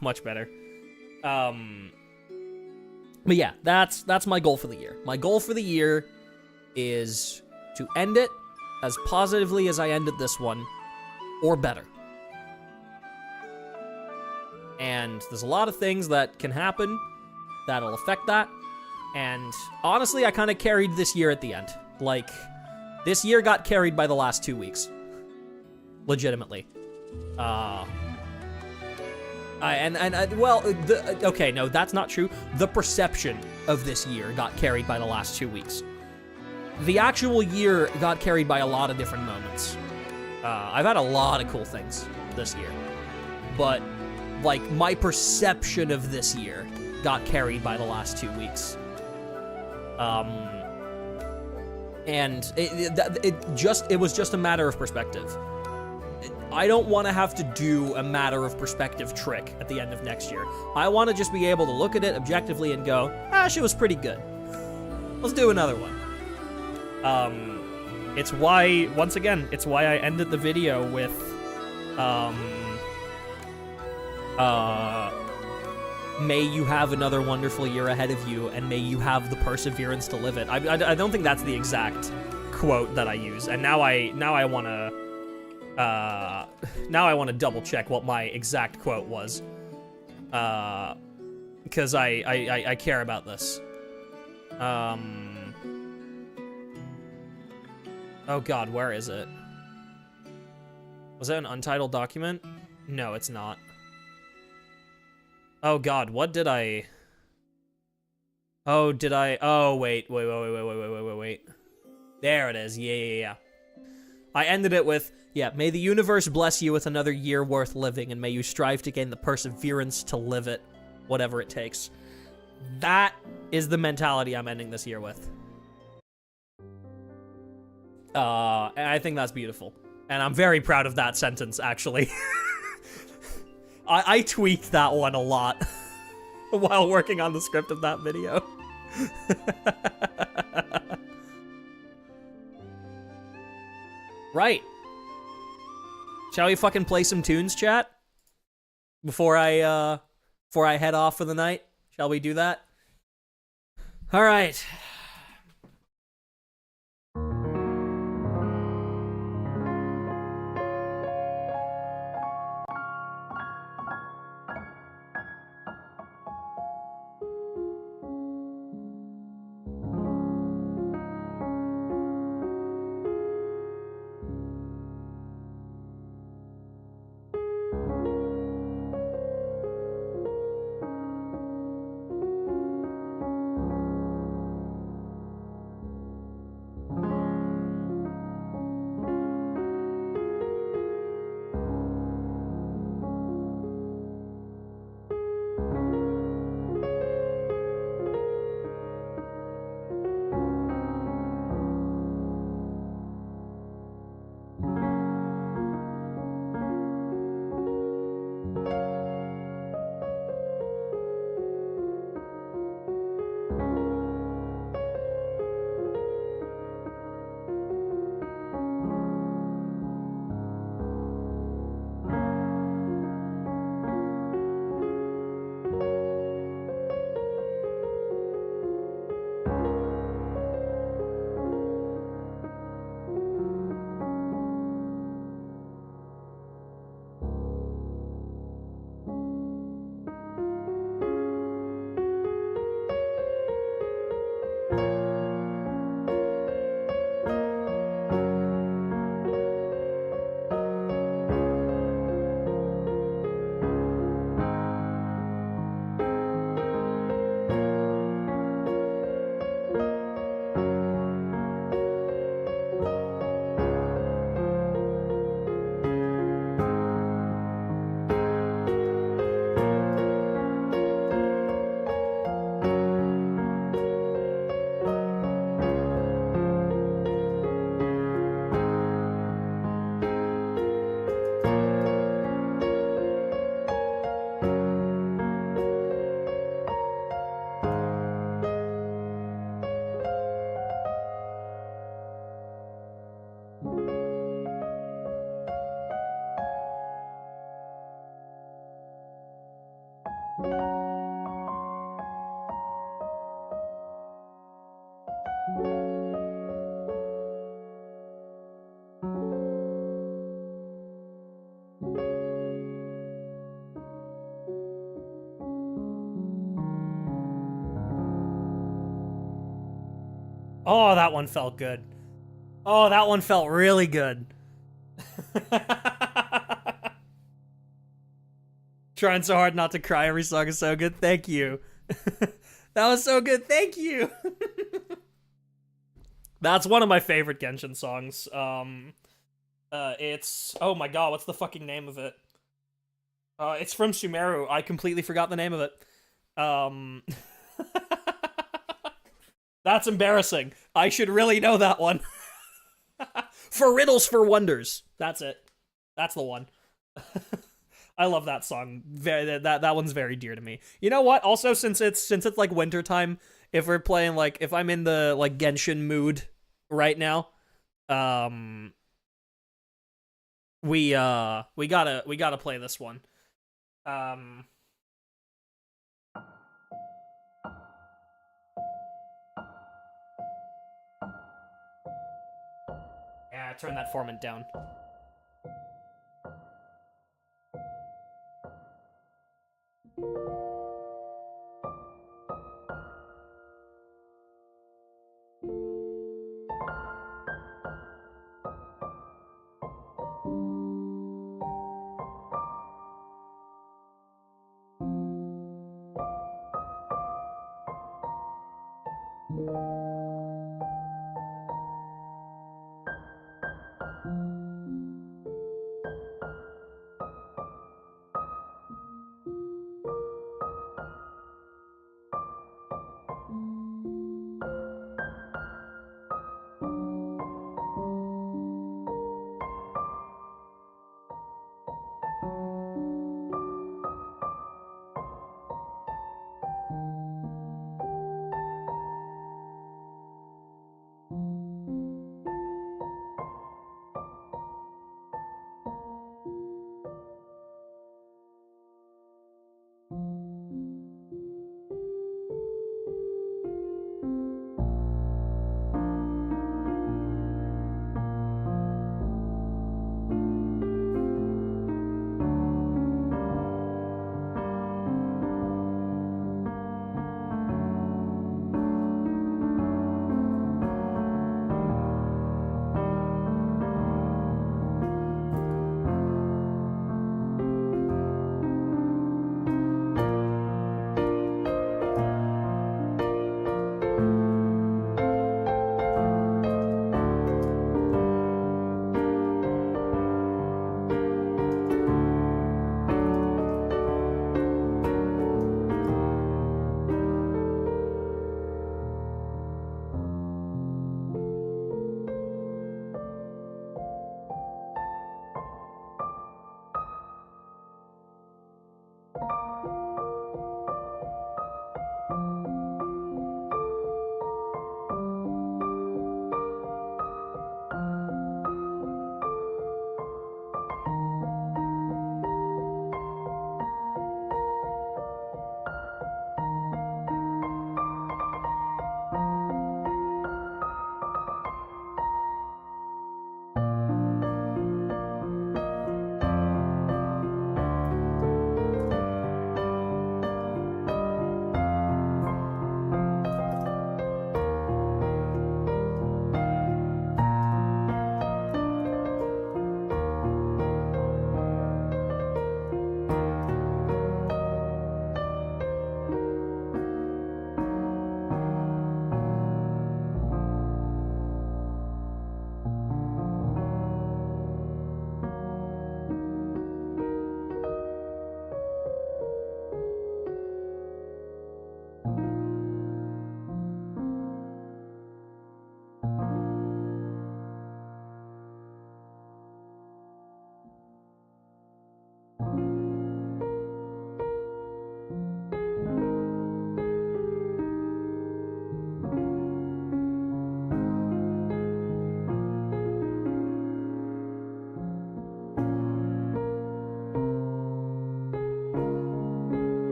Much better. But yeah, that's my goal for the year. My goal for the year is to end it as positively as I ended this one, or better. And there's a lot of things that can happen that'll affect that. And honestly, I kind of carried this year at the end. Like, this year got carried by the last 2 weeks. Legitimately. Okay, no, that's not true. The perception of this year got carried by the last 2 weeks. The actual year got carried by a lot of different moments. I've had a lot of cool things this year. But, like, my perception of this year got carried by the last 2 weeks. And it was just a matter of perspective. I don't want to have to do a matter of perspective trick at the end of next year. I want to just be able to look at it objectively and go, she was pretty good. Let's do another one. It's why, once again, it's why I ended the video with, may you have another wonderful year ahead of you, and may you have the perseverance to live it. I don't think that's the exact quote that I use, and now I want to double check what my exact quote was, because I care about this. Oh god, where is it? Was that an untitled document? No, it's not. Oh god, what did I... Oh, did I... Oh, wait. There it is. Yeah. I ended it with, may the universe bless you with another year worth living, and may you strive to gain the perseverance to live it, whatever it takes. That is the mentality I'm ending this year with. And I think that's beautiful. And I'm very proud of that sentence, actually. I tweaked that one a lot while working on the script of that video. Right. Shall we fucking play some tunes, chat? Before I head off for the night? Shall we do that? All right. Oh, that one felt good. Oh, that one felt really good. Trying so hard not to cry every song is so good. Thank you. That was so good. Thank you. That's one of my favorite Genshin songs. It's oh my god, what's the fucking name of it? It's from Sumeru. I completely forgot the name of it. That's embarrassing. I should really know that one. For Riddles for Wonders. That's it. That's the one. I love that song. That one's very dear to me. You know what? Also, since it's like wintertime, if we're playing like if I'm in the like Genshin mood right now, we gotta play this one. Yeah, turn that formant down.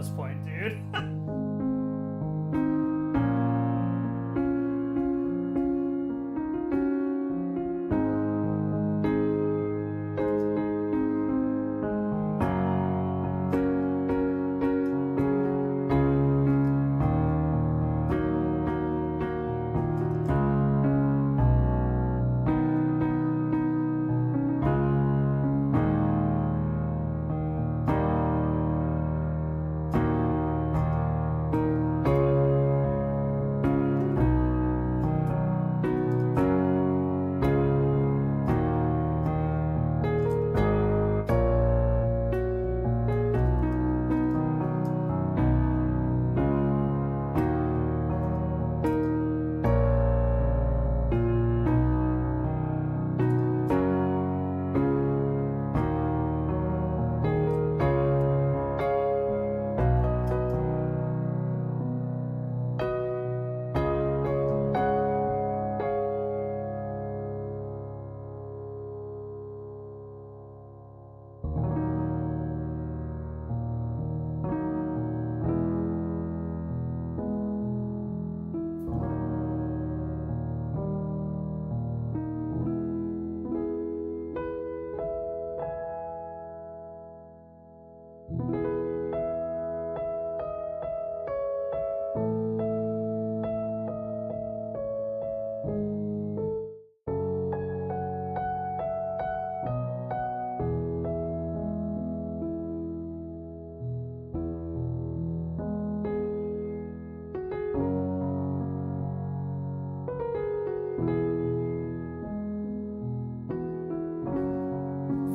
this point, dude.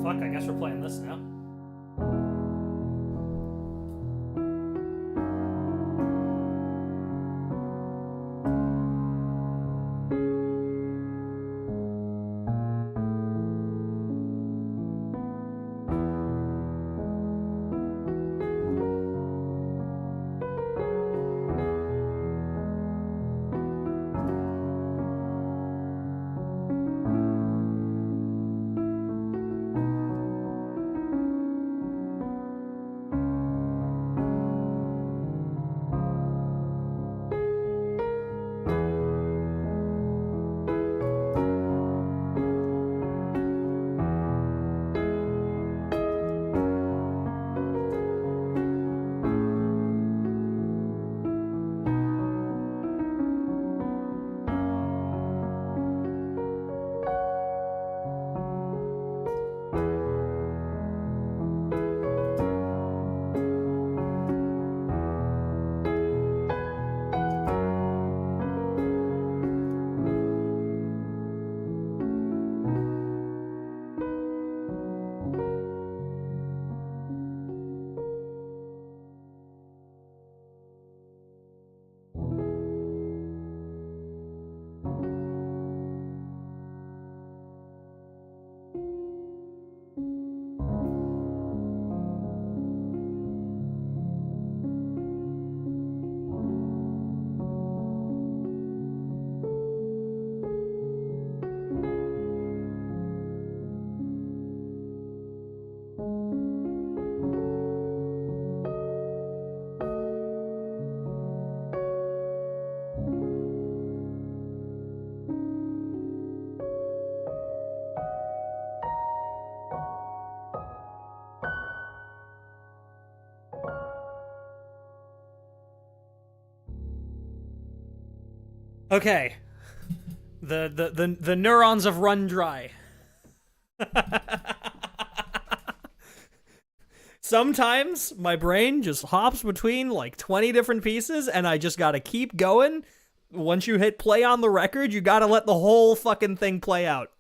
Fuck, I guess we're playing this now. Okay. The neurons have run dry. Sometimes my brain just hops between like 20 different pieces and I just gotta keep going. Once you hit play on the record, you gotta let the whole fucking thing play out.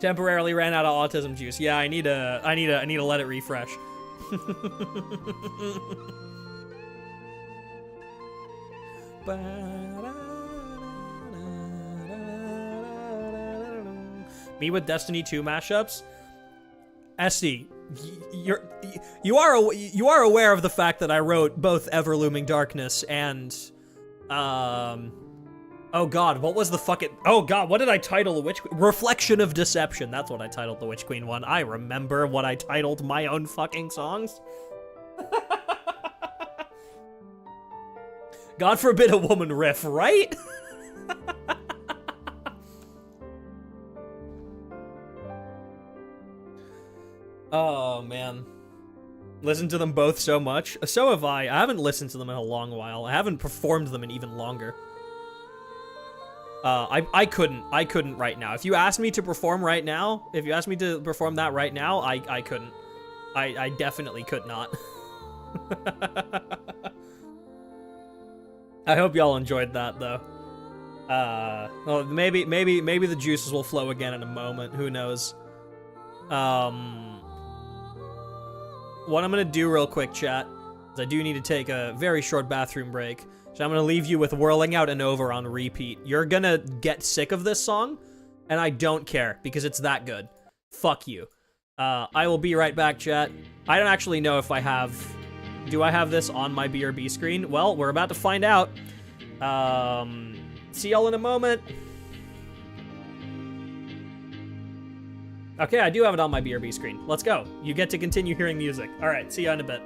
Temporarily ran out of autism juice. Yeah, I need to let it refresh. Me with Destiny 2 mashups. Esty, you are aware of the fact that I wrote both Ever Looming Darkness and Oh god, what was the fucking... Oh god, what did I title the Witch Queen? Reflection of Deception. That's what I titled the Witch Queen one. I remember what I titled my own fucking songs. God forbid a woman riff, right? Oh, man. Listened to them both so much. So have I. I haven't listened to them in a long while. I haven't performed them in even longer. I couldn't right now. If you asked me to perform right now, if you asked me to perform that right now, I couldn't. I definitely could not. I hope y'all enjoyed that though. Well, maybe the juices will flow again in a moment. Who knows? What I'm gonna do real quick, chat, is I do need to take a very short bathroom break. So I'm gonna leave you with Whirling Out and Over on repeat. You're gonna get sick of this song, and I don't care, because it's that good. Fuck you. I will be right back, chat. I don't actually know if I have... Do I have this on my BRB screen? Well, we're about to find out. See y'all in a moment. Okay, I do have it on my BRB screen. Let's go. You get to continue hearing music. Alright, see ya in a bit.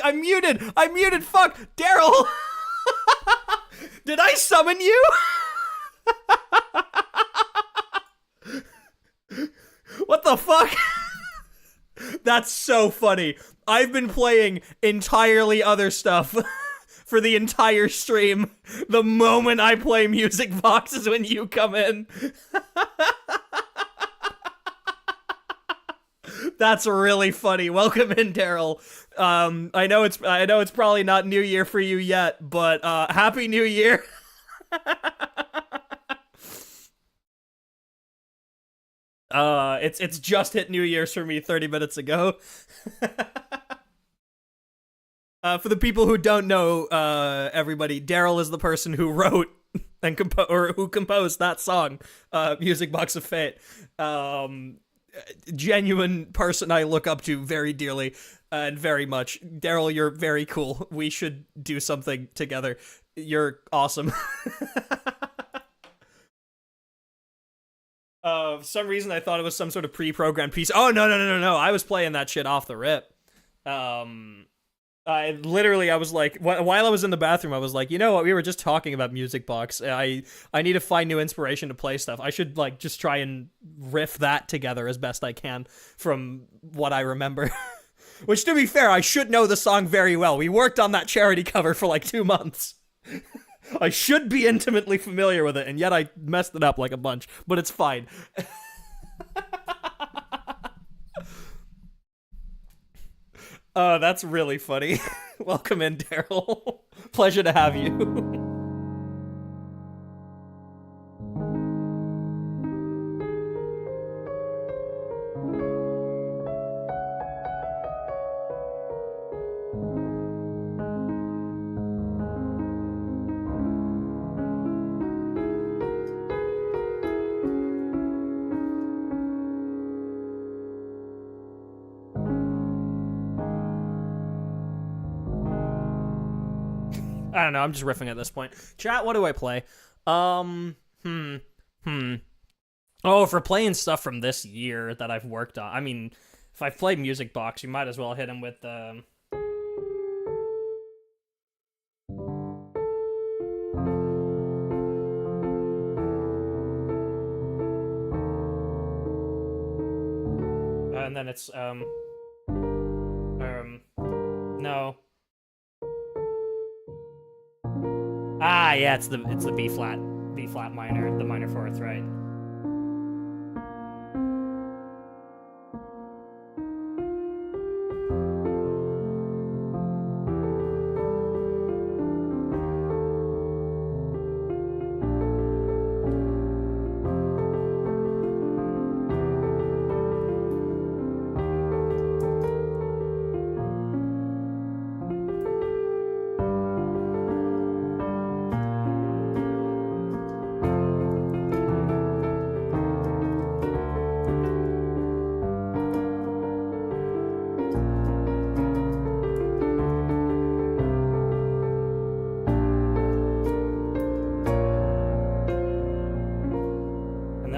I'm muted! I'm muted! Fuck! Daryl! Did I summon you? What the fuck? That's so funny. I've been playing entirely other stuff for the entire stream. The moment I play Music Box is when you come in. That's really funny. Welcome in, Daryl. I know it's probably not New Year for you yet, but Happy New Year. It's just hit New Year's for me 30 minutes ago. For the people who don't know, everybody, Daryl is the person who wrote and who composed that song, Music Box of Fate. Genuine person I look up to very dearly and very much. Daryl, you're very cool. We should do something together. You're awesome. For some reason I thought it was some sort of pre-programmed piece. Oh, no. I was playing that shit off the rip. I was like, while I was in the bathroom, I was like, you know what? We were just talking about Music Box. I need to find new inspiration to play stuff. I should like just try and riff that together as best I can from what I remember. Which, to be fair, I should know the song very well. We worked on that charity cover for like 2 months. I should be intimately familiar with it, and yet I messed it up like a bunch. But it's fine. Oh, that's really funny. Welcome in, Daryl. Pleasure to have you. I don't know, I'm just riffing at this point. Chat, what do I play? Oh, if we're playing stuff from this year that I've worked on. I mean, if I've played Music Box, you might as well hit him with, and then it's, no. Ah, yeah, it's the B flat minor, the minor fourth, right?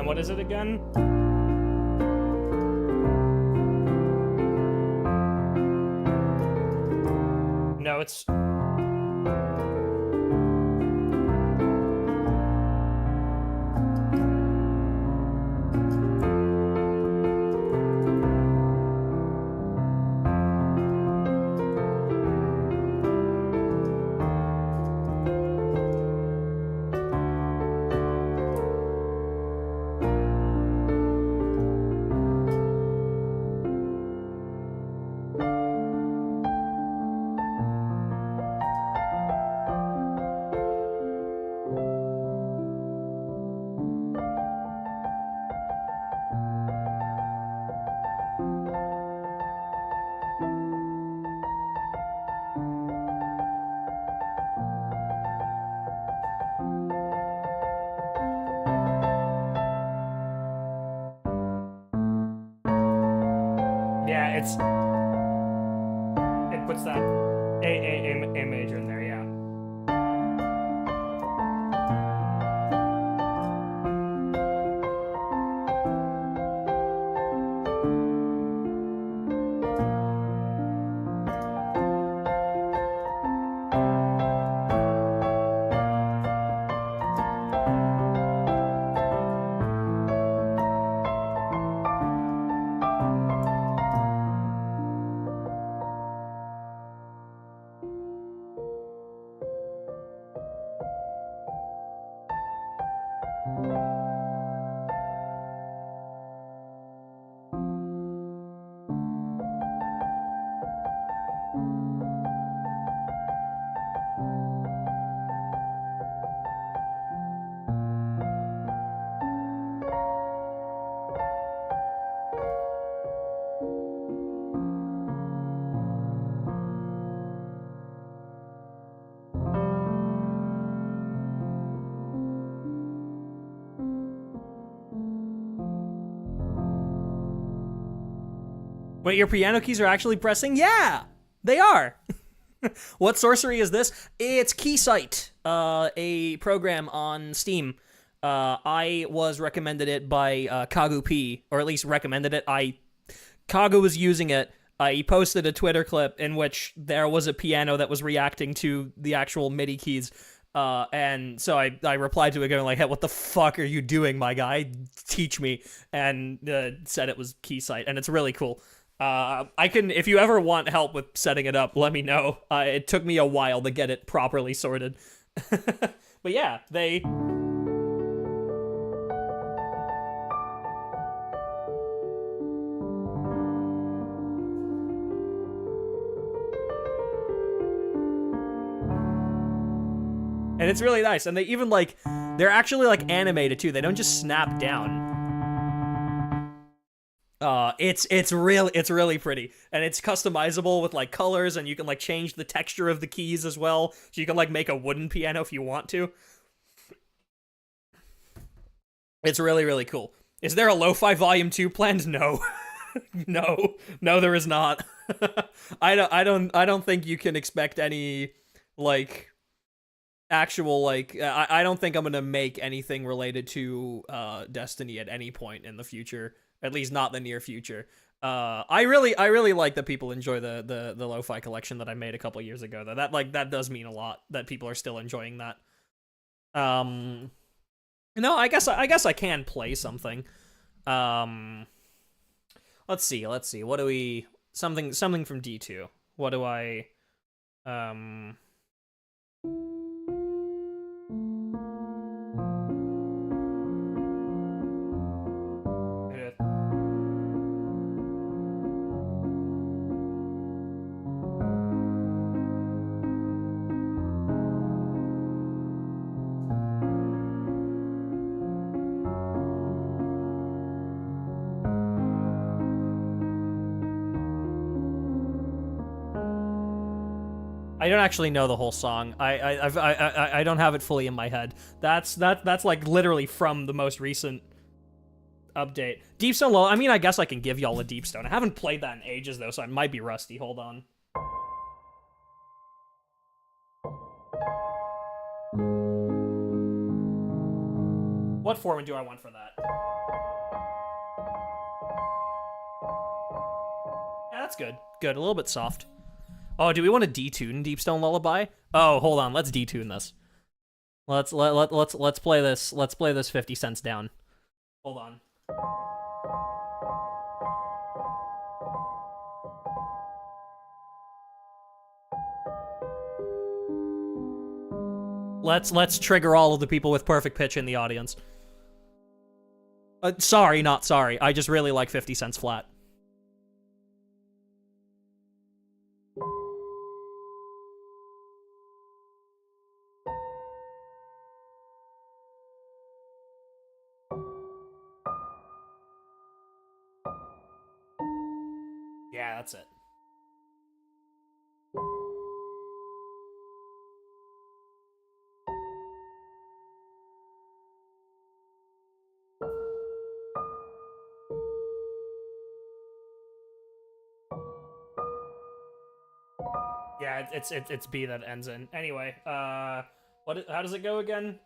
What is it again? No, it's... Yeah, it puts that A major in there, yeah. Wait, your piano keys are actually pressing? Yeah, they are. What sorcery is this? It's Keysight, a program on Steam. I was recommended it by Kagu P, or at least recommended it. Kagu was using it. He posted a Twitter clip in which there was a piano that was reacting to the actual MIDI keys. And so I replied to it going like, hey, what the fuck are you doing, my guy? Teach me. And said it was Keysight, and it's really cool. I can, if you ever want help with setting it up, let me know. It took me a while to get it properly sorted. But yeah, they... And it's really nice. And they even, like, they're actually, like, animated, too. They don't just snap down. It's really pretty. And it's customizable with, like, colors, and you can, like, change the texture of the keys as well. So you can, like, make a wooden piano if you want to. It's really, really cool. Is there a Lo-Fi Volume 2 planned? No. No, there is not. I don't think you can expect any, like... actual, like, I don't think I'm gonna make anything related to Destiny at any point in the future, at least not the near future. I really like that people enjoy the lo-fi collection that I made a couple years ago, though. That does mean a lot that people are still enjoying that. No, I guess I can play something. Let's see, what do we... something from D2. What do I... I don't actually know the whole song. I don't have it fully in my head. That's like literally from the most recent update. Deepstone Low. I mean, I guess I can give y'all a Deepstone. I haven't played that in ages though, so I might be rusty. Hold on. What format do I want for that? Yeah, that's good. Good. A little bit soft. Oh, do we want to detune Deepstone Lullaby? Oh, hold on. Let's detune this. Let's play this. Let's play this 50 cents down. Hold on. Let's trigger all of the people with perfect pitch in the audience. Sorry, not sorry. I just really like 50 cents flat. Yeah, that's it. Yeah, it's B that ends in. Anyway, how does it go again?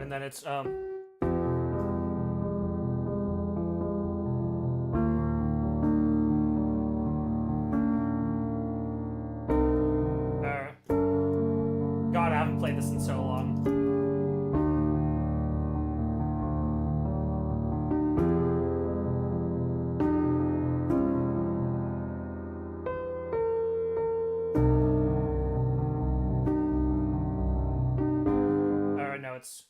And then it's God, I haven't played this in so long. No, it's...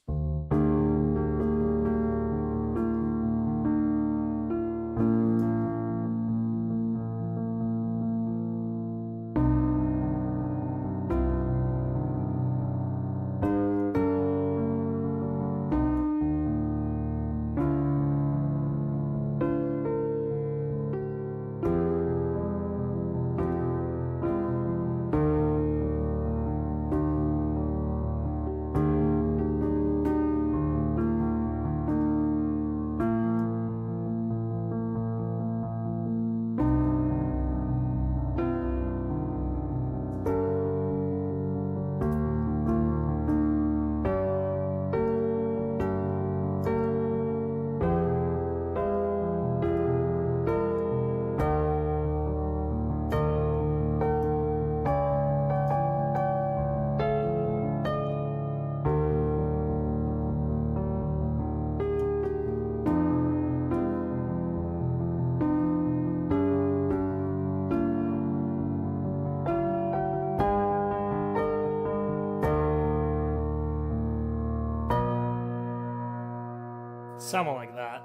Something like that.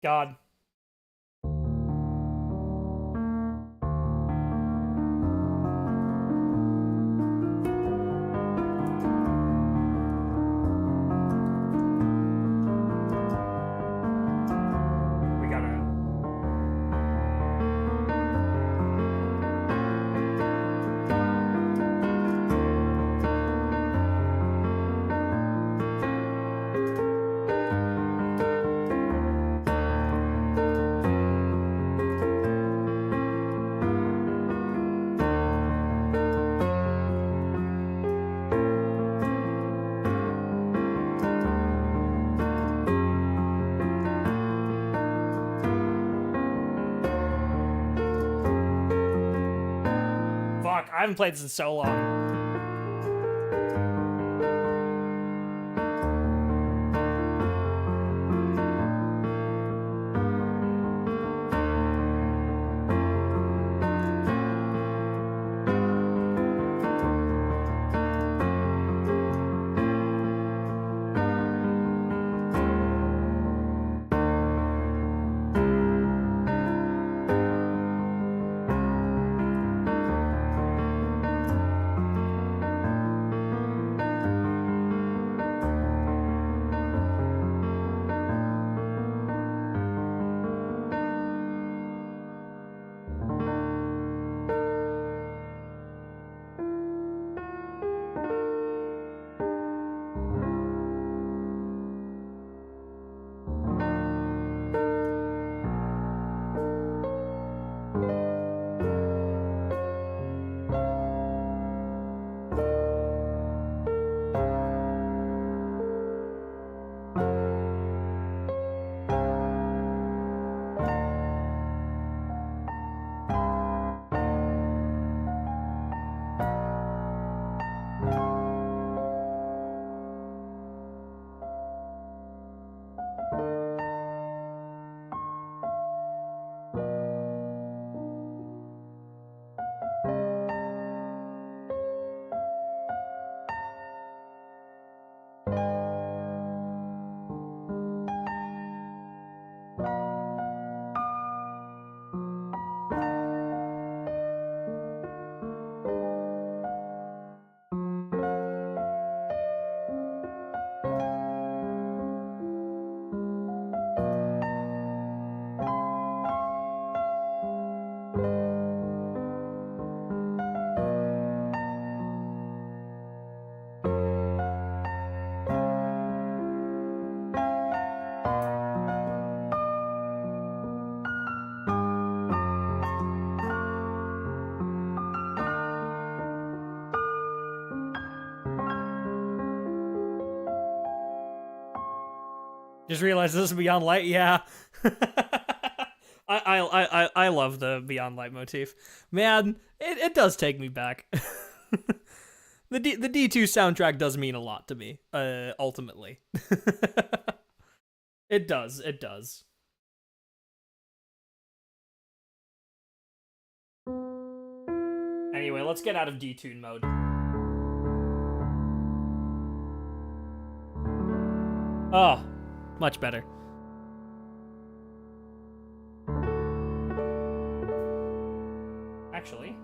God. We gotta... Fuck, I haven't played this in so long. Just realized this is Beyond Light. Yeah. I love the Beyond Light motif. Man, it does take me back. The D2 soundtrack does mean a lot to me, ultimately. It does. Anyway, let's get out of D-tune mode. Oh, much better. Actually...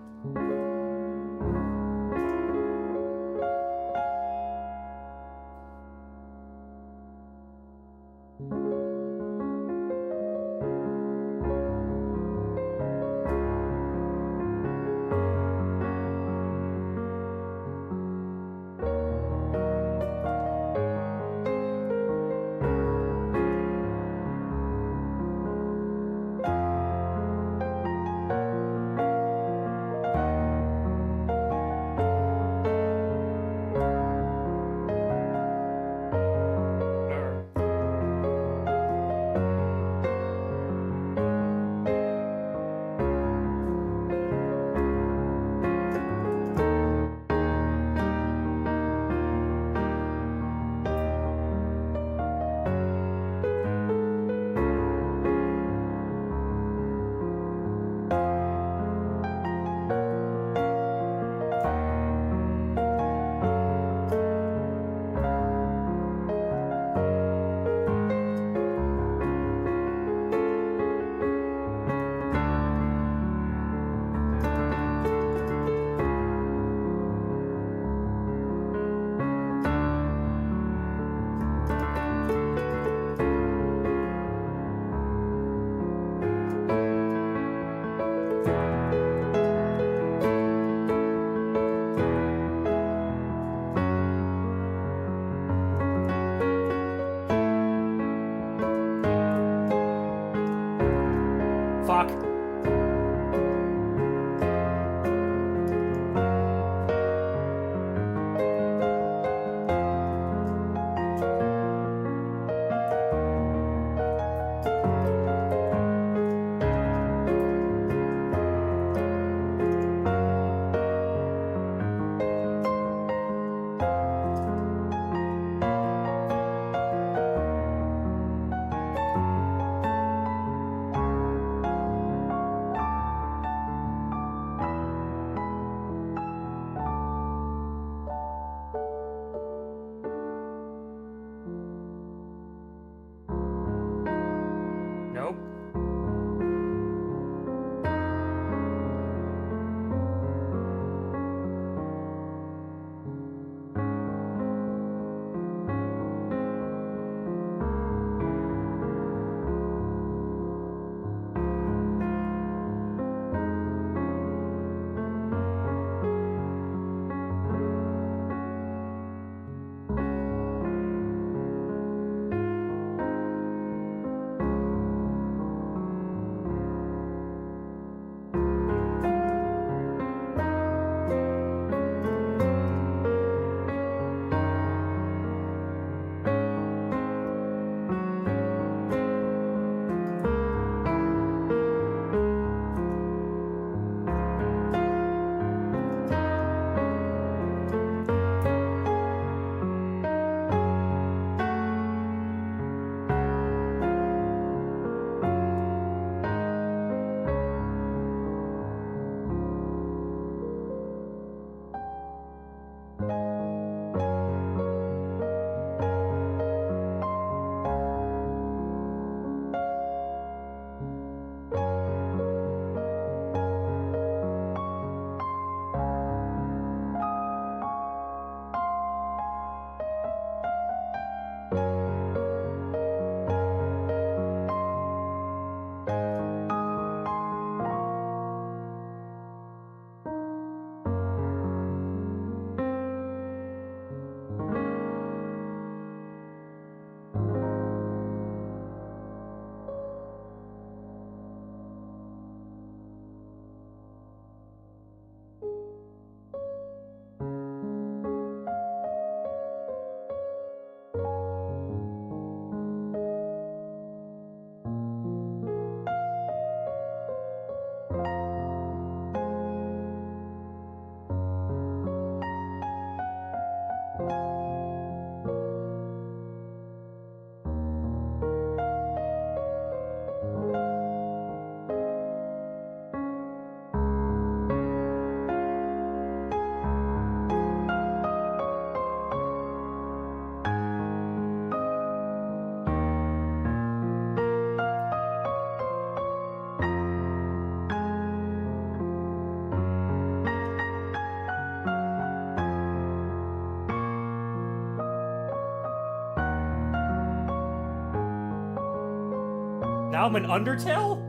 Now I'm in Undertale?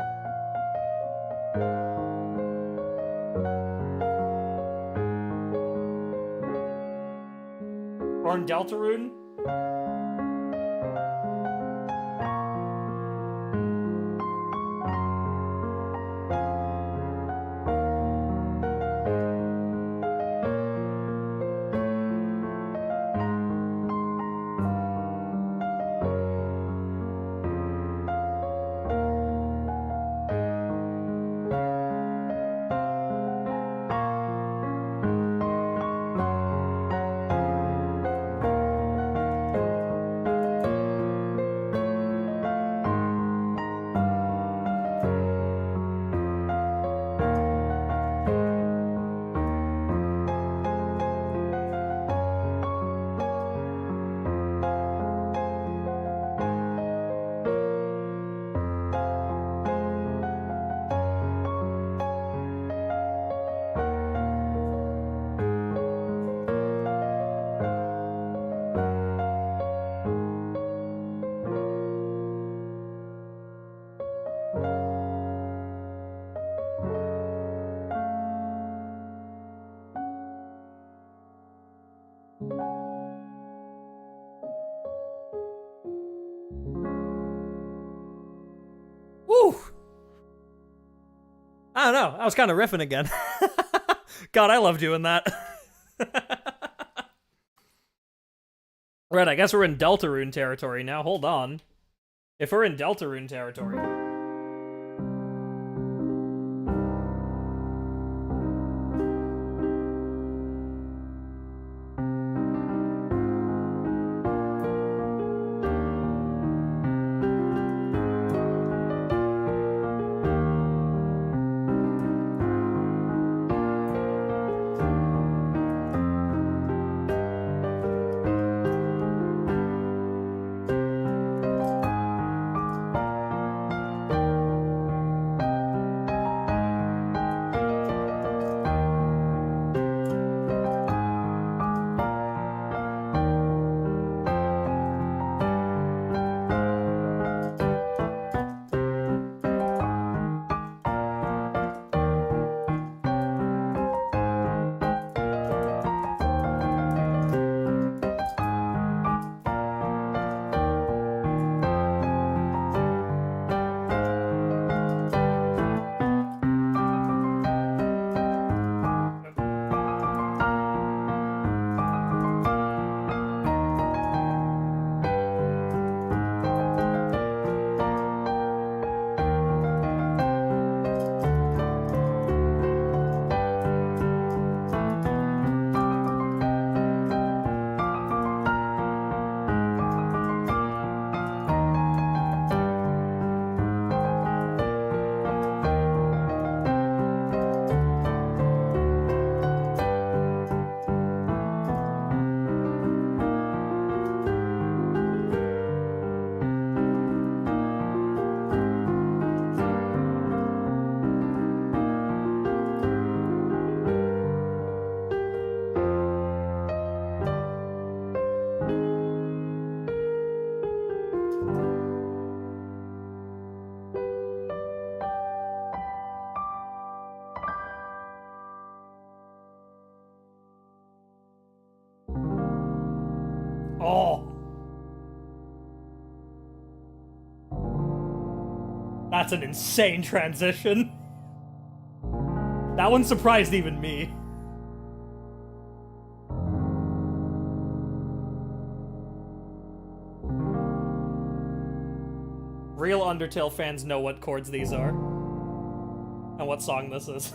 Or in Deltarune? Woo! I don't know. I was kind of riffing again. God, I love doing that. Right, I guess we're in Deltarune territory now. Hold on. If we're in Deltarune territory... Oh. That's an insane transition. That one surprised even me. Real Undertale fans know what chords these are. And what song this is.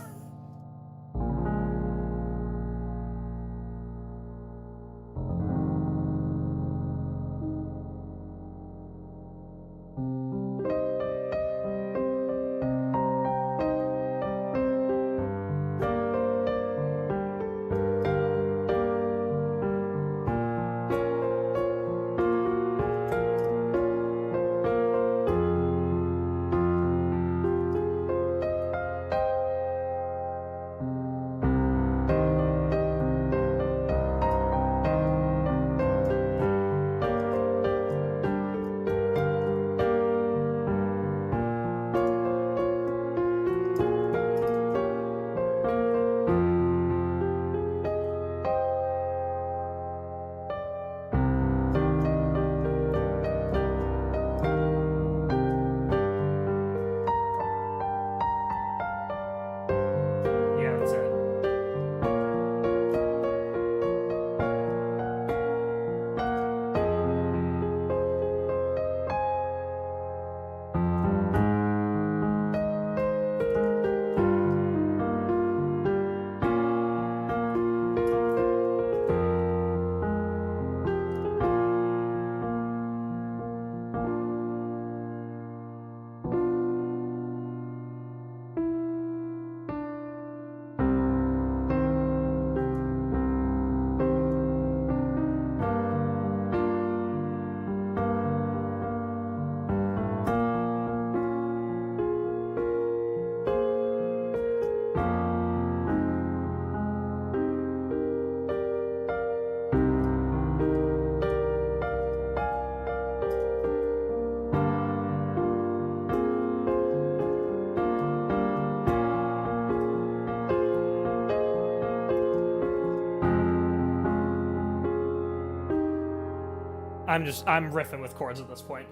I'm riffing with chords at this point.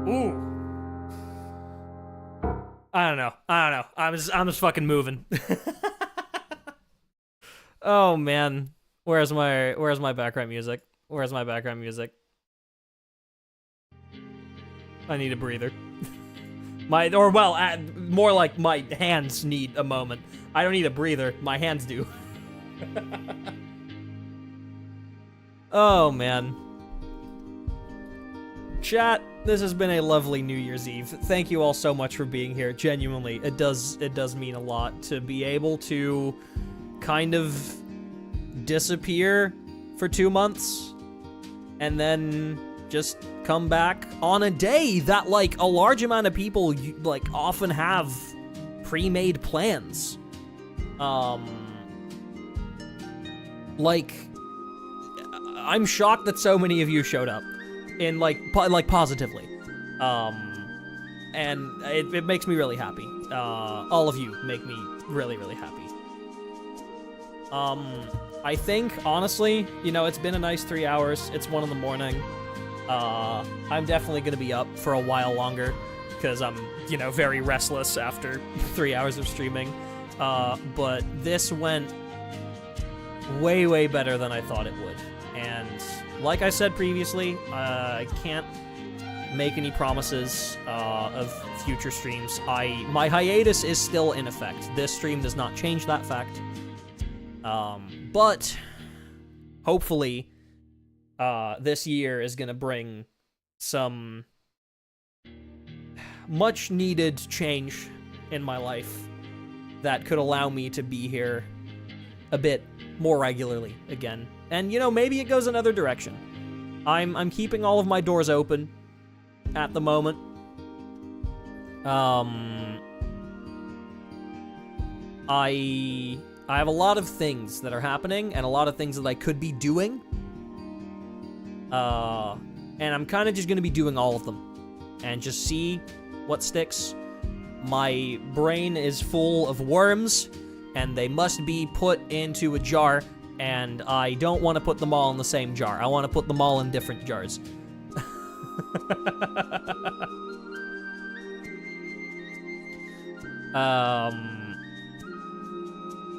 Ooh. I don't know. I'm just fucking moving. Oh man. Where's my background music? Where's my background music? I need a breather. More like my hands need a moment. I don't need a breather, my hands do. Oh man. Chat, this has been a lovely New Year's Eve. Thank you all so much for being here. Genuinely, it does mean a lot to be able to kind of disappear for 2 months and then just come back on a day that, like, a large amount of people, like, often have pre-made plans. Like, I'm shocked that so many of you showed up in, like positively. And it makes me really happy. All of you make me really, really happy. I think, honestly, you know, it's been a nice 3 hours. It's 1 a.m. I'm definitely gonna be up for a while longer, because I'm, you know, very restless after 3 hours of streaming. But this went way, way better than I thought it would. And like I said previously, I can't make any promises of future streams. My hiatus is still in effect. This stream does not change that fact. But hopefully, this year is gonna bring some much needed change in my life that could allow me to be here a bit more regularly again. And, you know, maybe it goes another direction. I'm keeping all of my doors open at the moment. I have a lot of things that are happening and a lot of things that I could be doing. And I'm kind of just going to be doing all of them and just see what sticks. My brain is full of worms and they must be put into a jar, and I don't want to put them all in the same jar. I want to put them all in different jars.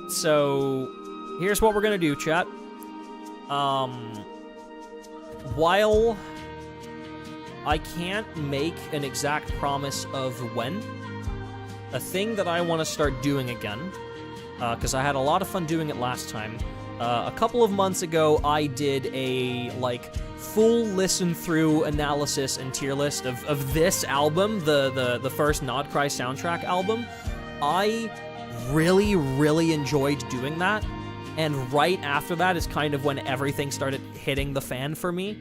So here's what we're gonna do, chat. While I can't make an exact promise of when, a thing that I want to start doing again, because I had a lot of fun doing it last time. A couple of months ago, I did a, like, full listen-through analysis and tier list of this album, the first Nod Cry soundtrack album. I really, really enjoyed doing that, and right after that is kind of when everything started hitting the fan for me.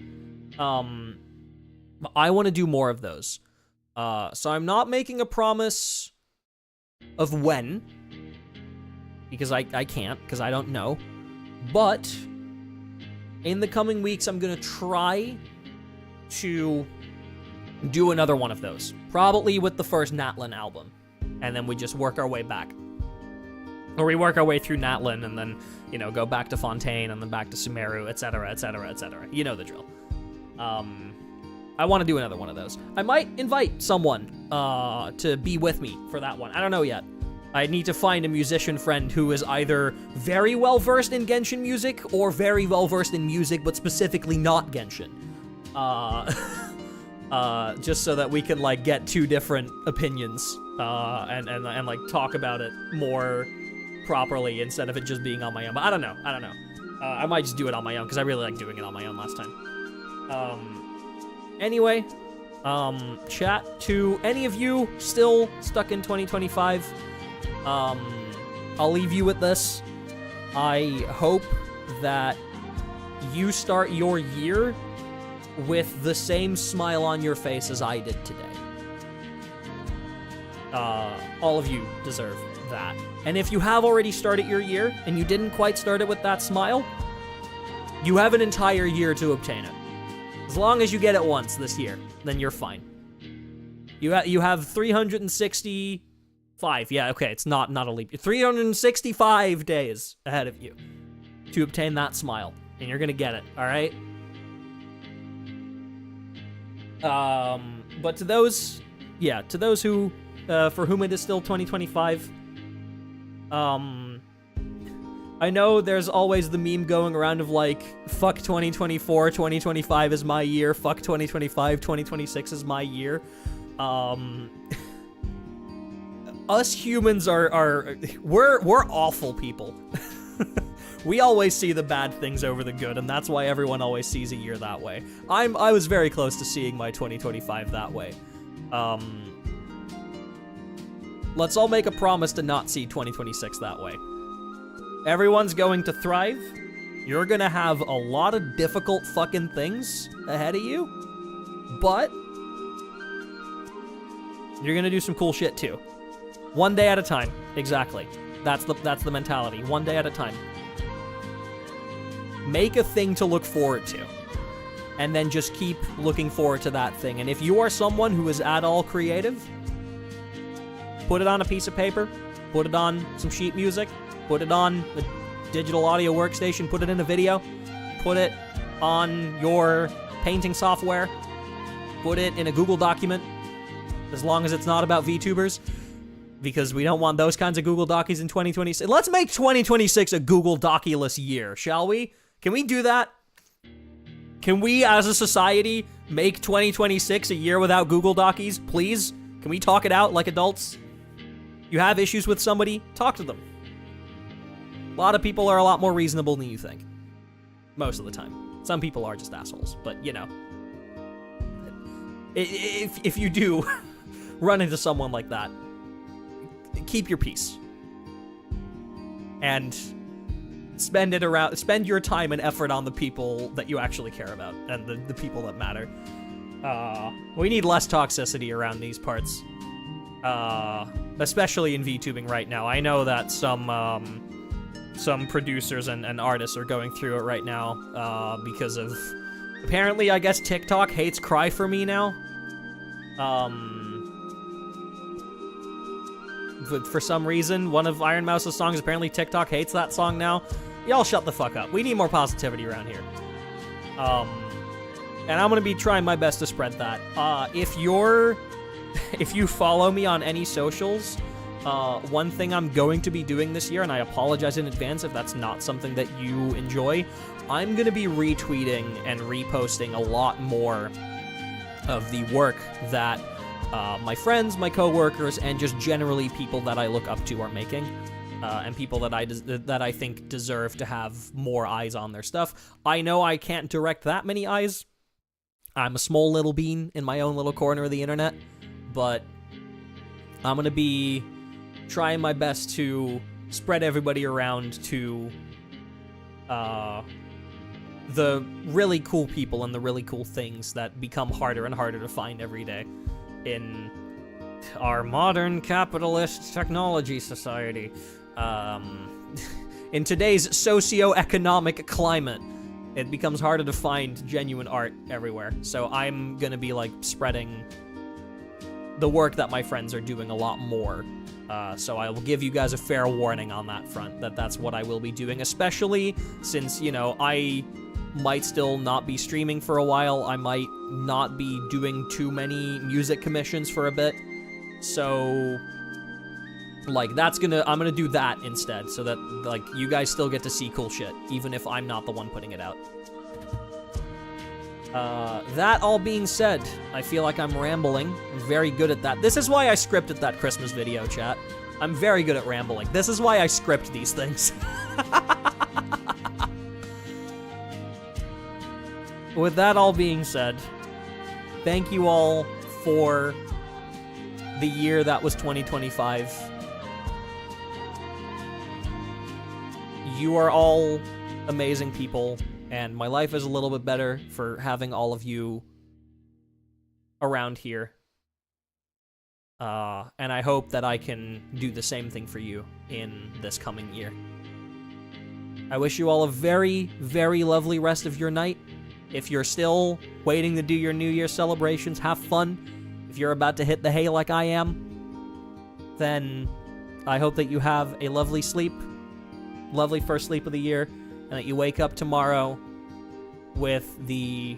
I want to do more of those. So I'm not making a promise of when, because I can't, because I don't know. But in the coming weeks, I'm gonna try to do another one of those. Probably with the first Natlin album. And then we just work our way back. Or we work our way through Natlin and then, you know, go back to Fontaine and then back to Sumeru, etc., etc., etc. You know the drill. I want to do another one of those. I might invite someone to be with me for that one. I don't know yet. I need to find a musician friend who is either very well-versed in Genshin music or very well-versed in music, but specifically not Genshin. Just so that we can, like, get two different opinions and like, talk about it more properly instead of it just being on my own. But I don't know. I might just do it on my own, because I really like doing it on my own last time. Anyway, chat, to any of you still stuck in 2025, I'll leave you with this. I hope that you start your year with the same smile on your face as I did today. All of you deserve that. And if you have already started your year and you didn't quite start it with that smile, You have an entire year to obtain it. As long as you get it once this year, then you're fine. You have 365. Yeah, okay, it's not a leap. 365 days ahead of you to obtain that smile, and you're gonna get it. All right. But to those who, for whom it is still 2025, I know there's always the meme going around of like, fuck 2024, 2025 is my year, fuck 2025, 2026 is my year. Us humans we're awful people. We always see the bad things over the good, and that's why everyone always sees a year that way. I was very close to seeing my 2025 that way. Let's all make a promise to not see 2026 that way. Everyone's going to thrive. You're gonna have a lot of difficult fucking things ahead of you, but you're gonna do some cool shit too. One day at a time. Exactly. That's the mentality. One day at a time. Make a thing to look forward to, and then just keep looking forward to that thing. And if you are someone who is at all creative, put it on a piece of paper, put it on some sheet music, put it on a digital audio workstation, put it in a video, put it on your painting software, put it in a Google document, as long as it's not about VTubers, because we don't want those kinds of Google Docies in 2026. Let's make 2026 a Google Doculess year, shall we? Can we do that? Can we, as a society, make 2026 a year without Google Docies, please? Can we talk it out like adults? You have issues with somebody? Talk to them. A lot of people are a lot more reasonable than you think. Most of the time. Some people are just assholes, but, you know. If you do run into someone like that, keep your peace. And spend your time and effort on the people that you actually care about, and the people that matter. We need less toxicity around these parts. Especially in VTubing right now. I know that some producers and artists are going through it right now, because of, apparently, I guess TikTok hates Cry For Me now. For some reason, one of Iron Mouse's songs, apparently TikTok hates that song now. Y'all shut the fuck up. We need more positivity around here. And I'm gonna be trying my best to spread that. If you follow me on any socials, one thing I'm going to be doing this year, and I apologize in advance if that's not something that you enjoy, I'm gonna be retweeting and reposting a lot more of the work that my friends, my coworkers, and just generally people that I look up to are making, and people that I think deserve to have more eyes on their stuff. I know I can't direct that many eyes. I'm a small little bean in my own little corner of the internet, but I'm gonna be trying my best to spread everybody around to the really cool people and the really cool things that become harder and harder to find every day in our modern capitalist technology society. In today's socio-economic climate, it becomes harder to find genuine art everywhere. So I'm gonna be like spreading the work that my friends are doing a lot more. So I will give you guys a fair warning on that front, that's what I will be doing, especially since, you know, I might still not be streaming for a while. I might not be doing too many music commissions for a bit. So, like, I'm gonna do that instead, so that, like, you guys still get to see cool shit, even if I'm not the one putting it out. That all being said, I feel like I'm rambling. I'm very good at that. This is why I scripted that Christmas video, chat. I'm very good at rambling. This is why I script these things. With that all being said, thank you all for the year that was 2025. You are all amazing people, and my life is a little bit better for having all of you around here. And I hope that I can do the same thing for you in this coming year. I wish you all a very, very lovely rest of your night. If you're still waiting to do your New Year celebrations, have fun. If you're about to hit the hay like I am, then I hope that you have a lovely sleep, lovely first sleep of the year, and that you wake up tomorrow with the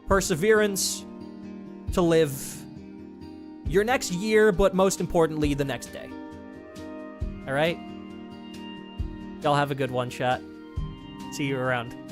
perseverance to live your next year, but most importantly, the next day. All right? Y'all have a good one, chat. See you around.